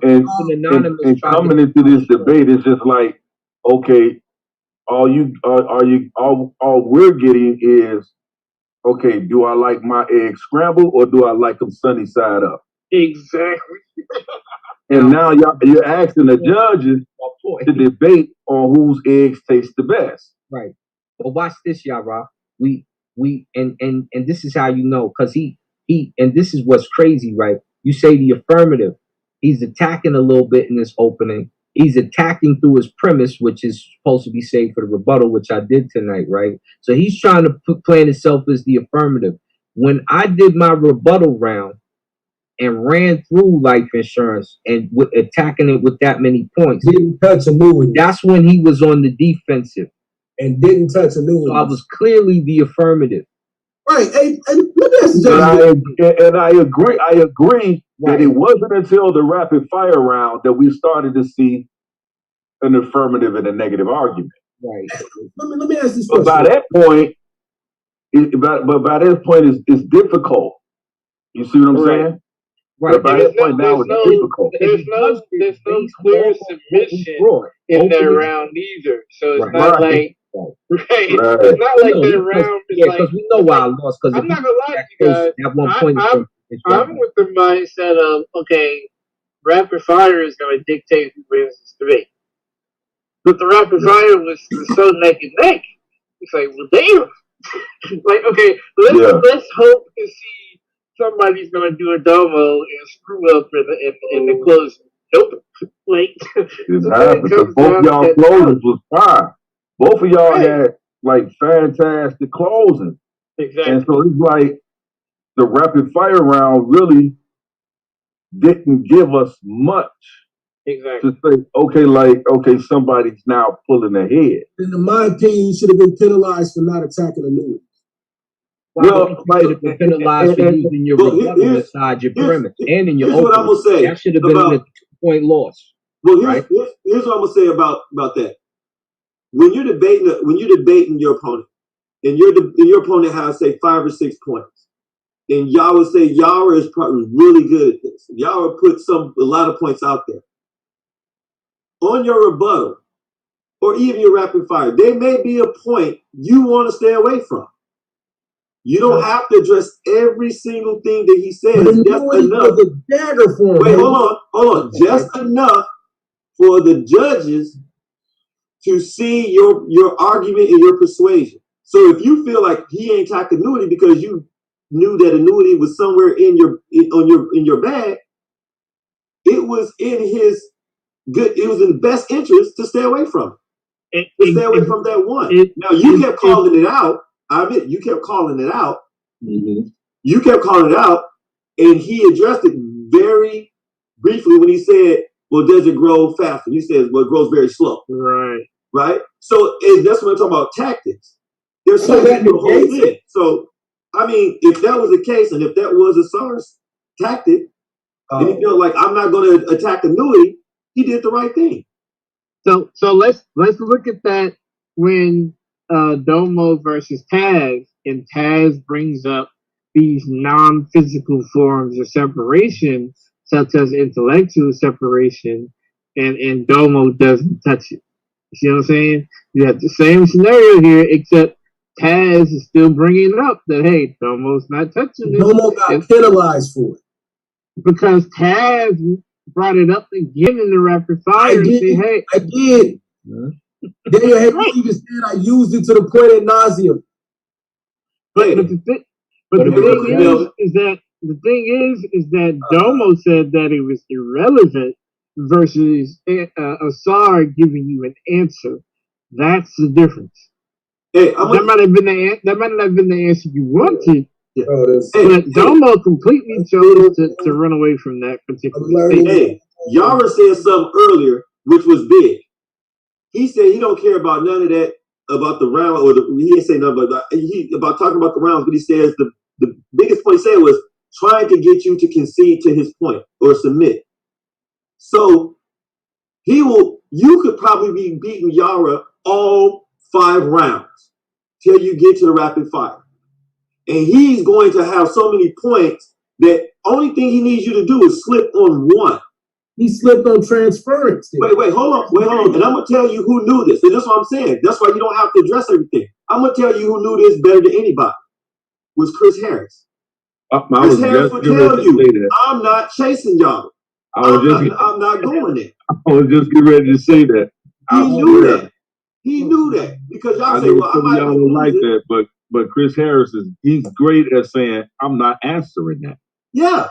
and coming into this debate, it's just like, okay, all we're getting is, okay, do I like my eggs scrambled or do I like them sunny side up? Exactly. And now you're asking the judges to debate on whose eggs taste the best. Right. But watch this, y'all, Rob. We this is how you know, because he and this is what's crazy, right? You say the affirmative, He's attacking a little bit in this opening. He's attacking through his premise, which is supposed to be saved for the rebuttal, which I did tonight, right? So he's trying to plan himself as the affirmative. When I did my rebuttal round and ran through life insurance and attacking it with that many points, didn't touch annuity. That's when he was on the defensive and didn't touch annuity. So I was clearly the affirmative. Right. And let me ask you, I agree that it wasn't until the rapid fire round that we started to see an affirmative and a negative argument. Right. Let me ask this question. By that point, it's difficult. You see what I'm saying? Right. But by that point now, it's difficult. There's no clear submission in that round either. So it's not like. Right. It's not like that round is like. Because we know why I lost. Because I'm not gonna lie to you guys. At one point, I'm with the mindset of rapid fire is gonna dictate who wins this debate. But the rapid fire was so neck and neck. It's like, well, damn. Let's hope to see somebody's gonna do a domo and screw up in the closing. Nope. Because both y'all closings was fine. Both of y'all had fantastic closing. Exactly. And so it's like the rapid fire round really didn't give us much. Exactly. To say, somebody's now pulling ahead. In my opinion, you should have been penalized for not attacking annuities. Well, you should have been penalized for using your rebuttal inside your premise and in your open. What I'm gonna say. That should have been a 2-point loss. Well, here's what I'm gonna say about that. When you're debating your opponent, and your opponent has say 5 or 6 points, and y'all would say Yara is probably really good at this. Y'all would put a lot of points out there. On your rebuttal, or even your rapid fire, there may be a point you want to stay away from. You don't have to address every single thing that he says. Just enough. A dagger for him. Wait, hold on. Just enough for the judges to see your argument and your persuasion. So if you feel like he ain't attacked annuity because you knew that annuity was somewhere in your bag, it was in his good. It was in the best interest to stay away from it. Stay away from that one. Now you kept calling it out. I admit you kept calling it out. Mm-hmm. You kept calling it out, and he addressed it very briefly when he said, "Well, does it grow faster?" He says, "Well, it grows very slow." Right. So that's when we're talking about tactics. There's something to hold in. So I mean, if that was the case, and if that was Ausar's tactic, and he felt like I'm not going to attack annuity, he did the right thing. So let's look at that when Domo versus Taz, and Taz brings up these non-physical forms of separation, such as intellectual separation, and Domo doesn't touch it. You see what I'm saying? You have the same scenario here, except Taz is still bringing up that, hey, Domo's not touching it. Domo got penalized for it. Because Taz brought it up again in the rapid fire. I did. Daniel had even said I used it to the point of nauseam. But the thing is that Domo said that it was irrelevant versus Ausar giving you an answer. That's the difference. That might have been the answer you wanted. Yeah. But Domo completely chose to run away from that particular thing. Yara said something earlier, which was big. He said he don't care about none of that about the round, he didn't say nothing about talking about the rounds, but he says the biggest point he said was trying to get you to concede to his point or submit. So you could probably be beating Yara all 5 rounds till you get to the rapid fire. And he's going to have so many points that only thing he needs you to do is slip on one. He slipped on transference. Wait, hold on. And I'm going to tell you who knew this. And that's what I'm saying. That's why you don't have to address everything. I'm going to tell you who knew this better than anybody. Was Chris Harris. Chris Harris would tell you, I'm not chasing y'all. I'm not going there. I was just getting ready to say that. He knew that. Because y'all say, well, y'all don't like that, but Chris Harris he's great at saying, I'm not answering that. Yeah.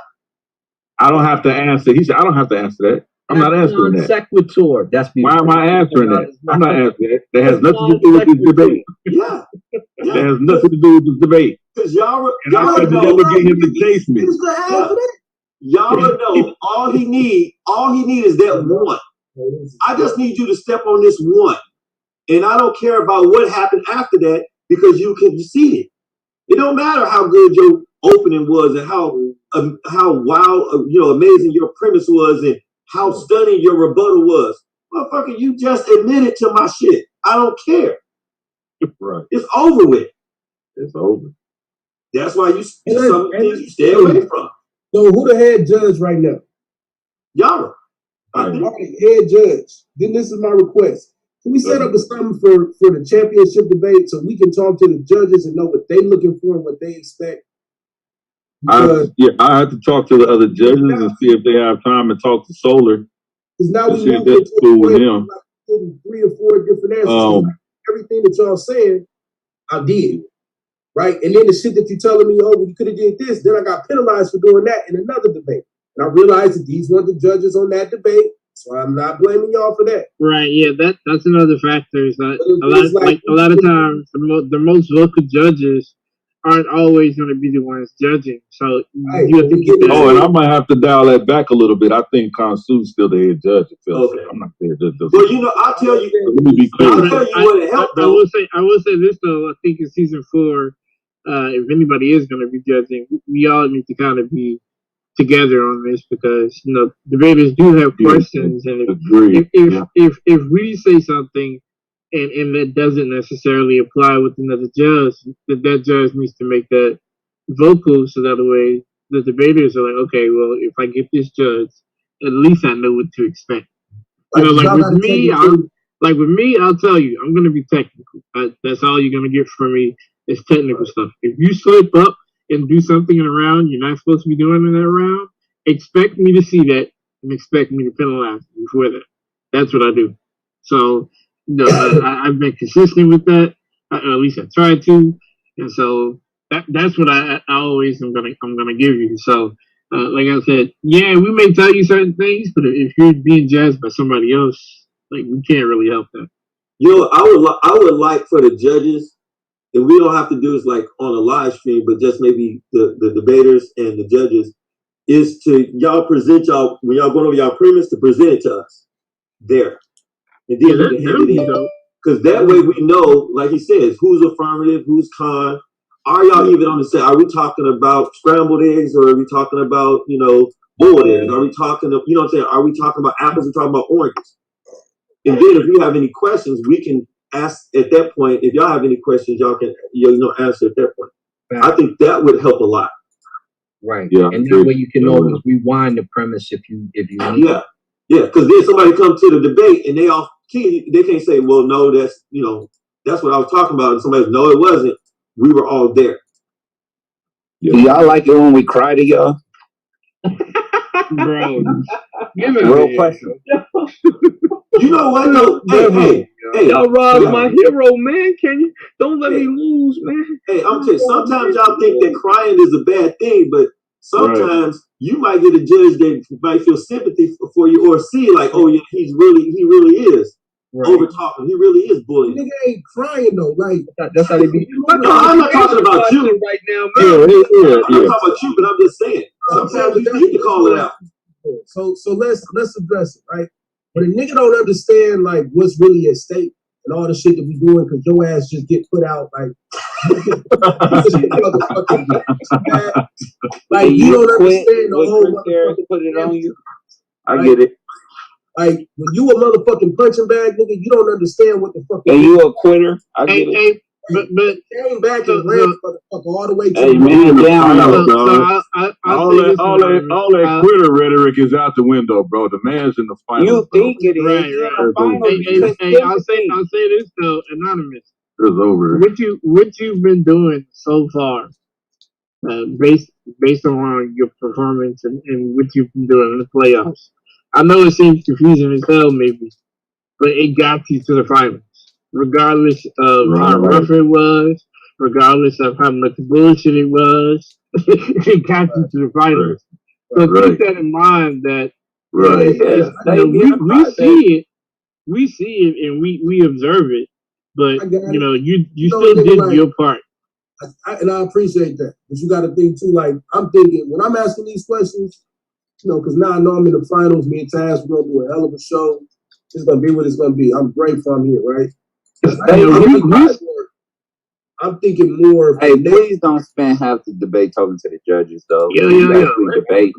I don't have to answer. He said, I don't have to answer that. I'm not answering that. Sequitur. That's why am I answering that? I'm not answering that. That has nothing to do with this debate. Yeah. That has nothing to do with this debate. Because y'all I said, y'all get him to chase me. Y'all know all he need is that one. I just need you to step on this one. And I don't care about what happened after that because you can see it. It don't matter how good your opening was and how wild, amazing your premise was and how stunning your rebuttal was. Motherfucker, you just admitted to my shit. I don't care. Right. It's over with. It's over. That's why some things you stay away from. So who the head judge right now? Yara. All right, head judge. Then this is my request. Can we set up a something for the championship debate so we can talk to the judges and know what they're looking for and what they expect? I have to talk to the other judges and see if they have time to talk to Solar. Because now we see if move that's cool with him. Like 3 or 4 different answers. Everything that y'all saying, I did. Right? And then the shit that you're telling me, you could have did this. Then I got penalized for doing that in another debate. And I realized that these weren't the judges on that debate. So I'm not blaming y'all for that. Right, yeah, that's another factor. Is that a lot of times the most vocal judges aren't always going to be the ones judging. So you have to get that. And I might have to dial that back a little bit. I think Kansu's still the head judge. Okay. I'm not the head judge. Well, I'll tell you. Let me be clear. I'll tell you what it helped. I will say this though. I think in season 4, if anybody is going to be judging, we all need to kind of be together on this because debaters do have questions, and if we say something and that doesn't necessarily apply with another judge, that judge needs to make that vocal so that way the debaters are like, okay, well, if I get this judge, at least I know what to expect. Like with me, I'll tell you, I'm going to be technical. That's all you're going to get from me is technical stuff. If you slip up and do something in a round you're not supposed to be doing in that round, expect me to see that and expect me to penalize you for that. That's what I do. So, I've been consistent with that. At least I try to, and so that's what I always I'm gonna give you. So, like I said, yeah, we may tell you certain things, but if you're being judged by somebody else, like we can't really help that. I would like for the judges. And we don't have to do this like on a live stream, but just maybe the debaters and the judges is to when y'all going over y'all premise to present it to us there. And then we can hand it in. Because that way we know, like he says, who's affirmative, who's con. Are y'all even on the set? Are we talking about scrambled eggs or are we talking about, boiled eggs? Are we talking, what I'm saying? Are we talking about apples or talking about oranges? And then if you have any questions, we can ask at that point. If y'all have any questions, y'all can answer at that point. Right. I think that would help a lot. Right. Yeah. And that way you can always rewind the premise if you need. Yeah. Yeah. Because then somebody comes to the debate and they can't say, well, no, that's what I was talking about. And somebody says, no, it wasn't. We were all there. Yeah. Do y'all like it when we cry to y'all? Bro. Real question. You know what? No, hey, y'all robbed my hero, man. Can you don't let me lose, man? Hey, I'm telling you, sometimes y'all think that crying is a bad thing, but sometimes you might get a judge that might feel sympathy for you or see like, oh yeah, he really is over talking. He really is bullying. Nigga ain't crying though. Like that's how they be. No, I'm not talking about you right now, man. I'm not talking about you, but I'm just saying. Sometimes you need to call it out. So let's address it, right? But a nigga don't understand like what's really at stake and all the shit that we doing because your ass just get put out like like you don't understand the whole motherfucking put it on you. I get it. Like when you a motherfucking punching bag, nigga, you don't understand what the fuck. And you a quitter? I get it. But came back and ran motherfucker all the way to the all that quitter rhetoric is out the window, bro. The man's in the final. You think it is? Right. I'll say this though, Anonymous. It's over. What you've been doing so far, based on your performance and what you've been doing in the playoffs. I know it seems confusing as hell, maybe, but it got you to the finals. Regardless of how rough it was, regardless of how much bullshit it was, it got you to the finals. So keep that in mind that we see it and we observe it, but you still did your part. And I appreciate that. But you got to think too, like, I'm thinking, when I'm asking these questions, because now I know I'm in the finals, me and Taz, we're going to do a hell of a show. It's going to be what it's going to be. I'm grateful I'm here, right? I'm thinking more. Hey, please don't spend half the debate talking to the judges, though. Yeah. Debate.